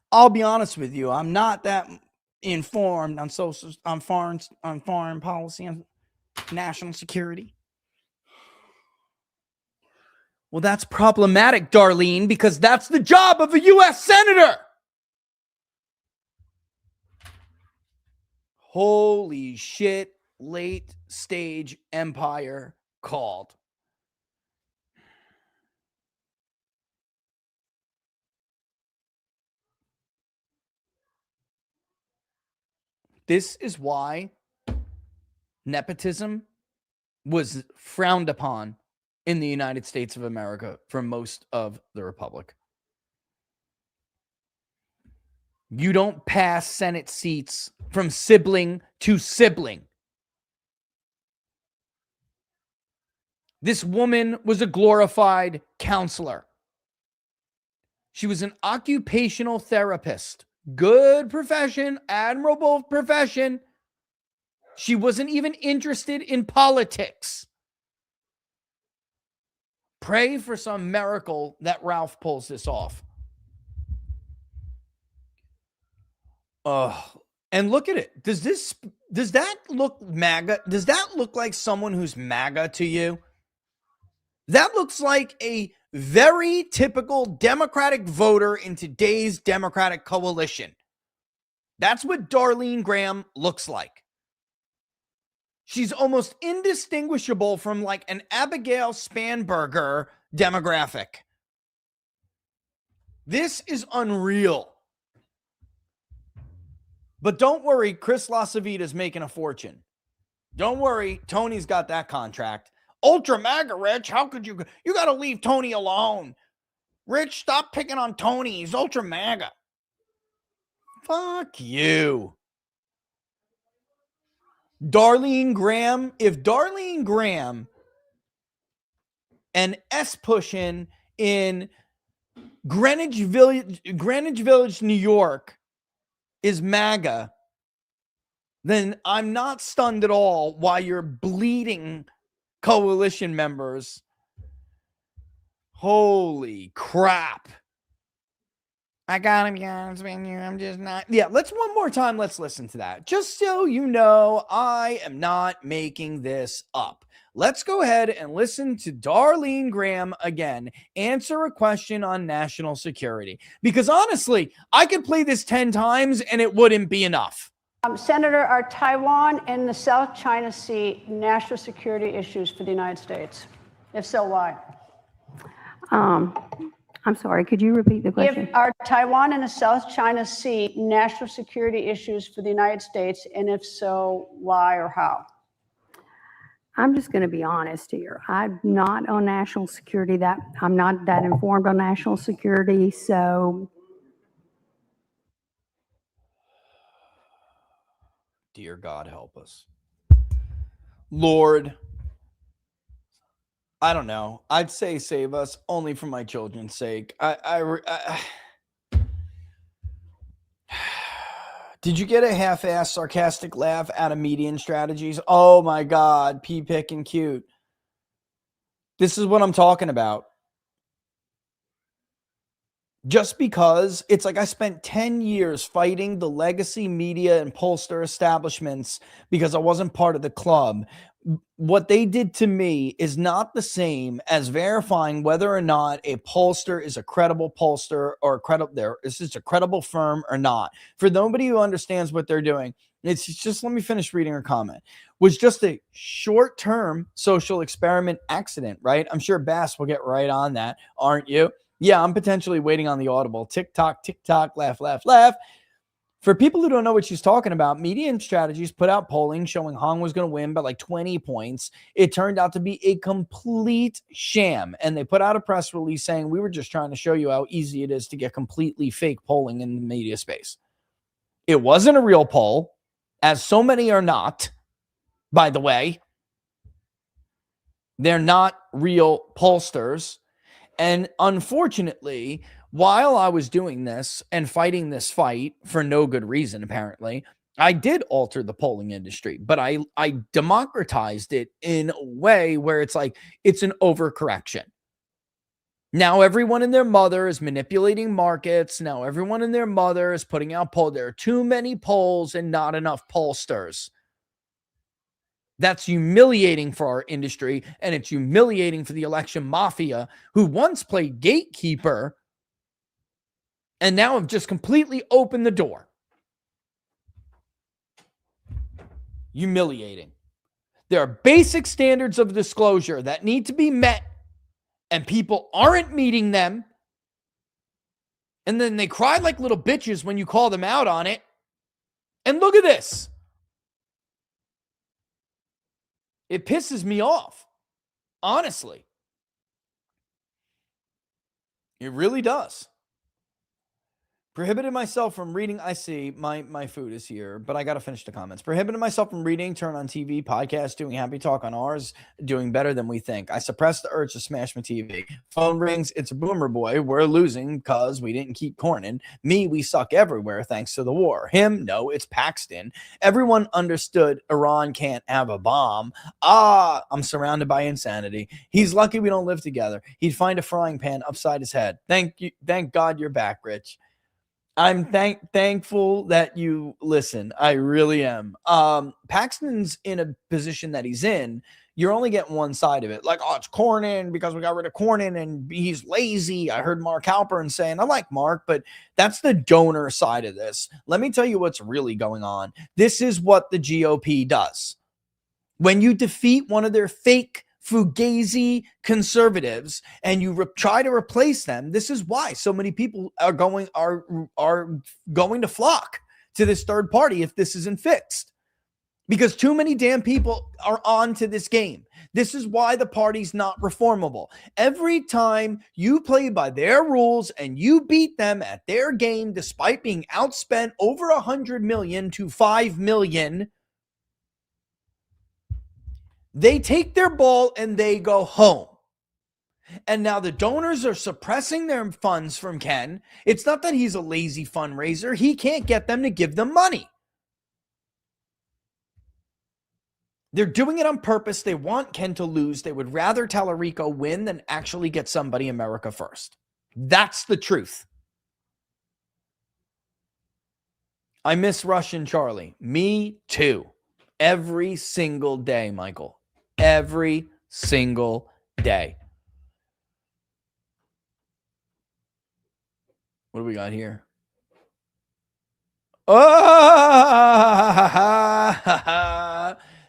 Speaker 1: I'll be honest with you. I'm not that informed on foreign policy and national security. Well, that's problematic, Darlene, because that's the job of a U.S. Senator. Holy shit, late stage empire called. This is why nepotism was frowned upon in the United States of America for most of the Republic. You don't pass Senate seats from sibling to sibling. This woman was a glorified counselor. She was an occupational therapist. Good profession, admirable profession. She wasn't even interested in politics. Pray for some miracle that Ralph pulls this off. And look at it. Does that look MAGA? Does that look like someone who's MAGA to you? That looks like a very typical Democratic voter in today's Democratic coalition. That's what Darlene Graham looks like. She's almost indistinguishable from like an Abigail Spanberger demographic. This is unreal. But don't worry, Chris LaCivita is making a fortune. Don't worry, Tony's got that contract. Ultra MAGA, Rich, how could you got to leave Tony alone. Rich, stop picking on Tony. He's Ultra MAGA. Fuck you. Darlene Graham, if Darlene Graham and S. Pushin in Greenwich Village, New York is MAGA, then I'm not stunned at all why you're bleeding coalition members. Holy crap. I gotta be honest with you, I'm just not. Yeah, let's one more time. Let's listen to that. Just so you know, I am not making this up. Let's go ahead and listen to Darlene Graham again answer a question on national security. Because honestly, I could play this 10 times and it wouldn't be enough.
Speaker 6: Senator, are Taiwan and the South China Sea national security issues for the United States? If so, why?
Speaker 7: I'm sorry, could you repeat the question?
Speaker 6: Are Taiwan and the South China Sea national security issues for the United States? And if so, why or how?
Speaker 7: I'm just going to be honest here. I'm not on national security. I'm not that informed on national security, so.
Speaker 1: Dear God, help us. Lord, I don't know. I'd say save us only for my children's sake. Did you get a half-assed sarcastic laugh out of median strategies? Oh my God, P-pick and cute. This is what I'm talking about. Just because it's like I spent 10 years fighting the legacy media and pollster establishments because I wasn't part of the club. What they did to me is not the same as verifying whether or not a pollster is a credible pollster or is this a credible firm or not. For nobody who understands what they're doing, it's just, let me finish reading her comment, was just a short-term social experiment accident, right? I'm sure Bass will get right on that, aren't you? Yeah, I'm potentially waiting on the audible. TikTok, laugh, laugh, laugh. For people who don't know what she's talking about, Media and Strategies put out polling showing Hong was going to win by like 20 points. It turned out to be a complete sham. And they put out a press release saying, we were just trying to show you how easy it is to get completely fake polling in the media space. It wasn't a real poll, as so many are not, by the way. They're not real pollsters. And unfortunately, while I was doing this and fighting this fight for no good reason, apparently, I did alter the polling industry, but I democratized it in a way where it's like, it's an overcorrection. Now everyone and their mother is manipulating markets. Now everyone and their mother is putting out polls. There are too many polls and not enough pollsters. That's humiliating for our industry, and it's humiliating for the election mafia who once played gatekeeper and now have just completely opened the door. Humiliating. There are basic standards of disclosure that need to be met, and people aren't meeting them. And then they cry like little bitches when you call them out on it. And look at this. It pisses me off, honestly. It really does. Prohibited myself from reading. I see my food is here, but I got to finish the comments. Prohibited myself from reading, turn on TV, podcast, doing happy talk on ours, doing better than we think. I suppressed the urge to smash my TV. Phone rings. It's a boomer boy. We're losing because we didn't keep corning. Me, we suck everywhere thanks to the war. Him, no, it's Paxton. Everyone understood Iran can't have a bomb. I'm surrounded by insanity. He's lucky we don't live together. He'd find a frying pan upside his head. Thank God you're back, Rich. I'm thankful that you listen. I really am. Paxton's in a position that he's in. You're only getting one side of it. Like, oh, it's Cornyn because we got rid of Cornyn and he's lazy. I heard Mark Halpern saying, I like Mark, but that's the donor side of this. Let me tell you what's really going on. This is what the GOP does. When you defeat one of their fake fugazi conservatives and you try to replace them, this is why so many people are going to flock to this third party if this isn't fixed, because too many damn people are on to this game. This is why the party's not reformable. Every time you play by their rules and you beat them at their game, despite being outspent over 100 million to 5 million, they take their ball and they go home. And now the donors are suppressing their funds from Ken. It's not that he's a lazy fundraiser. He can't get them to give them money. They're doing it on purpose. They want Ken to lose. They would rather Tallarico win than actually get somebody America first. That's the truth. I miss Russian Charlie. Me too. Every single day, Michael. Every single day. What do we got here?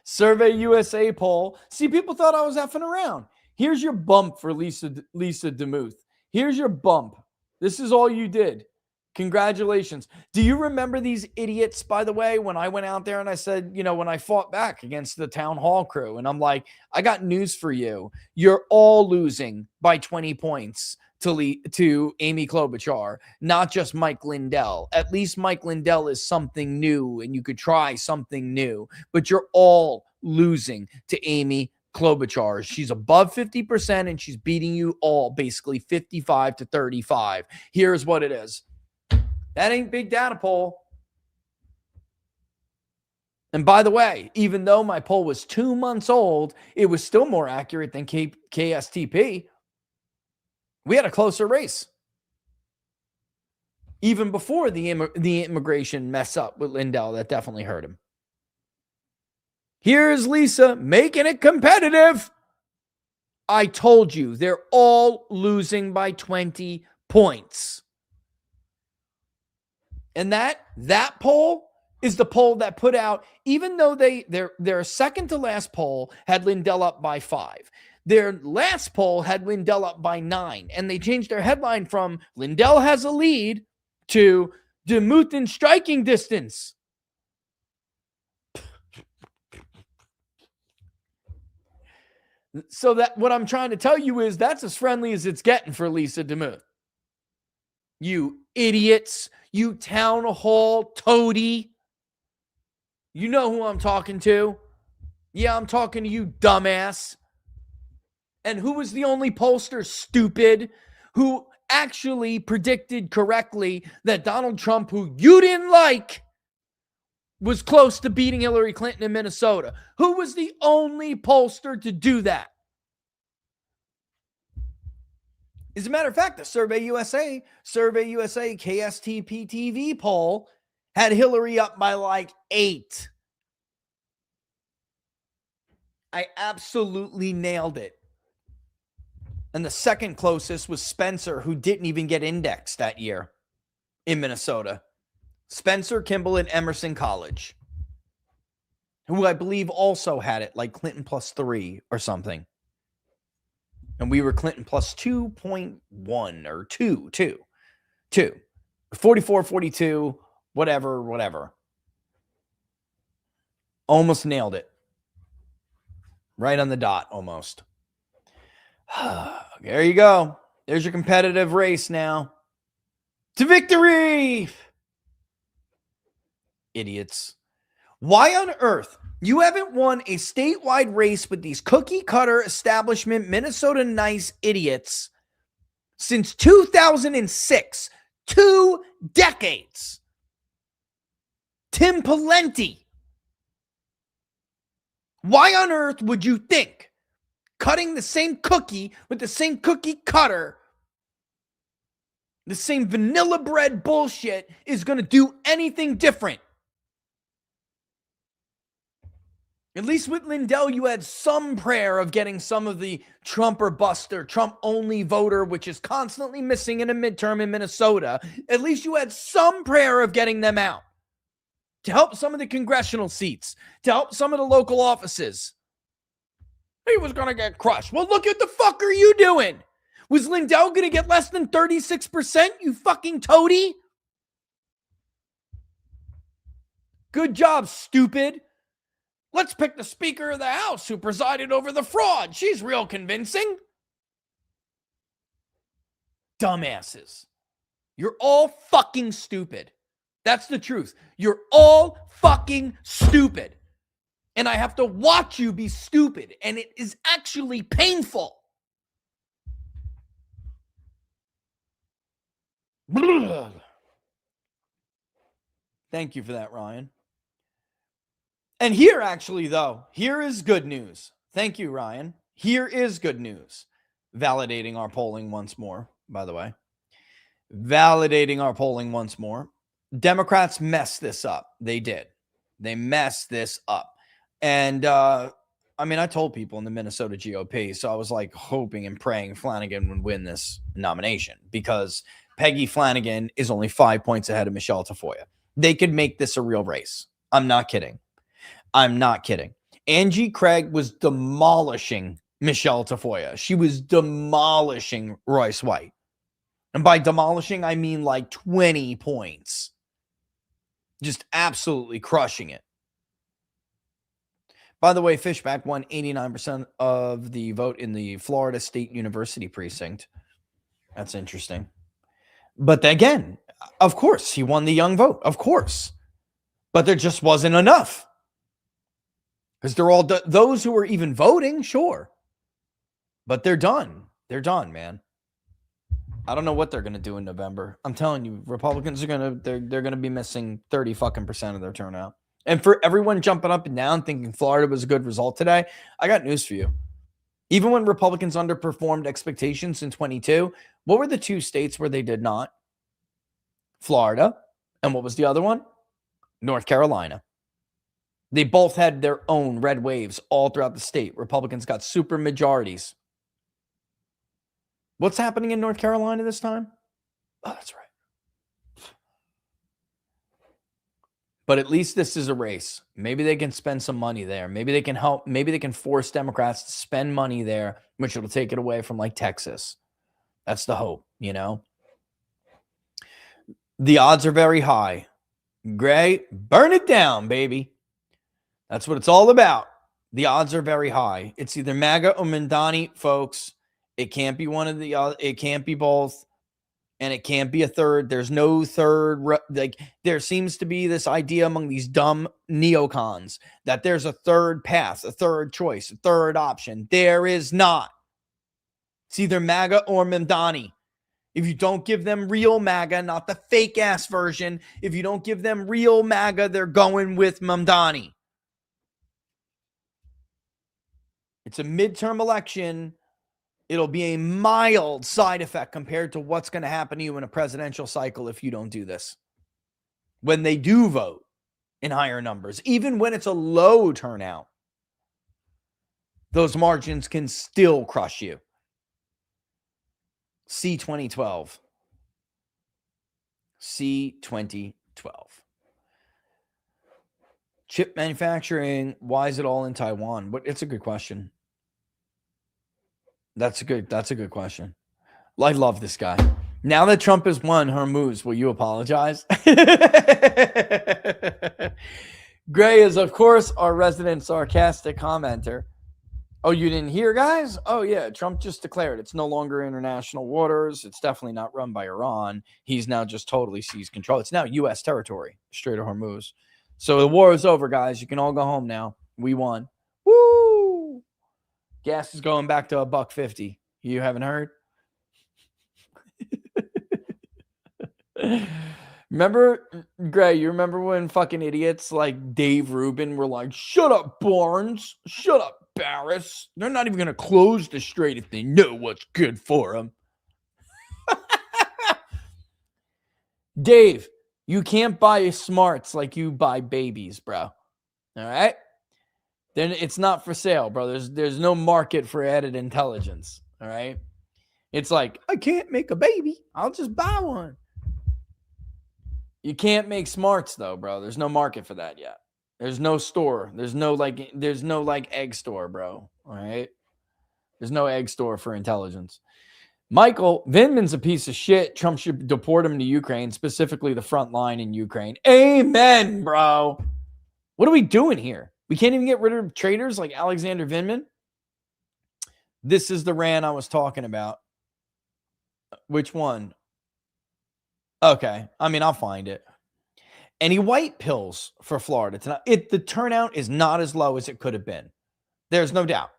Speaker 1: Survey USA poll. See, people thought I was effing around. Here's your bump for Lisa DeMuth. Here's your bump. This is all you did. Congratulations. Do you remember these idiots, by the way, when I went out there and I said, when I fought back against the town hall crew, and I'm like, I got news for you. You're all losing by 20 points to Amy Klobuchar, not just Mike Lindell. At least Mike Lindell is something new and you could try something new, but you're all losing to Amy Klobuchar. She's above 50% and she's beating you all basically 55 to 35. Here's what it is. That ain't big data poll. And by the way, even though my poll was 2 months old, it was still more accurate than KSTP. We had a closer race.
Speaker 3: Even before the immigration mess up with Lindell, that definitely hurt him. Here's Lisa making it competitive. I told you, they're all losing by 20 points. And that poll is the poll that put out, even though their second to last poll had Lindell up by 5. Their last poll had Lindell up by 9. And they changed their headline from Lindell has a lead to DeMuth in striking distance. So that what I'm trying to tell you is that's as friendly as it's getting for Lisa DeMuth. You idiots, you town hall toady. You know who I'm talking to. Yeah, I'm talking to you, dumbass. And who was the only pollster, stupid, who actually predicted correctly that Donald Trump, who you didn't like, was close to beating Hillary Clinton in Minnesota? Who was the only pollster to do that? As a matter of fact, the Survey USA KSTP-TV poll had Hillary up by like 8. I absolutely nailed it. And the second closest was Spencer, who didn't even get indexed that year in Minnesota. Spencer, Kimball, and Emerson College, who I believe also had it like Clinton plus 3 or something. And we were Clinton plus 2.1 or 2. 44, 42, whatever. Almost nailed it. Right on the dot, almost. There you go. There's your competitive race now. To victory! Idiots. Why on earth you haven't won a statewide race with these cookie cutter establishment Minnesota nice idiots since 2006? 2 decades. Tim Pawlenty. Why on earth would you think cutting the same cookie with the same cookie cutter, the same vanilla bread bullshit, is going to do anything different? At least with Lindell, you had some prayer of getting some of the Trump or buster, Trump-only voter, which is constantly missing in a midterm in Minnesota. At least you had some prayer of getting them out to help some of the congressional seats, to help some of the local offices. He was going to get crushed. Well, look at the fuck are you doing? Was Lindell going to get less than 36%, you fucking toady? Good job, stupid. Let's pick the Speaker of the House who presided over the fraud. She's real convincing. Dumbasses. You're all fucking stupid. That's the truth. You're all fucking stupid. And I have to watch you be stupid. And it is actually painful. Thank you for that, Ryan. And here, actually, though, here is good news. Thank you, Ryan. Here is good news. Validating our polling once more, by the way. Validating our polling once more. Democrats messed this up. They did. They messed this up. And, I told people in the Minnesota GOP, so I was like hoping and praying Flanagan would win this nomination because Peggy Flanagan is only 5 points ahead of Michelle Tafoya. They could make this a real race. I'm not kidding. Angie Craig was demolishing Michelle Tafoya. She was demolishing Royce White. And by demolishing, I mean like 20 points. Just absolutely crushing it. By the way, Fishback won 89% of the vote in the Florida State University precinct. That's interesting. But again, of course, he won the young vote. Of course. But there just wasn't enough. Because they're all those who are even voting, sure. But they're done. They're done, man. I don't know what they're going to do in November. I'm telling you, Republicans are they're going to be missing 30% of their turnout. And for everyone jumping up and down thinking Florida was a good result today, I got news for you. Even when Republicans underperformed expectations in 22, what were the 2 states where they did not?
Speaker 1: Florida. And what was the other one? North Carolina. They both had their own red waves all throughout the state. Republicans got super majorities. What's happening in North Carolina this time? Oh, that's right. But at least this is a race. Maybe they can spend some money there. Maybe they can help. Maybe they can force Democrats to spend money there, which will take it away from like Texas. That's the hope, you know? The odds are very high. Gray, burn it down, baby. That's what it's all about. The odds are very high. It's either MAGA or Mamdani, folks. It can't be one of the other. It can't be both. And it can't be a third. There's no third. Like, there seems to be this idea among these dumb neocons that there's a third path, a third choice, a third option. There is not. It's either MAGA or Mamdani. If you don't give them real MAGA, not the fake ass version, if you don't give them real MAGA, they're going with Mamdani. It's a midterm election. It'll be a mild side effect compared to what's going to happen to you in a presidential cycle if you don't do this. When they do vote in higher numbers, even when it's a low turnout, those margins can still crush you. See 2012. See 2012. Chip manufacturing, why is it all in Taiwan? It's a good question. That's a good question. I love this guy. Now that Trump has won Hormuz, will you apologize? Gray is, of course, our resident sarcastic commenter. Oh, you didn't hear, guys? Oh, yeah. Trump just declared it's no longer international waters. It's definitely not run by Iran. He's now just totally seized control. It's now U.S. territory, Strait of Hormuz. So the war is over, guys. You can all go home now. We won. Woo! Gas is going back to $1.50. You haven't heard? Remember, Gray, you remember when fucking idiots like Dave Rubin were like, shut up, Barnes. Shut up, Barris. They're not even going to close the strait if they know what's good for them. Dave, you can't buy smarts like you buy babies, bro. All right? Then it's not for sale, bro. There's no market for added intelligence. All right? It's like, I can't make a baby. I'll just buy one. You can't make smarts though, bro. There's no market for that yet. There's no store. There's no egg store, bro. All right? There's no egg store for intelligence. Michael, Vindman's a piece of shit. Trump should deport him to Ukraine, specifically the front line in Ukraine. Amen, bro. What are we doing here? We can't even get rid of traitors like Alexander Vindman. This is the rant I was talking about. Which one? Okay. I mean, I'll find it. Any white pills for Florida tonight? The turnout is not as low as it could have been. There's no doubt.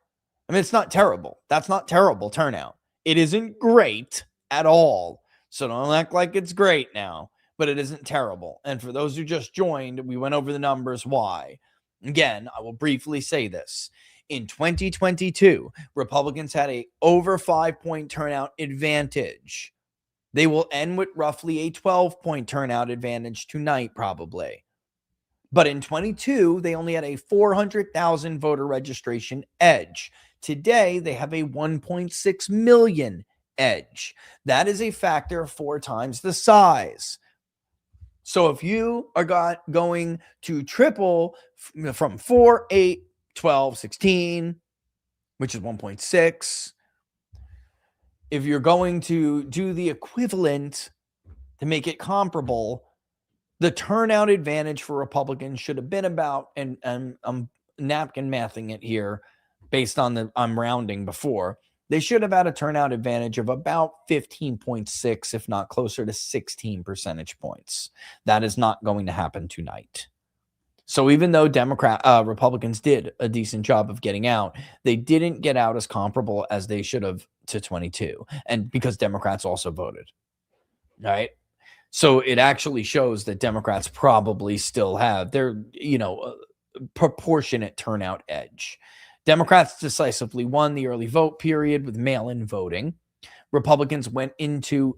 Speaker 1: I mean, it's not terrible. That's not terrible turnout. It isn't great at all. So don't act like it's great now, but it isn't terrible. And for those who just joined, we went over the numbers. Why? Again, I will briefly say this. In 2022, Republicans had a over 5-point turnout advantage. They will end with roughly a 12-point turnout advantage tonight, probably. But in 22, they only had a 400,000 voter registration edge. Today, they have a 1.6 million edge. That is a factor of 4 times the size. So if you are going to triple from 4, 8, 12, 16, which is 1.6, if you're going to do the equivalent to make it comparable, the turnout advantage for Republicans should have been about, and I'm napkin mathing it here based on I'm rounding before, they should have had a turnout advantage of about 15.6, if not closer to 16 percentage points. That is not going to happen tonight. So even though Republicans did a decent job of getting out, they didn't get out as comparable as they should have to 22. And because Democrats also voted, right? So it actually shows that Democrats probably still have their, proportionate turnout edge. Democrats decisively won the early vote period with mail-in voting. Republicans went into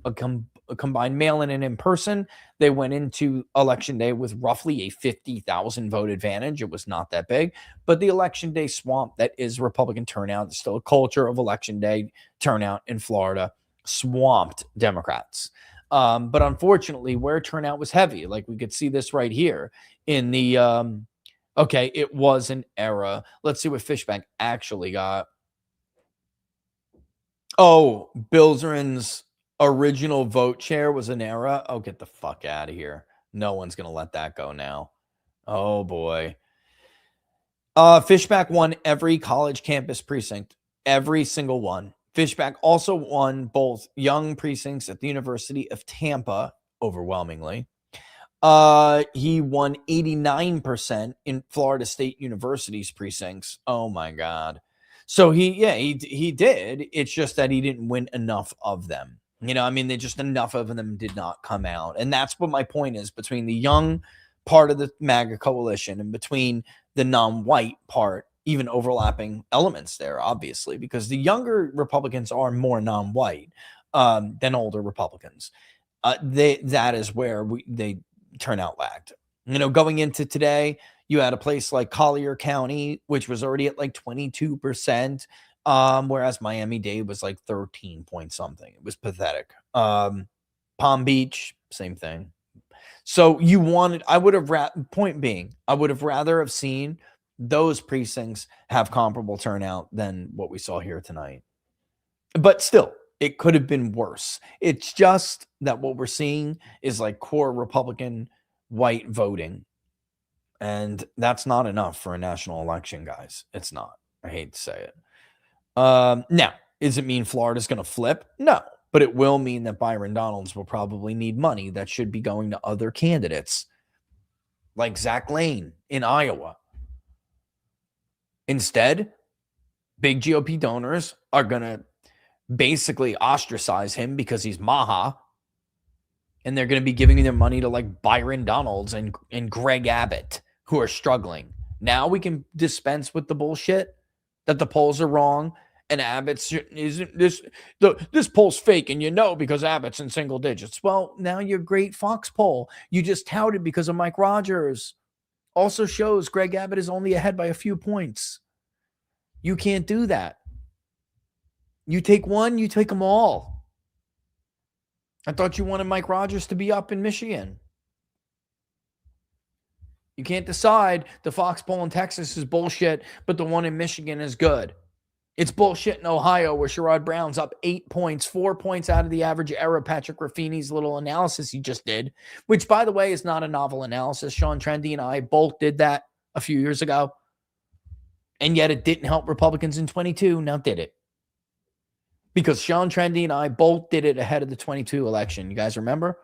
Speaker 3: combined mail-in and in-person, they went into election day with roughly a 50,000 vote advantage. It was not that big, but the election day swamp that is Republican turnout, there's still a culture of election day turnout in Florida, swamped Democrats. But unfortunately, where turnout was heavy, like we could see this right here in the, okay, it was an error. Let's see what Fishback actually got. Oh, Bilzerin's original vote share was an error. Oh, get the fuck out of here. No one's going to let that go now. Oh, boy. Fishback won every college campus precinct, every single one. Fishback also won both young precincts at the University of Tampa, overwhelmingly. He won 89% in Florida State University's precincts. Oh, my God. So he did. It's just that he didn't win enough of them. You know, I mean, just enough of them did not come out. And that's what my point is between the young part of the MAGA coalition and between the non-white part, even overlapping elements there, obviously, because the younger Republicans are more non-white than older Republicans. That is where they turnout lagged. You know, going into today, you had a place like Collier County, which was already at like 22%, whereas Miami-Dade was like 13 point something. It was pathetic. Palm Beach, same thing. So I would have rather have seen those precincts have comparable turnout than what we saw here tonight. But still, it could have been worse. It's just that what we're seeing is like core Republican white voting. And that's not enough for a national election, guys. It's not. I hate to say it. Now, does it mean Florida's going to flip? No. But it will mean that Byron Donalds will probably need money that should be going to other candidates, like Zach Lane in Iowa. Instead, big GOP donors are going to basically ostracize him because he's Maha. And they're going to be giving their money to like Byron Donalds and Greg Abbott, who are struggling. Now we can dispense with the bullshit that the polls are wrong and Abbott's isn't this poll's fake, and you know because Abbott's in single digits. Well, now your great Fox poll you just touted because of Mike Rogers also shows Greg Abbott is only ahead by a few points. You can't do that. You take one, you take them all. I thought you wanted Mike Rogers to be up in Michigan. You can't decide the Fox poll in Texas is bullshit, but the one in Michigan is good. It's bullshit in Ohio where Sherrod Brown's up 8 points, 4 points out of the average error. Patrick Ruffini's little analysis he just did, which, by the way, is not a novel analysis. Sean Trendy and I both did that a few years ago. And yet it didn't help Republicans in 22. Now did it? Because Sean Trendy and I both did it ahead of the 22 election. You guys remember?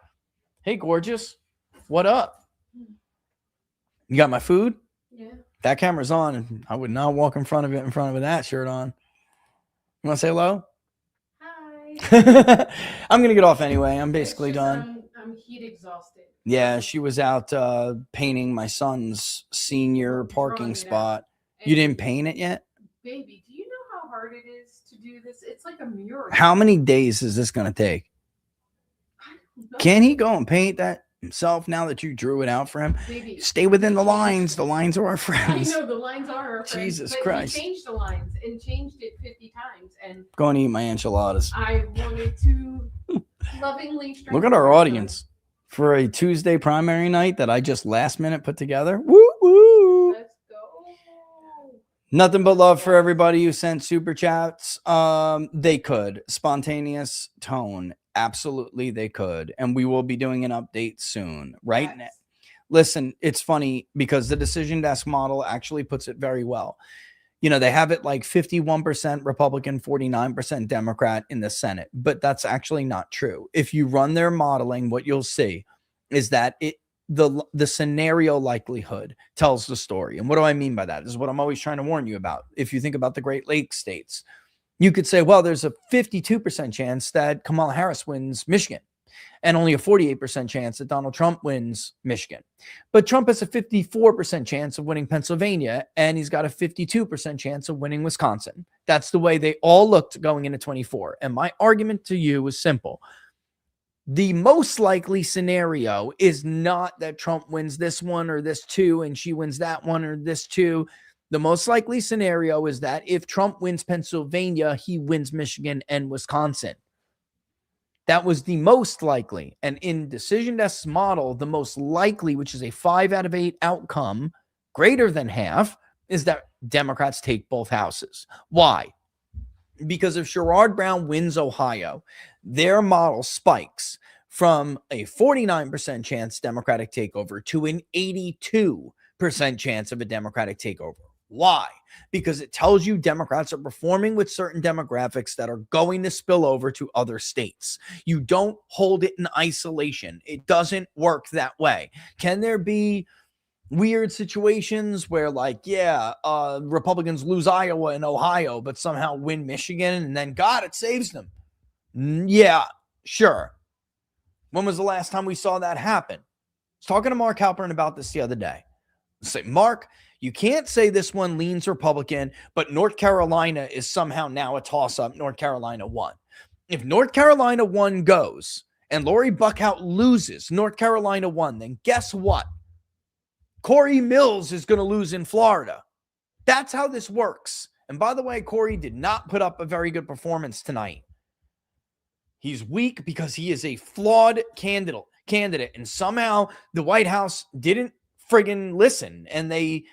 Speaker 3: Hey, gorgeous. What up? You got my food?
Speaker 8: Yeah.
Speaker 3: That camera's on, and I would not walk in front of it with that shirt on. You want to say hello?
Speaker 8: Hi.
Speaker 3: I'm going to get off anyway. I'm basically done.
Speaker 8: I'm heat exhausted.
Speaker 3: Yeah, she was out painting my son's senior parking spot. You didn't paint it yet?
Speaker 8: Baby, do you know how hard it is to do this? It's like a mural.
Speaker 3: How many days is this going to take?
Speaker 8: I don't know.
Speaker 3: Can he go and paint that himself now that you drew it out for him?
Speaker 8: Baby,
Speaker 3: Stay within the lines. The lines are our
Speaker 8: I
Speaker 3: friends.
Speaker 8: know the lines are our friends,
Speaker 3: Jesus
Speaker 8: but
Speaker 3: Christ.
Speaker 8: He changed the lines and changed it 50 times. And
Speaker 3: Go and eat my enchiladas.
Speaker 8: I wanted to lovingly
Speaker 3: Look at our audience for a Tuesday primary night that I just last minute put together. Woo woo.
Speaker 8: Let's go.
Speaker 3: Nothing but love for everybody who sent super chats. They could. Spontaneous tone. Absolutely, they could. And we will be doing an update soon. Right now. Listen, it's funny because the decision desk model actually puts it very well. You know, they have it like 51% Republican, 49% Democrat in the Senate, but that's actually not true. If you run their modeling, what you'll see is that the scenario likelihood tells the story. And what do I mean by that? This is what I'm always trying to warn you about. If you think about the Great Lakes states, you could say, well, there's a 52% chance that Kamala Harris wins Michigan and only a 48% chance that Donald Trump wins Michigan. But Trump has a 54% chance of winning Pennsylvania, and he's got a 52% chance of winning Wisconsin. That's the way they all looked going into 24. And my argument to you was simple. The most likely scenario is not that Trump wins this one or this two and she wins that one or this two. The most likely scenario is that if Trump wins Pennsylvania, he wins Michigan and Wisconsin. That was the most likely. And in Decision Desk's model, the most likely, which is a 5 out of 8 outcome, greater than half, is that Democrats take both houses. Why? Because if Sherrod Brown wins Ohio, their model spikes from a 49% chance Democratic takeover to an 82% chance of a Democratic takeover. Why? Because it tells you Democrats are performing with certain demographics that are going to spill over to other states. You don't hold it in isolation. It doesn't work that way. Can there be weird situations where, like, Republicans lose Iowa and Ohio, but somehow win Michigan, and then, God, it saves them? Yeah, sure. When was the last time we saw that happen? I was talking to Mark Halpern about this the other day. I say, Mark, you can't say this one leans Republican, but North Carolina is somehow now a toss-up. North Carolina won. If North Carolina 1 goes and Lori Buckhout loses North Carolina 1, then guess what? Corey Mills is going to lose in Florida. That's how this works. And by the way, Corey did not put up a very good performance tonight. He's weak because he is a flawed candidate. And somehow the White House didn't friggin' listen. And they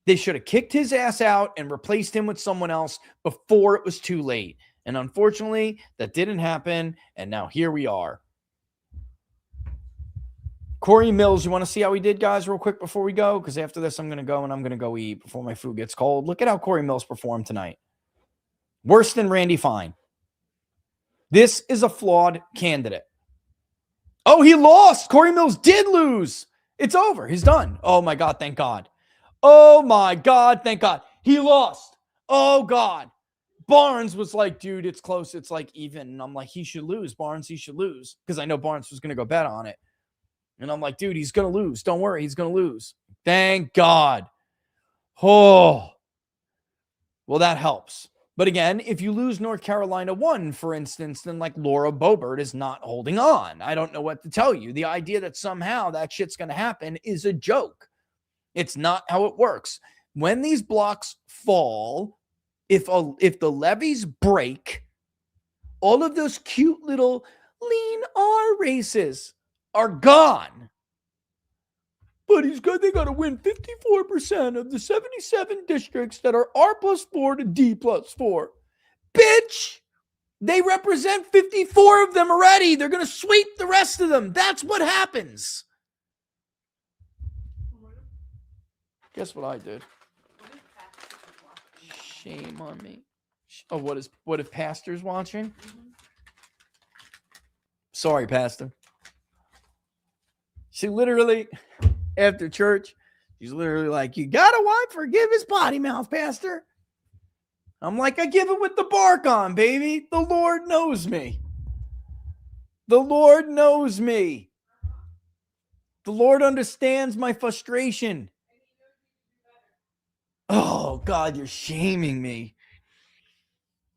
Speaker 3: should have kicked his ass out and replaced him with someone else before it was too late. And unfortunately, that didn't happen. And now here we are. Corey Mills, you want to see how he did, guys, real quick before we go? Because after this, I'm going to go and I'm going to go eat before my food gets cold. Look at how Corey Mills performed tonight. Worse than Randy Fine. This is a flawed candidate. Oh, he lost. Corey Mills did lose. It's over. He's done. Oh, my God. Thank God. Oh, my God. Thank God. He lost. Oh, God. Barnes was like, dude, it's close. It's like even. And I'm like, he should lose. Barnes, he should lose. Because I know Barnes was going to go bet on it. And I'm like, dude, he's going to lose. Don't worry. He's going to lose. Thank God. Oh. Well, that helps. But again, if you lose North Carolina 1, for instance, then like Laura Boebert is not holding on. I don't know what to tell you. The idea that somehow that shit's going to happen is a joke. It's not how it works. When these blocks fall, if the levees break, all of those cute little lean R races are gone. But they got to win 54% of the 77 districts that are R+4 to D+4. Bitch, they represent 54 of them already. They're going to sweep the rest of them. That's what happens. Guess what I did? Shame on me. Oh, what if Pastor's watching? Sorry, Pastor. She literally, after church, she's literally like, you gotta forgive his potty mouth, Pastor. I'm like, I give it with the bark on, baby. The Lord knows me. The Lord knows me. The Lord understands my frustration. Oh, God, you're shaming me.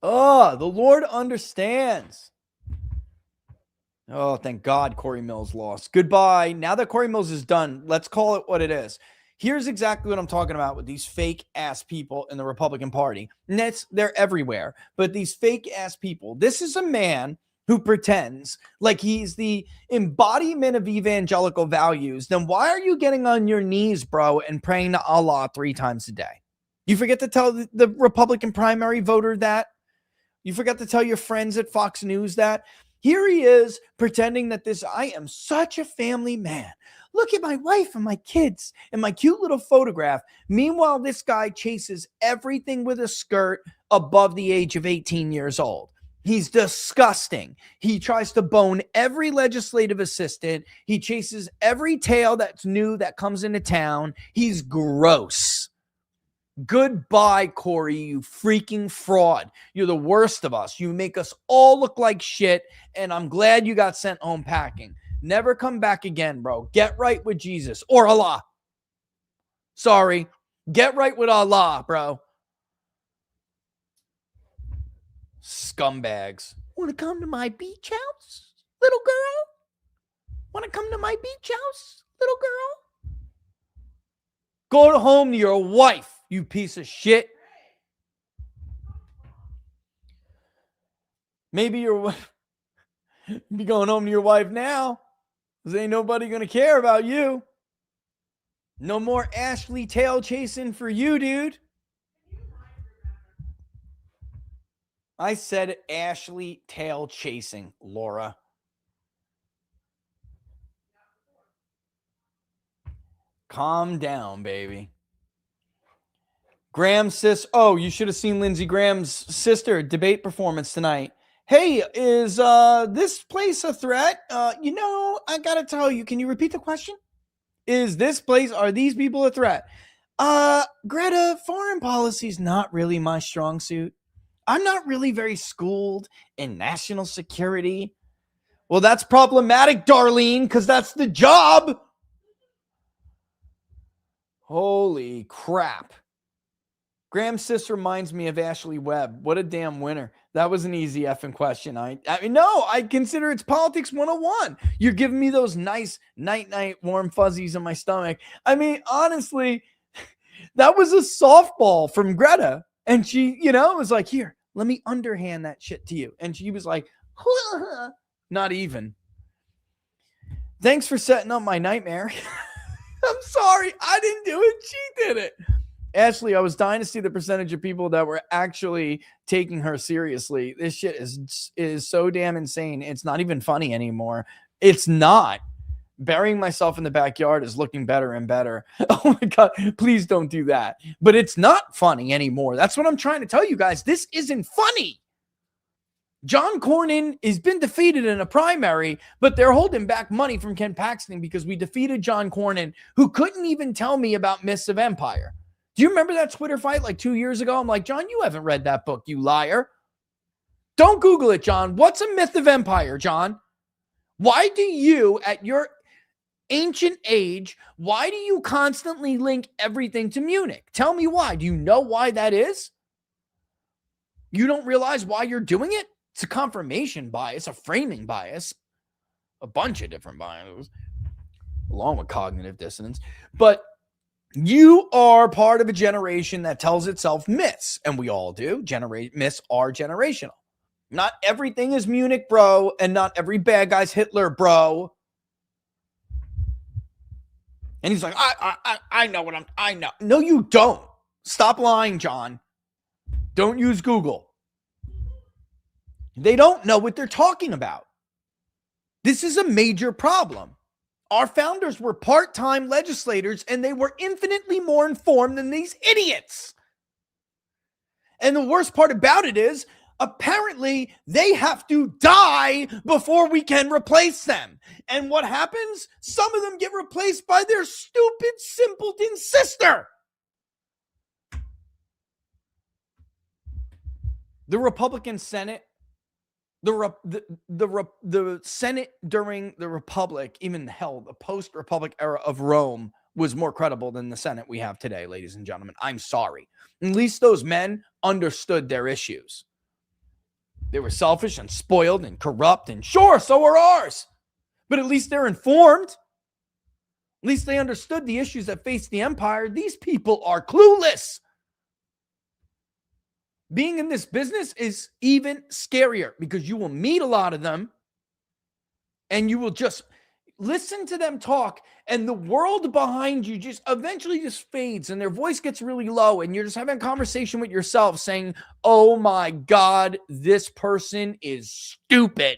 Speaker 3: Oh, the Lord understands. Oh, thank God Corey Mills lost. Goodbye. Now that Corey Mills is done, let's call it what it is. Here's exactly what I'm talking about with these fake ass people in the Republican Party. And they're everywhere. But these fake ass people, this is a man who pretends like he's the embodiment of evangelical values. Then why are you getting on your knees, bro, and praying to Allah 3 times a day? You forget to tell the Republican primary voter that? You forgot to tell your friends at Fox News that? Here he is pretending that I am such a family man. Look at my wife and my kids and my cute little photograph. Meanwhile, this guy chases everything with a skirt above the age of 18 years old. He's disgusting. He tries to bone every legislative assistant. He chases every tail that's new that comes into town. He's gross. Goodbye, Corey, you freaking fraud. You're the worst of us. You make us all look like shit, and I'm glad you got sent home packing. Never come back again, bro. Get right with Jesus or Allah. Sorry. Get right with Allah, bro. Scumbags. Want to come to my beach house, little girl? Want to come to my beach house, little girl? Go home to your wife, you piece of shit. Maybe you're be going home to your wife now, because ain't nobody going to care about you. No more Ashley tail chasing for you, dude. I said Ashley tail chasing, Laura. Calm down, baby. Graham's sis. Oh, you should have seen Lindsey Graham's sister debate performance tonight. Hey, is this place a threat? I gotta tell you, can you repeat the question? Are these people a threat? Greta, foreign policy is not really my strong suit. I'm not really very schooled in national security. Well, that's problematic, Darlene, because that's the job. Holy crap. Graham's sister reminds me of Ashley Webb. What a damn winner. That was an easy effing question. I mean, no, I consider it's politics 101. You're giving me those nice night warm fuzzies in my stomach. I mean, honestly, that was a softball from Greta. And she, was like, here, let me underhand that shit to you. And she was like, not even. Thanks for setting up my nightmare. I'm sorry. I didn't do it. She did it. Ashley, I was dying to see the percentage of people that were actually taking her seriously. This shit is so damn insane. It's not even funny anymore. It's not. Burying myself in the backyard is looking better and better. Oh my God, please don't do that. But it's not funny anymore. That's what I'm trying to tell you guys. This isn't funny. John Cornyn has been defeated in a primary, but they're holding back money from Ken Paxton because we defeated John Cornyn, who couldn't even tell me about Myths of Empire. Do you remember that Twitter fight like 2 years ago? I'm like, John, you haven't read that book, you liar. Don't Google it, John. What's a myth of empire, John? Why do you, at your ancient age, why do you constantly link everything to Munich? Tell me why. Do you know why that is? You don't realize why you're doing it? It's a confirmation bias, a framing bias, a bunch of different biases, along with cognitive dissonance. But you are part of a generation that tells itself myths, and we all do. Myths are generational. Not everything is Munich, bro, and not every bad guy's Hitler, bro. And he's like, I know what I know. No, you don't. Stop lying, John. Don't use Google. They don't know what they're talking about. This is a major problem. Our founders were part-time legislators, and they were infinitely more informed than these idiots. And the worst part about it is, apparently, they have to die before we can replace them. And what happens? Some of them get replaced by their stupid simpleton sister. The Republican Senate, the Senate during the Republic, even hell, the post-Republic era of Rome was more credible than the Senate we have today, ladies and gentlemen. I'm sorry. At least those men understood their issues. They were selfish and spoiled and corrupt, and sure, so are ours. But at least they're informed. At least they understood the issues that face the empire. These people are clueless. Being in this business is even scarier because you will meet a lot of them and you will just listen to them talk, and the world behind you just eventually just fades and their voice gets really low, and you're just having a conversation with yourself saying, oh my God, this person is stupid.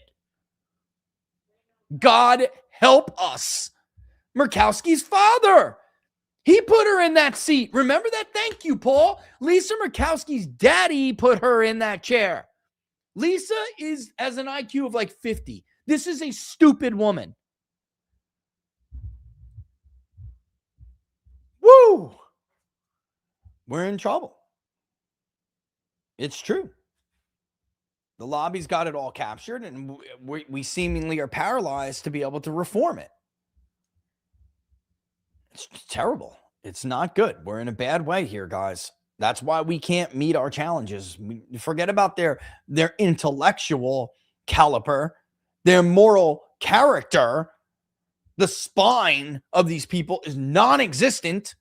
Speaker 3: God help us. Murkowski's father. He put her in that seat. Remember that? Thank you, Paul. Lisa Murkowski's daddy put her in that chair. Lisa has an IQ of like 50. This is a stupid woman. Woo! We're in trouble. It's true. The lobby's got it all captured, and we seemingly are paralyzed to be able to reform it. It's terrible. It's not good. We're in a bad way here, guys. That's why we can't meet our challenges. We forget about their intellectual
Speaker 1: caliber, their moral character, the spine of these people is non-existent.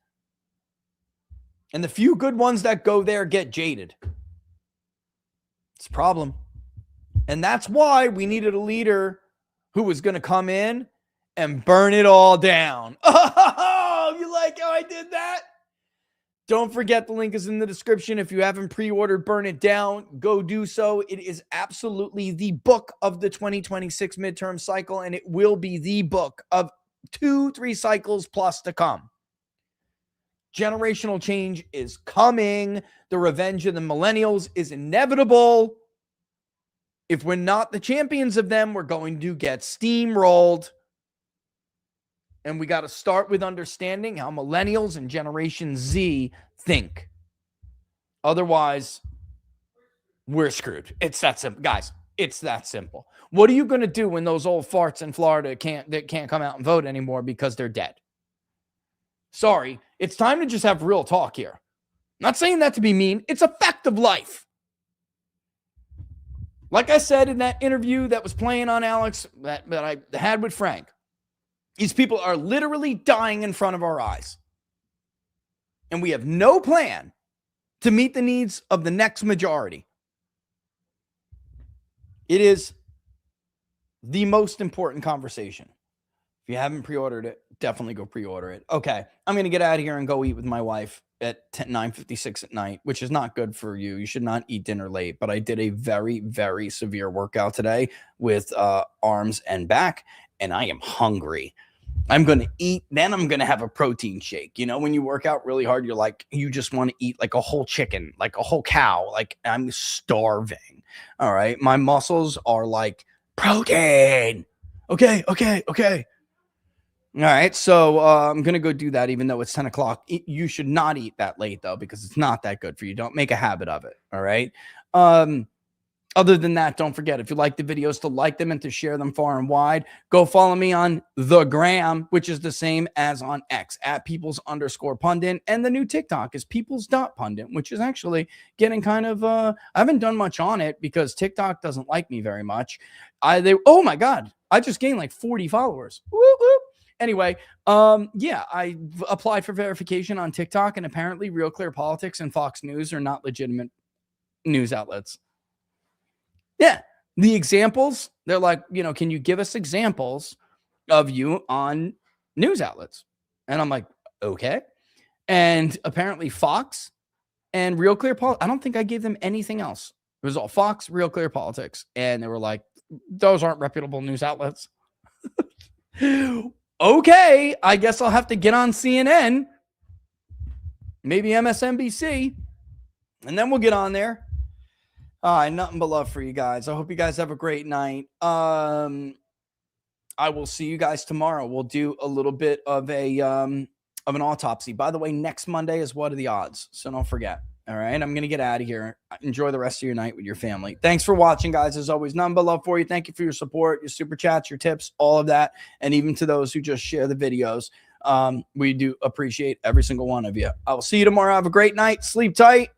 Speaker 1: And the few good ones that go there get jaded. It's a problem. And that's why we needed a leader who was going to come in and burn it all down. Oh, you like how I did that? Don't forget, the link is in the description. If you haven't pre-ordered Burn It Down, go do so. It is absolutely the book of the 2026 midterm cycle, and it will be the book of 2-3 cycles plus to come. Generational change is coming. The revenge of the millennials is inevitable. If we're not the champions of them, we're going to get steamrolled. And we got to start with understanding how millennials and Generation Z think. Otherwise, we're screwed. It's that simple. Guys, it's that simple. What are you going to do when those old farts in Florida can't come out and vote anymore because they're dead? Sorry, it's time to just have real talk here. I'm not saying that to be mean. It's a fact of life. Like I said in that interview that was playing on Alex that I had with Frank, these people are literally dying in front of our eyes. And we have no plan to meet the needs of the next majority. It is the most important conversation. If you haven't pre-ordered it, definitely go pre-order it. Okay, I'm going to get out of here and go eat with my wife at 9:56 at night, which is not good for you. You should not eat dinner late, but I did a very, very severe workout today with arms and back, and I am hungry. I'm going to eat, then I'm going to have a protein shake. You know, when you work out really hard, you just want to eat like a whole chicken, like a whole cow. Like, I'm starving. All right. My muscles are like, protein. Okay. All right. So I'm going to go do that, even though it's 10 o'clock. You should not eat that late, though, because it's not that good for you. Don't make a habit of it. All right. Other than that, don't forget, if you like the videos, to like them and to share them far and wide. Go follow me on the gram, which is the same as on X, at peoples_pundit. And the new TikTok is peoples.pundit, which is actually getting kind of, I haven't done much on it because TikTok doesn't like me very much. Oh my God, I just gained like 40 followers. Whoop, whoop. Anyway, yeah, I applied for verification on TikTok, and apparently Real Clear Politics and Fox News are not legitimate news outlets. Yeah, the examples, they're like, can you give us examples of you on news outlets? And I'm like, okay. And apparently Fox and Real Clear Politics, I don't think I gave them anything else. It was all Fox, Real Clear Politics. And they were like, those aren't reputable news outlets. Okay, I guess I'll have to get on CNN, maybe MSNBC, and then we'll get on there. Nothing but love for you guys. I hope you guys have a great night. I will see you guys tomorrow. We'll do a little bit of an autopsy. By the way, next Monday is What Are the Odds? So don't forget. All right, I'm going to get out of here. Enjoy the rest of your night with your family. Thanks for watching, guys. As always, nothing but love for you. Thank you for your support, your super chats, your tips, all of that. And even to those who just share the videos, we do appreciate every single one of you. I will see you tomorrow. Have a great night. Sleep tight.